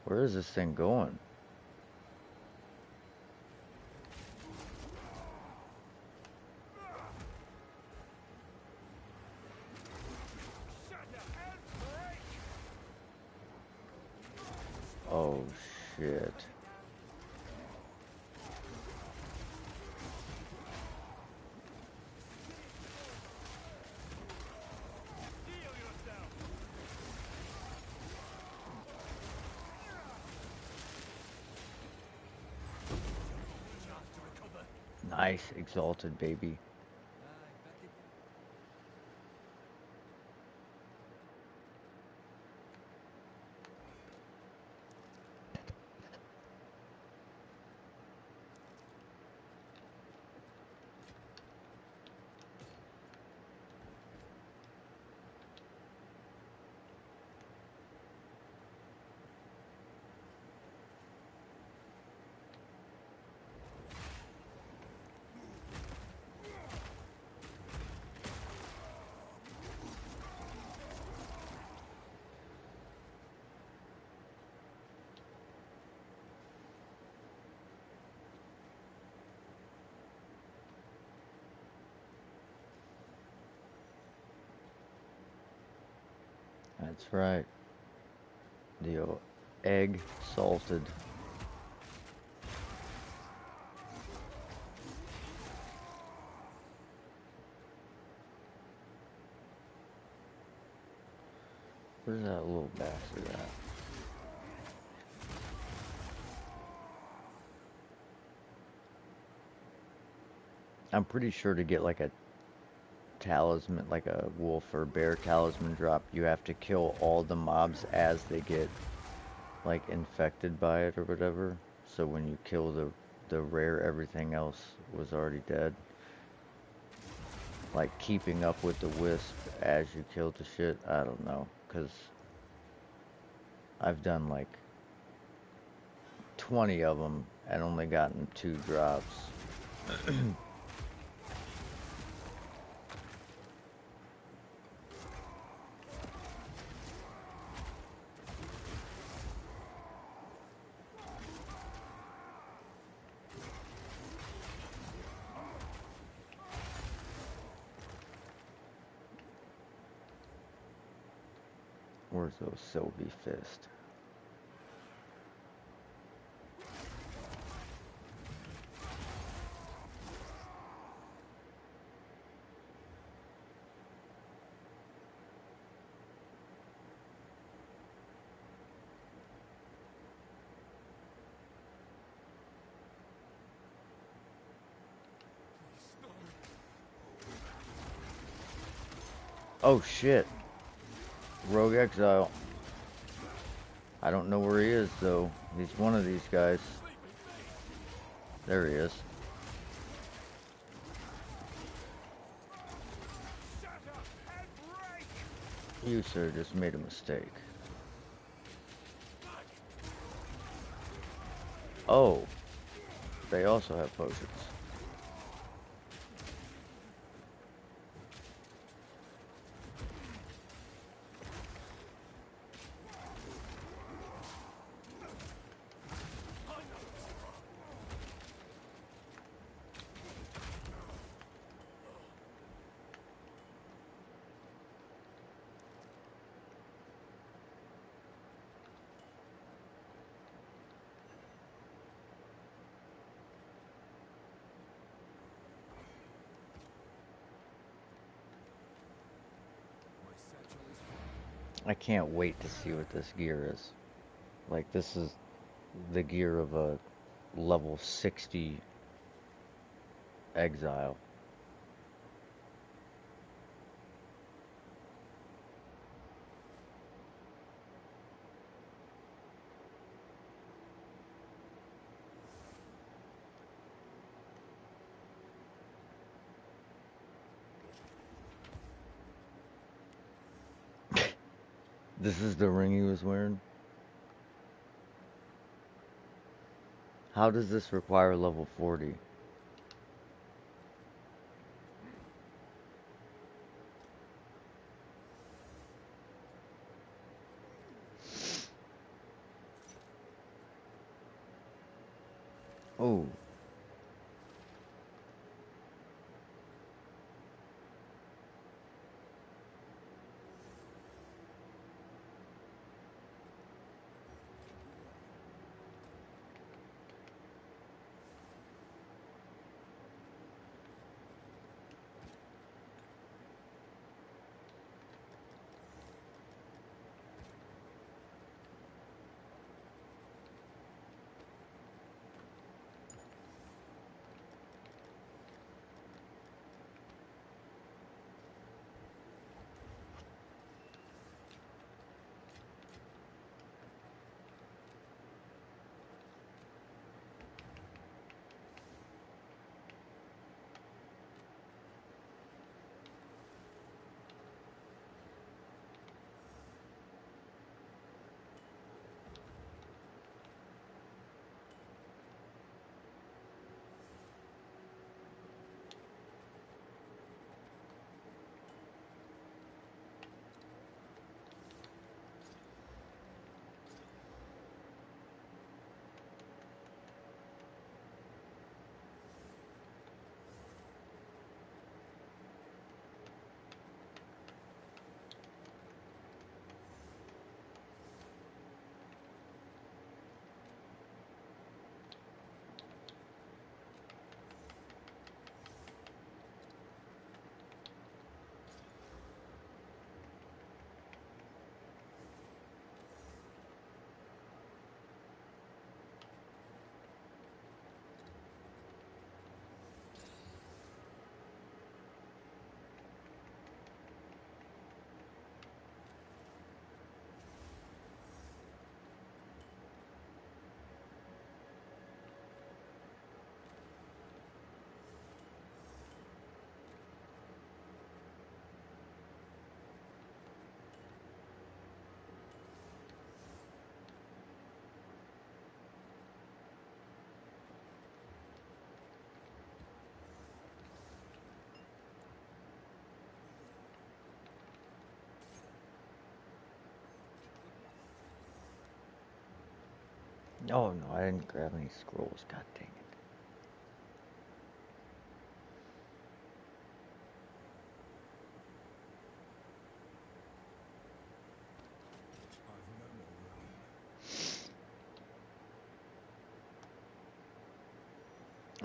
Where is this thing going? Oh shit. Nice, exalted baby. That's right. The egg salted. Where's that little bastard at? I'm pretty sure to get like a talisman, like a wolf or bear talisman drop, you have to kill all the mobs as they get like infected by it or whatever. So when you kill the rare, everything else was already dead. Like keeping up with the wisp as you killed the shit, I don't know, cause I've done like 20 of them and only gotten 2 drops. Where's those Sylvie Fist? Oh shit. Rogue Exile. I don't know where he is though. He's one of these guys. There he is. You, sir, just made a mistake. Oh, they also have potions. I can't wait to see what this gear is. Like, this is the gear of a level 60 Exile. This is the ring he was wearing? How does this require level 40? Oh, oh no, I didn't grab any scrolls. God dang it. I've no more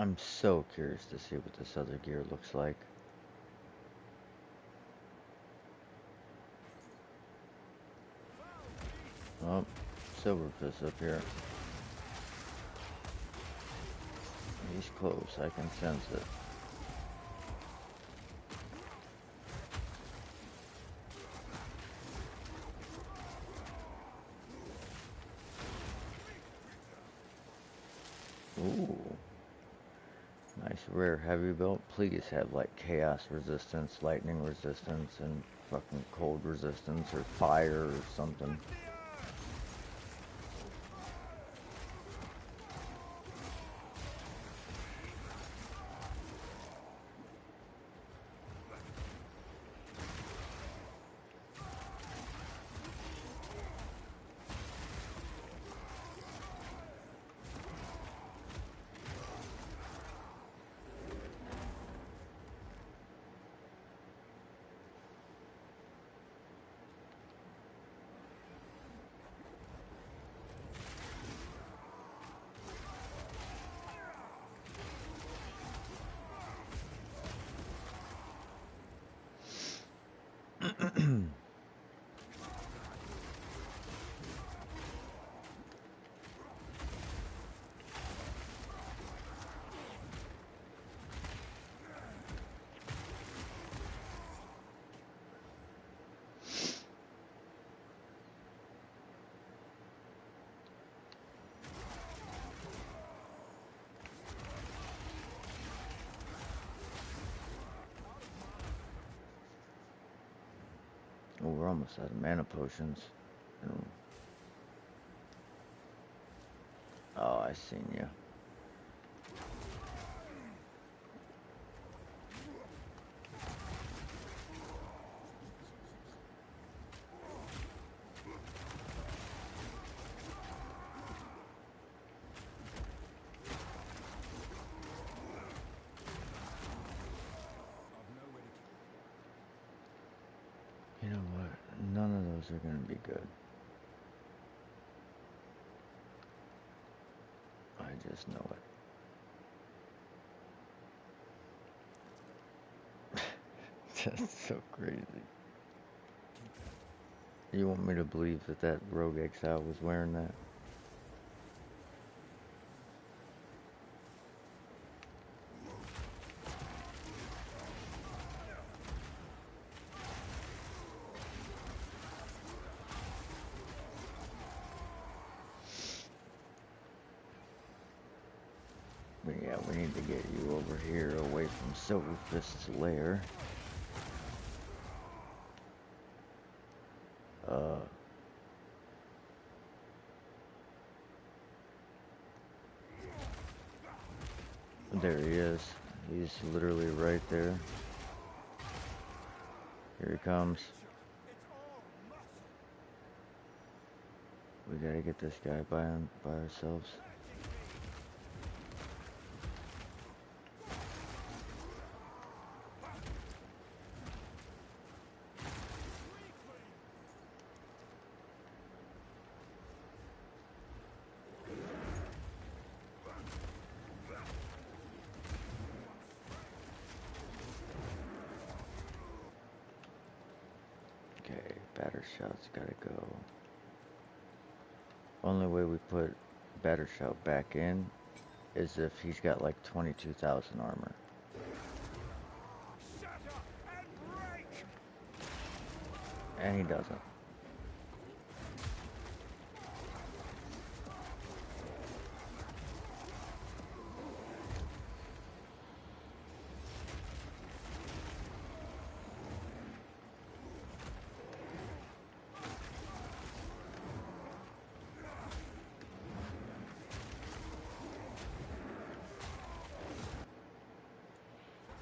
room. I'm so curious to see what this other gear looks like. Oh, Silverfist up here. He's close, I can sense it. Ooh. Nice rare heavy belt. Please have like chaos resistance, lightning resistance, and fucking cold resistance, or fire, or something. we're almost out of mana potions. And- Oh, I seen you. You know what? None of those are gonna be good. I just know it. That's so crazy. You want me to believe that that rogue exile was wearing that? But yeah, we need to get you over here away from Silverfist's lair. There he is. He's literally right there. Here he comes. We gotta get this guy by ourselves. Okay, batter shot's gotta go. Only way we put batter shot back in is if he's got like 22,000 armor. And he doesn't.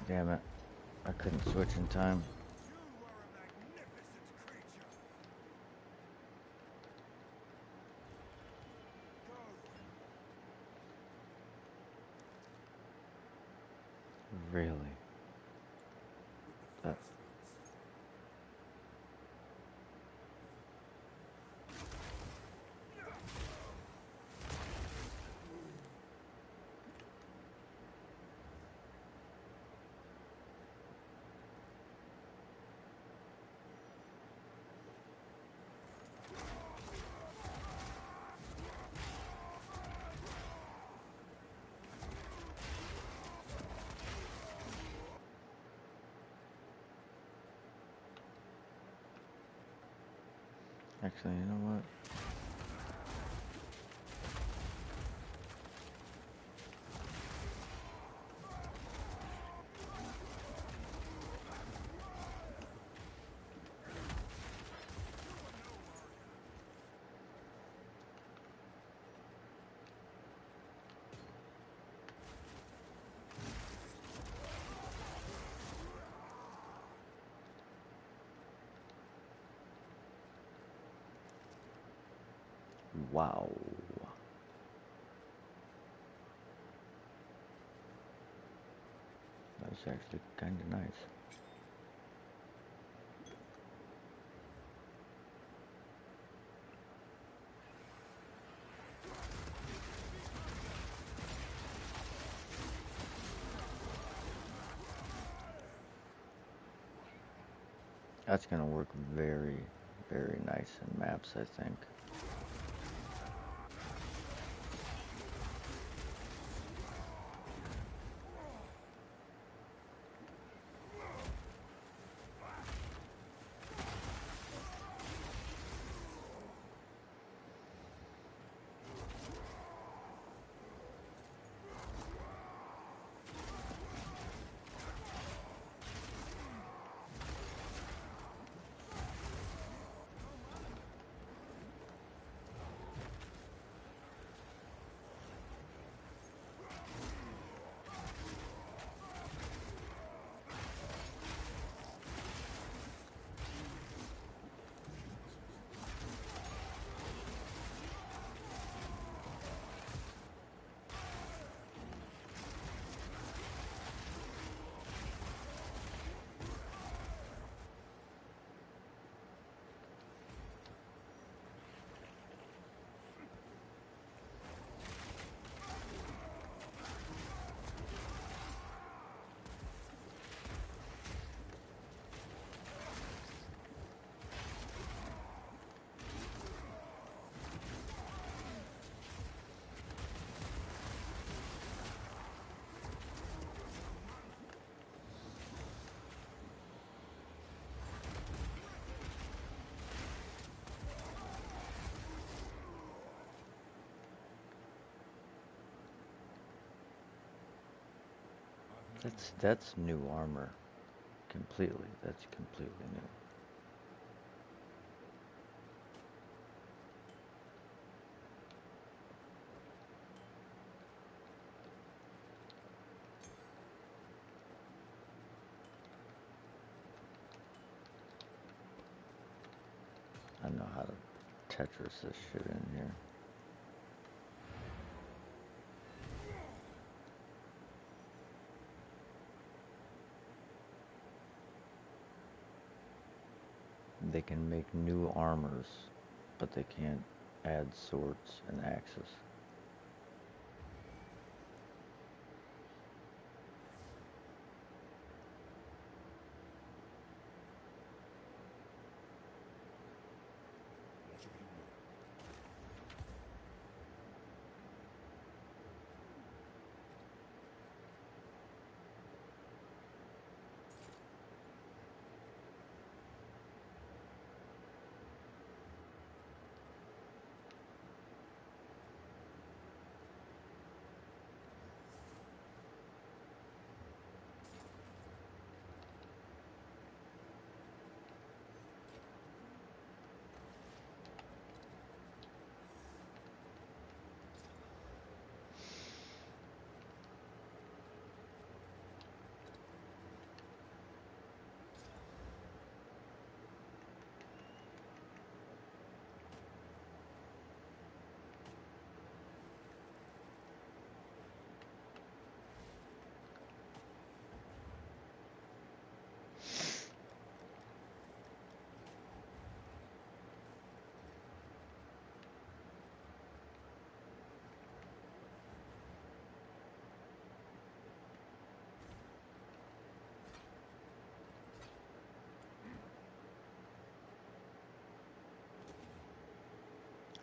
Damn it. I couldn't switch in time. Really? That... Actually, you know what? Wow. That's actually kind of nice. That's gonna work very, very nice in maps, I think. That's new armor. Completely. That's completely new. I know how to Tetris this shit in here. They can make new armors, but they can't add swords and axes. What have you learned?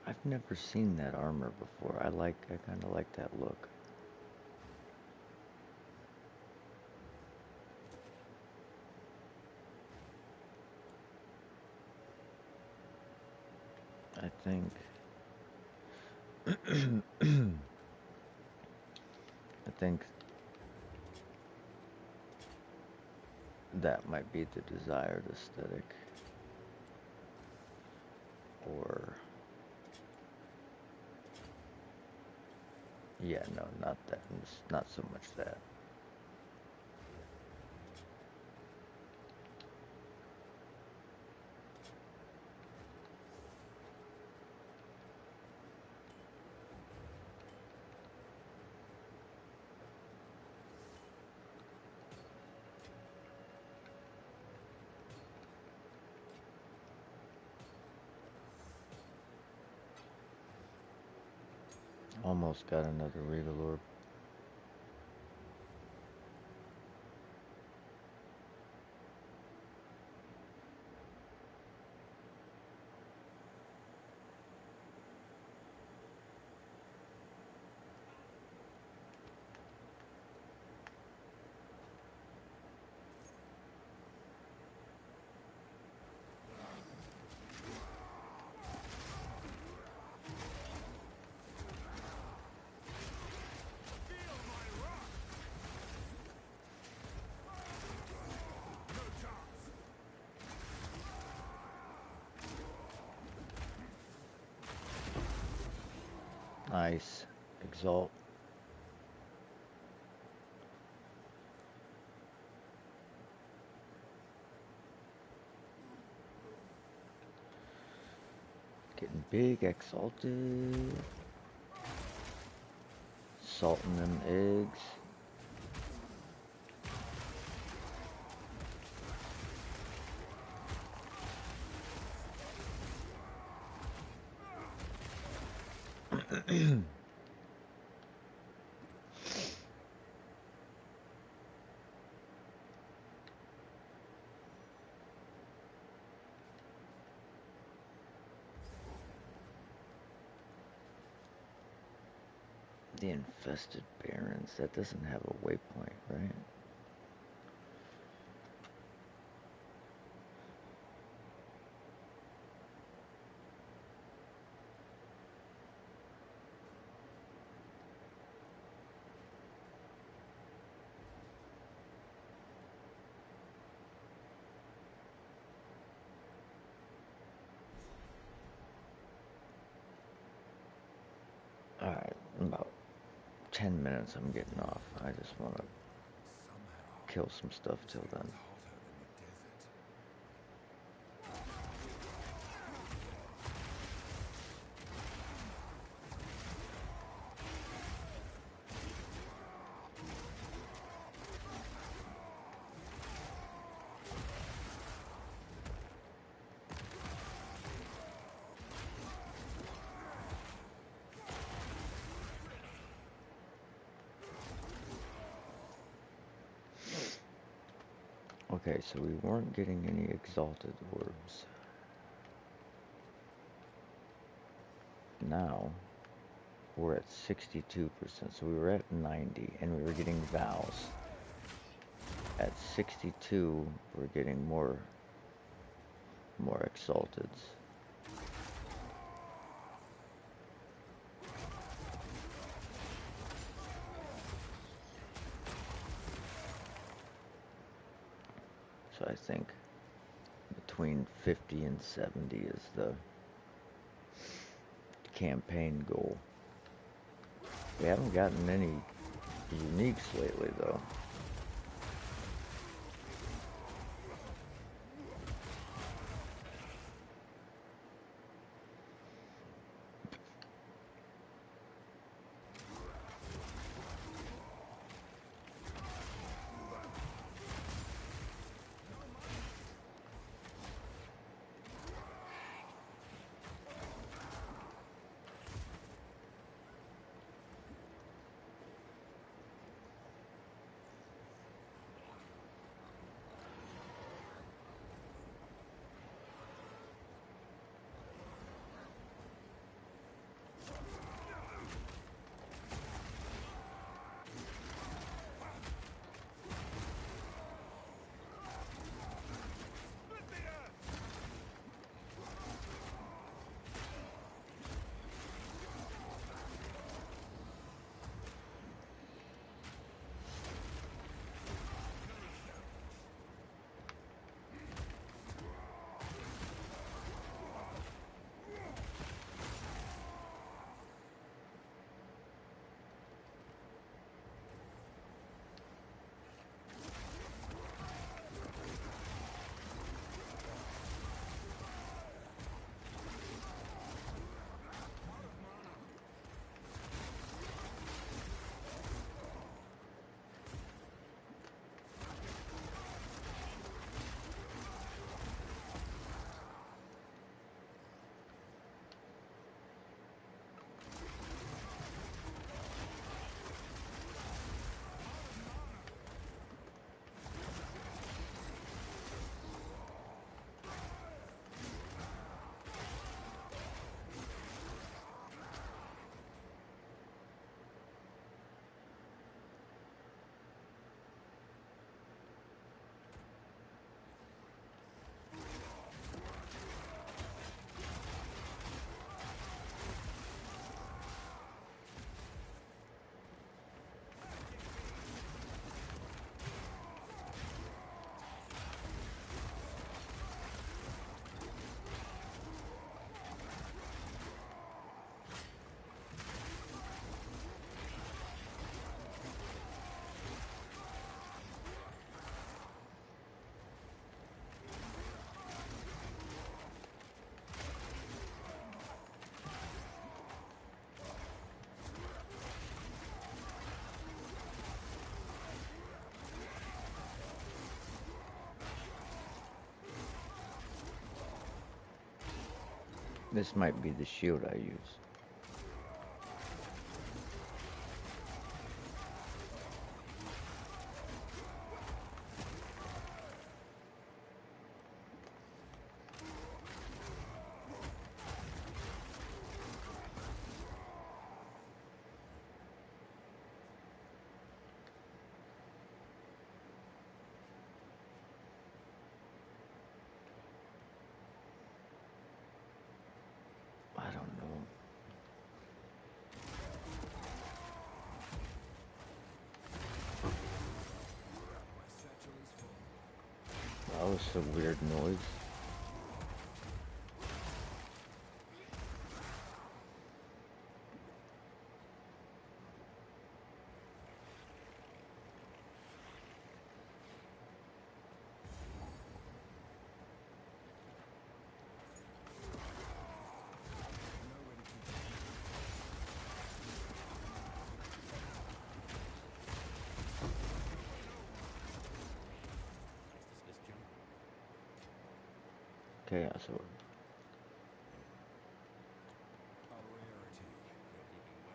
I've never seen that armor before. I kind of like that look. I think I think that might be the desired aesthetic. Or yeah, no, not that. Not so much that. Almost got another Regal Orb. Nice. Exalt. Getting big, exalted. Salting them eggs. The infested barrens. That doesn't have a waypoint, right? Alright, in about 10 minutes I'm getting off. I just want to Somehow, kill some stuff till it then. gets hotter in the desert. Okay, so we weren't getting any exalted orbs. Now we're at 62%, so we were at 90 and we were getting vows. At 62 we're getting more exalteds. So I think between 50 and 70 is the campaign goal. We haven't gotten any uniques lately though. This might be the shield I use. I don't know. My satchel is full. That was some weird noise. Chaos Orb. A rarity. You're keeping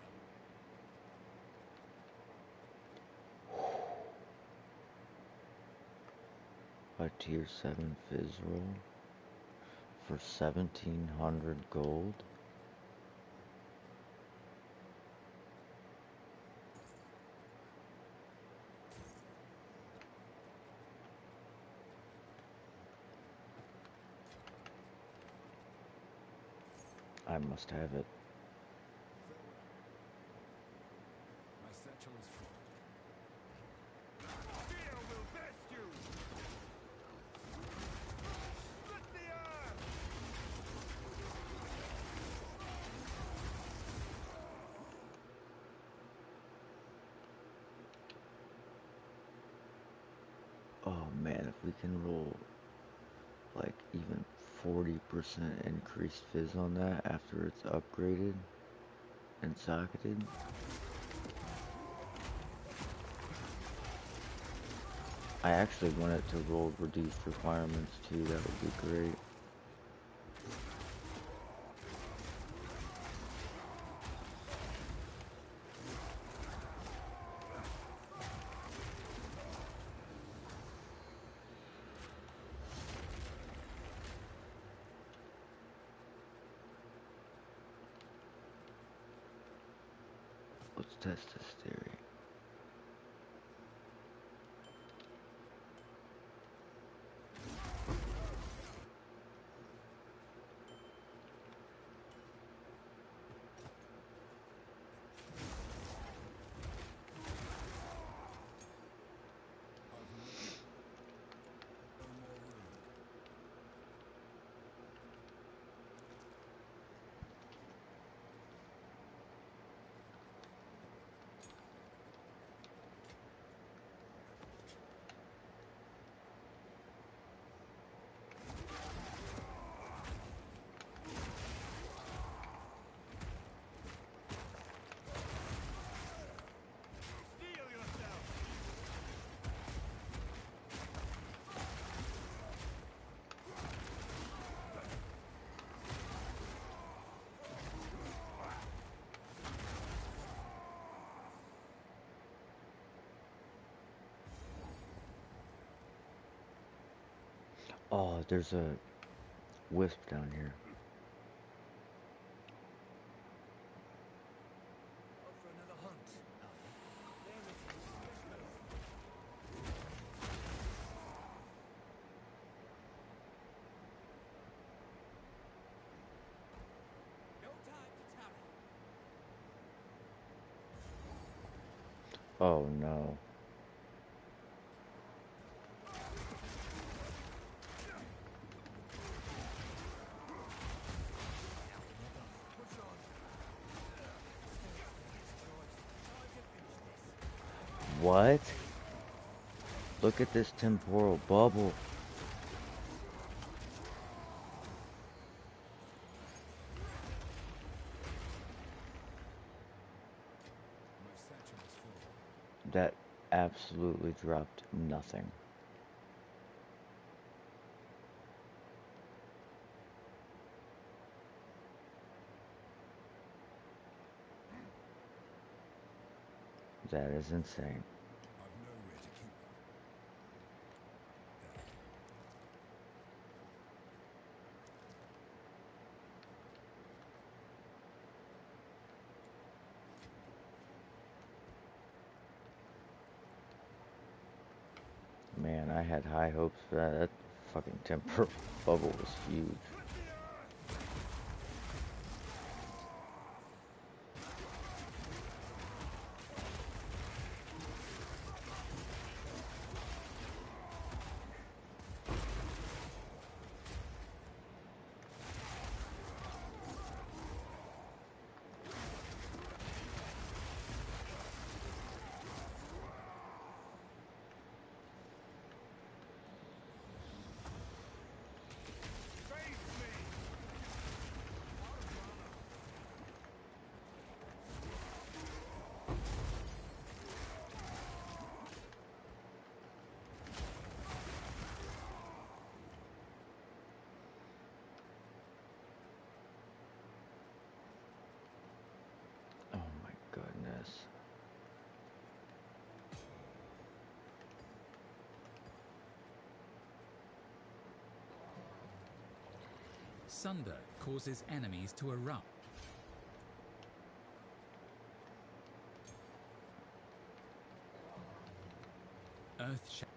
well. A tier 7 Fizz roll for 1700 gold. I must have it. Farewell. My satchel is full. Fear will best you! Split the earth! Oh man, if we can roll like even 40% increased Fizz on that after it's upgraded and socketed. I actually want it to roll reduced requirements too, that would be great. Let's test this theory. Of me? No more room. Steel yourself! Oh, there's a wisp down here. Out for another hunt. There it is. Let's move. No time to tarry. Oh no. Push on. Time to finish this. What? Look at this temporal bubble. My satchel is full. That absolutely dropped nothing. That is insane. I've nowhere to keep them. Man, I had high hopes for that. That fucking temporal bubble was huge. Face Sunder causes enemies to erupt. Earth shatter.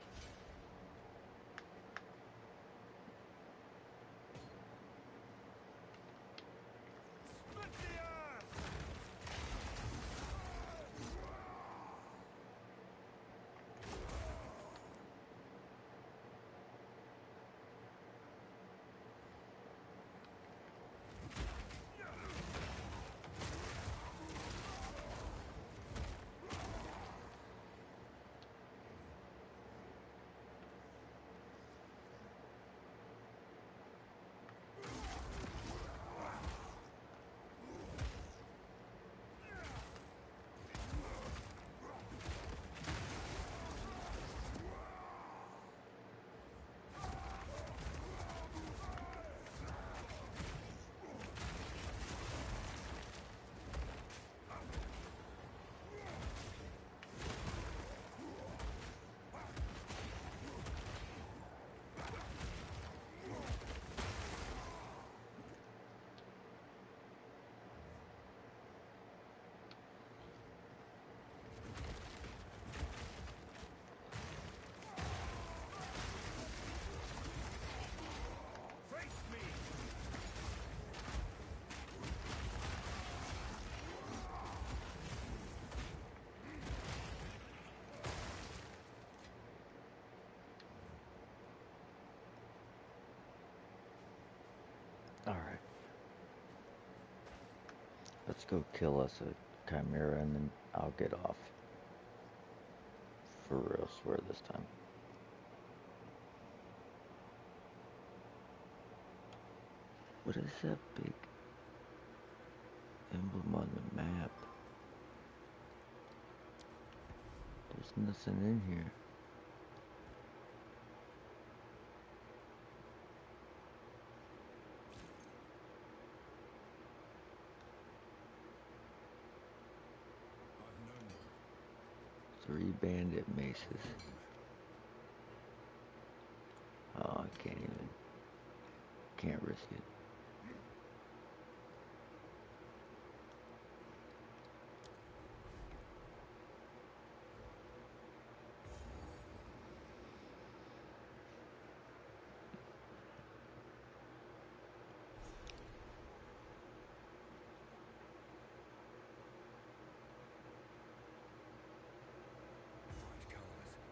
Split the earth! Face me! Alright. Let's go kill us a chimera and then I'll get off. For real, swear this time. What is that big emblem on the map? There's nothing in here. I've known you. 3 bandit maces. Oh, I can't risk it. Fight colors.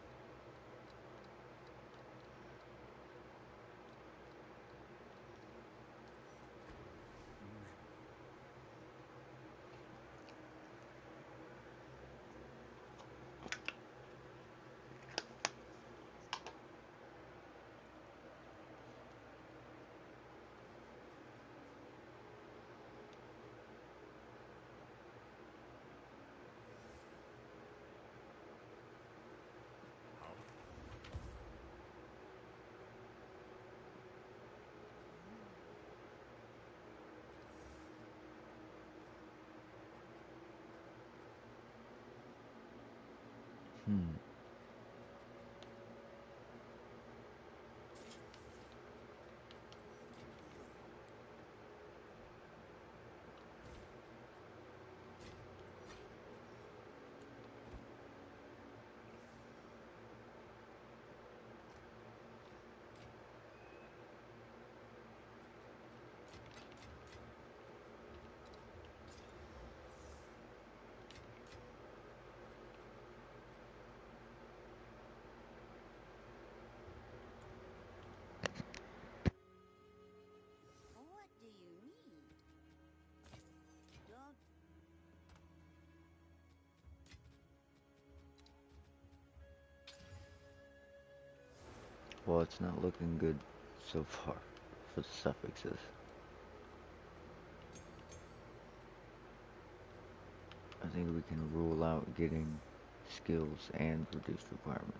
Hmm. What do you need? Don't Well, it's not looking good so far for the suffixes. I think we can rule out getting skills and reduced requirements.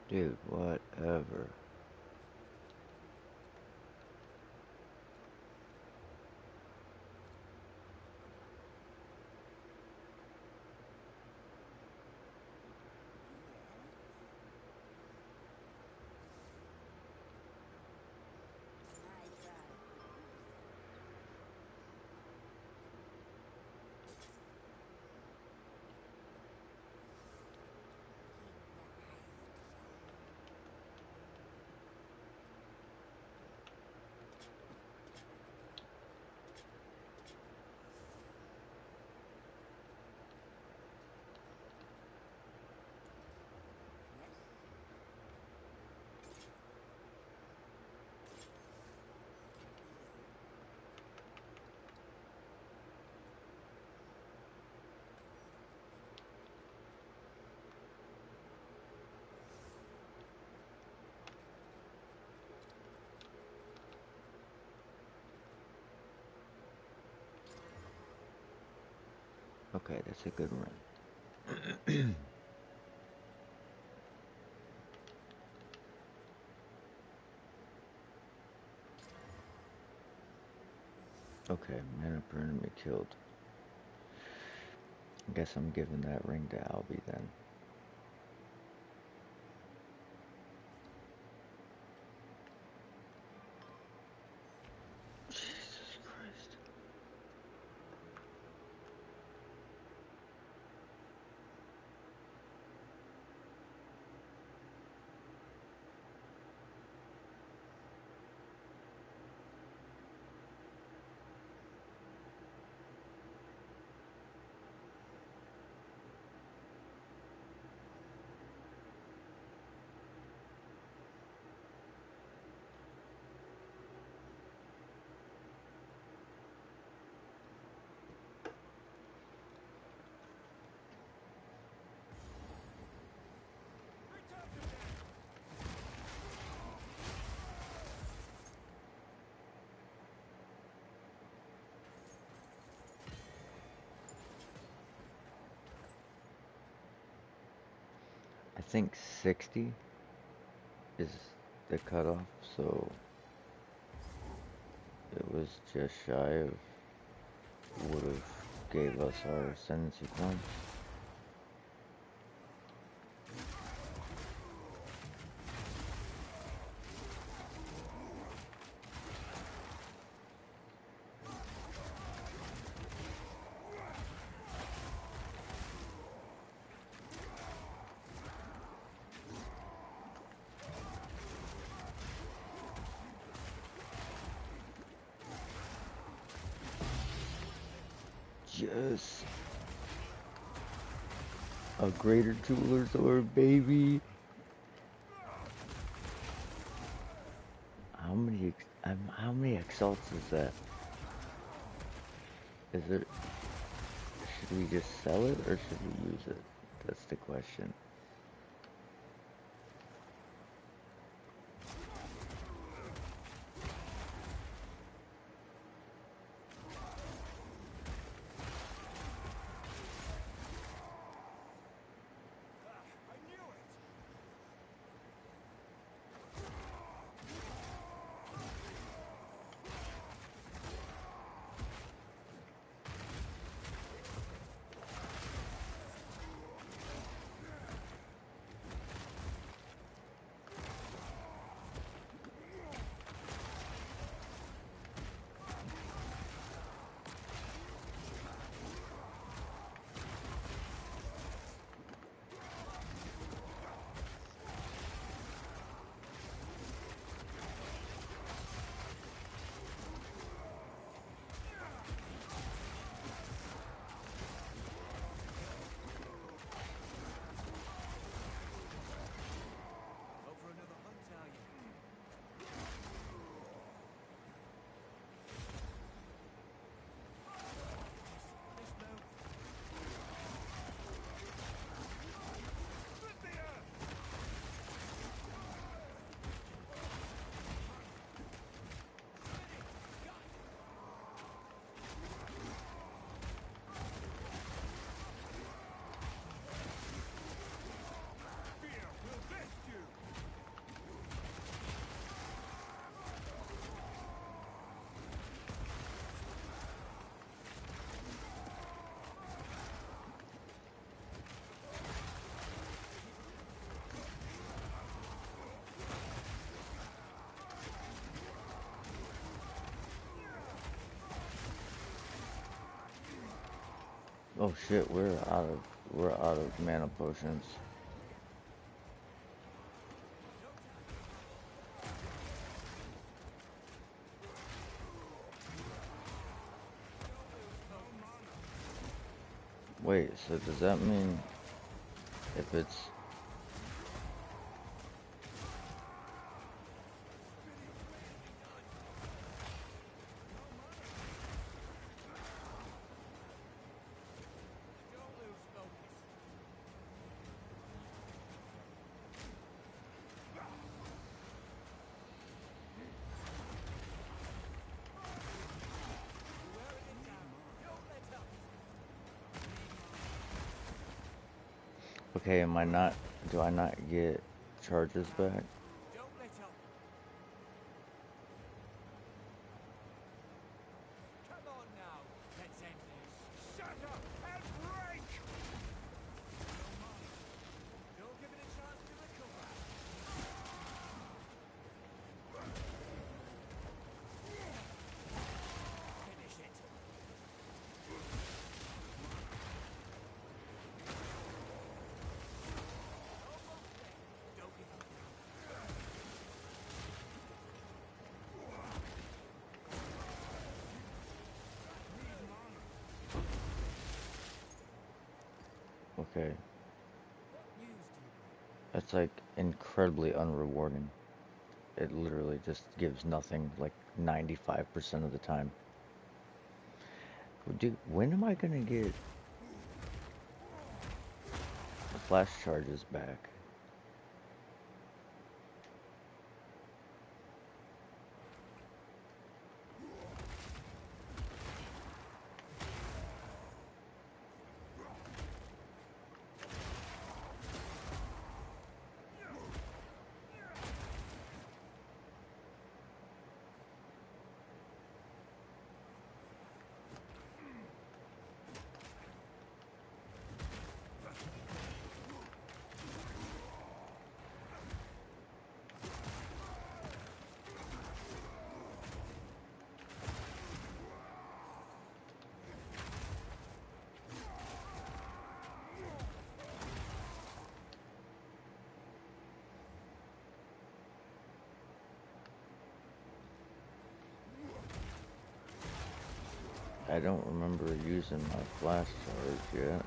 Dude, whatever. I try to use it. Keep your eyes shut. Yes? Okay, that's a good run. Okay, mana per enemy killed. I guess I'm giving that ring to Albie then. Jesus Christ. I think 60 is the cutoff, so it was just shy of would have gave us our ascendancy points. Yes. A greater jeweler's orb, baby. How many exalts is that? Is it? Should we just sell it or should we use it? That's the question. Oh shit, we're out of mana potions. Wait, so does that mean if it's Don't lose focus. Wear it down. Don't let up. okay, am I not do I not get charges back? Don't let up. Come on now. Let's end this. Shut up and break! Don't give it a chance to recover. Finish it. Almost there. Don't give up now. Okay. What news do you bring? That's like incredibly unrewarding. It literally just gives nothing like 95% of the time. Dude, when am I gonna get the flash charges back? I don't remember using my flash charge yet.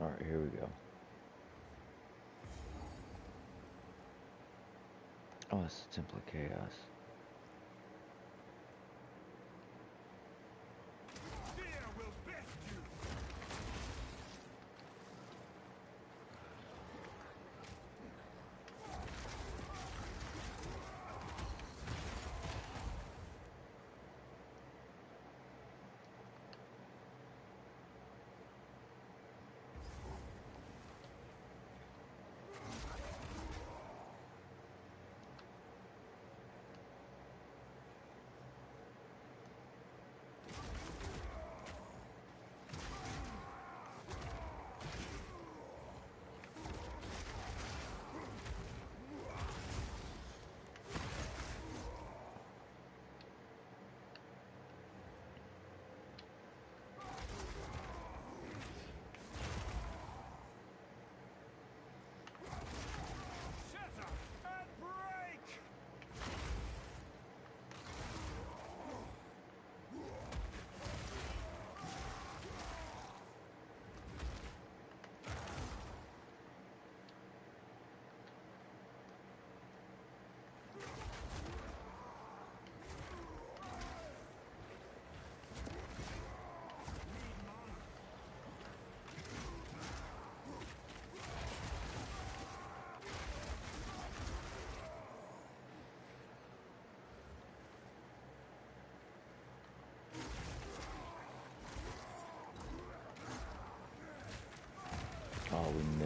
Alright, here we go. Oh, it's Temple Chaos. Fear will best you.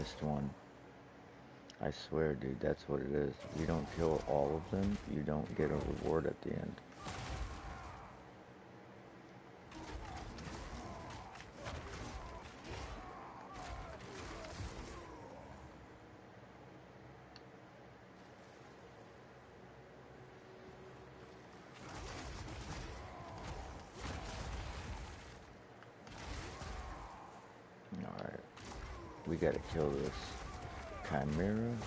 missed one. I swear, dude, that's what it is. If you don't kill all of them, you don't get a reward at the end. Alright. We gotta kill this Chimera. And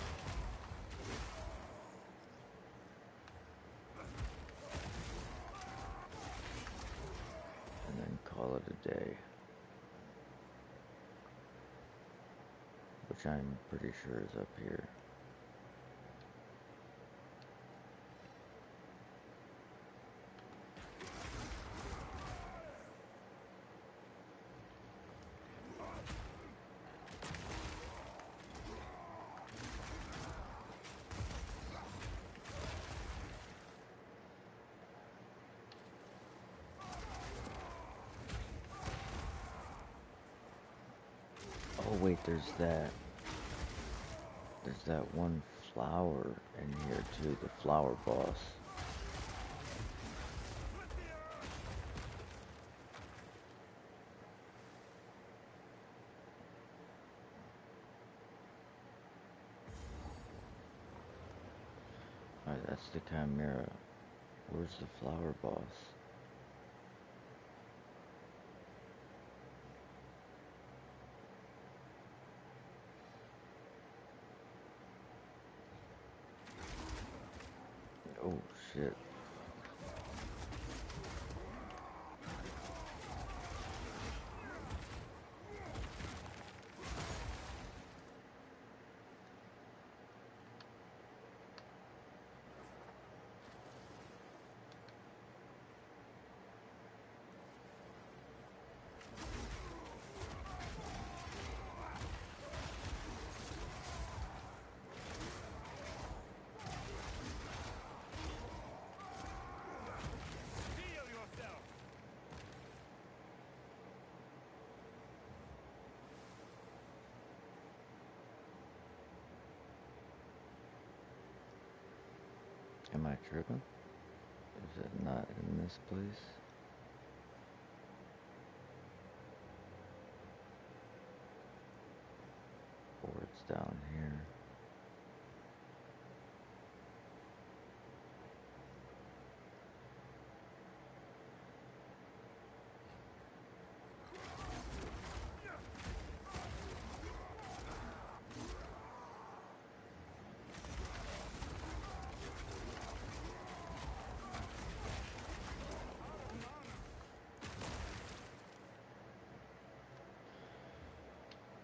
then call it a day. Which I'm pretty sure is up here. Oh wait, there's that one flower in here too, the flower boss. Alright, that's the Chimera. Where's the flower boss? Oh shit. Heal yourself! Am I tripping? Is it not in this place? Or it's down here?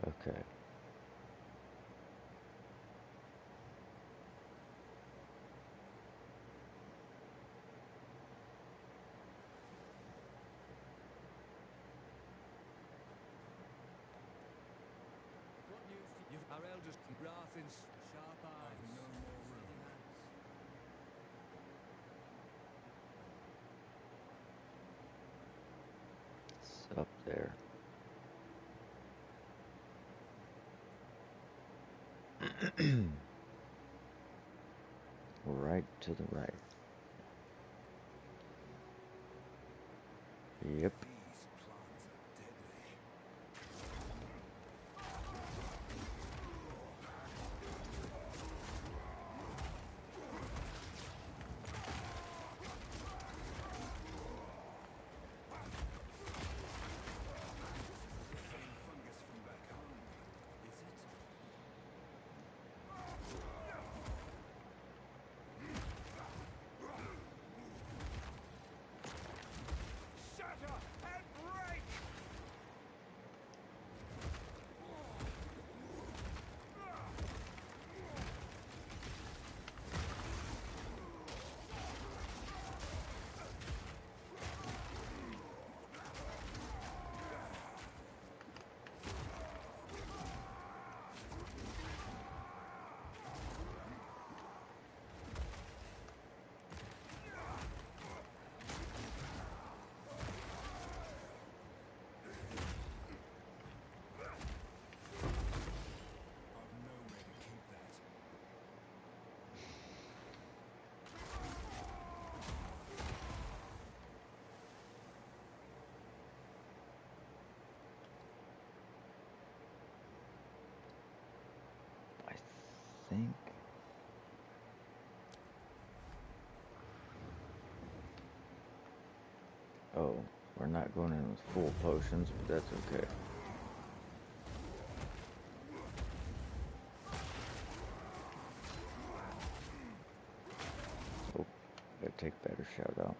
Okay. What news do you... Our elders keep Raffin's sharp eyes. I've no more room. It's up there. Right to the right. Yep. These plants are deadly. Fungus from back home, is it? Shatter Oh, we're not going in with full potions, but that's okay. Oh, gotta take better shout out.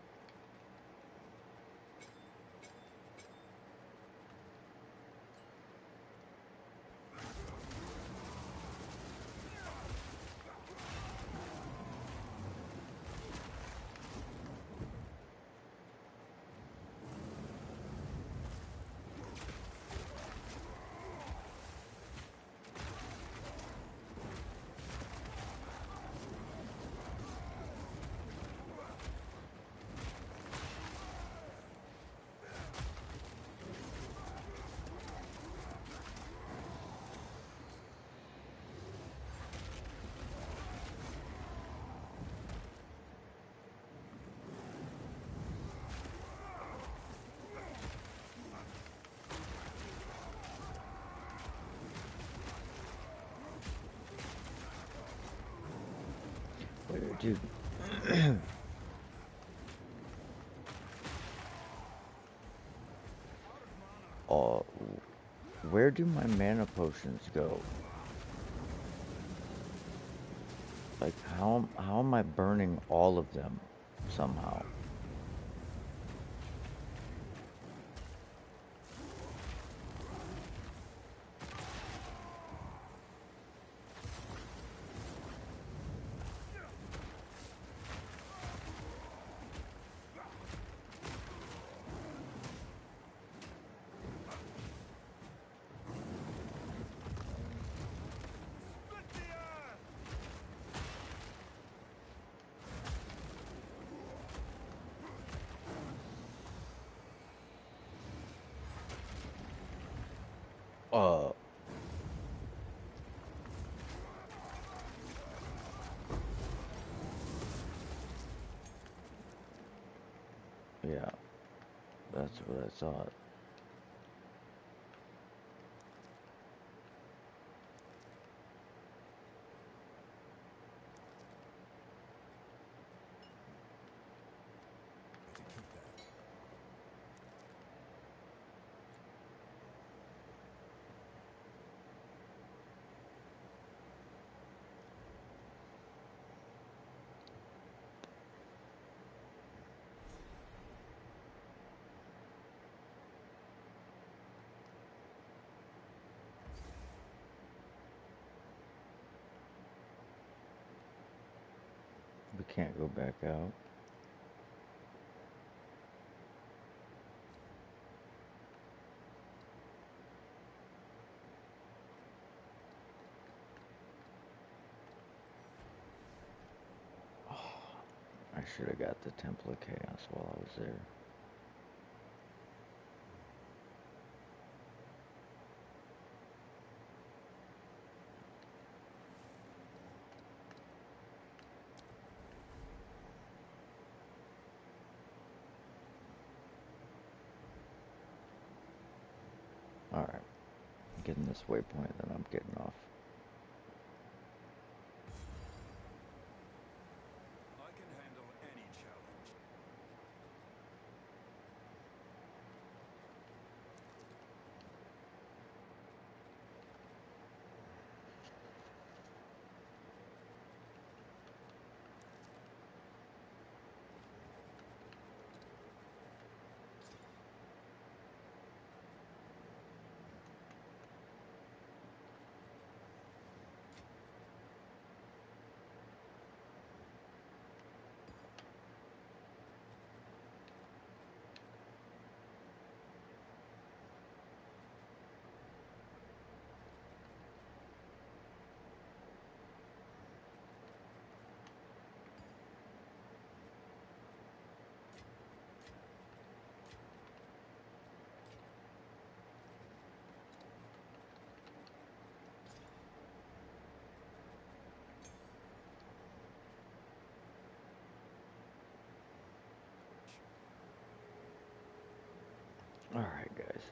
Wait, dude. uh, where do my mana potions go? Like, how am I burning all of them somehow? Uh, yeah, that's what I thought. We can't go back out. I should have got the Temple of Chaos while I was there. Alright, getting this waypoint, then I'm getting off. I can handle any challenge. Alright, guys.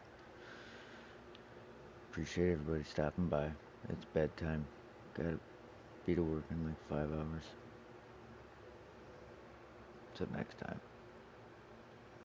Appreciate everybody stopping by. It's bedtime. Gotta be to work in like 5 hours. Till next time.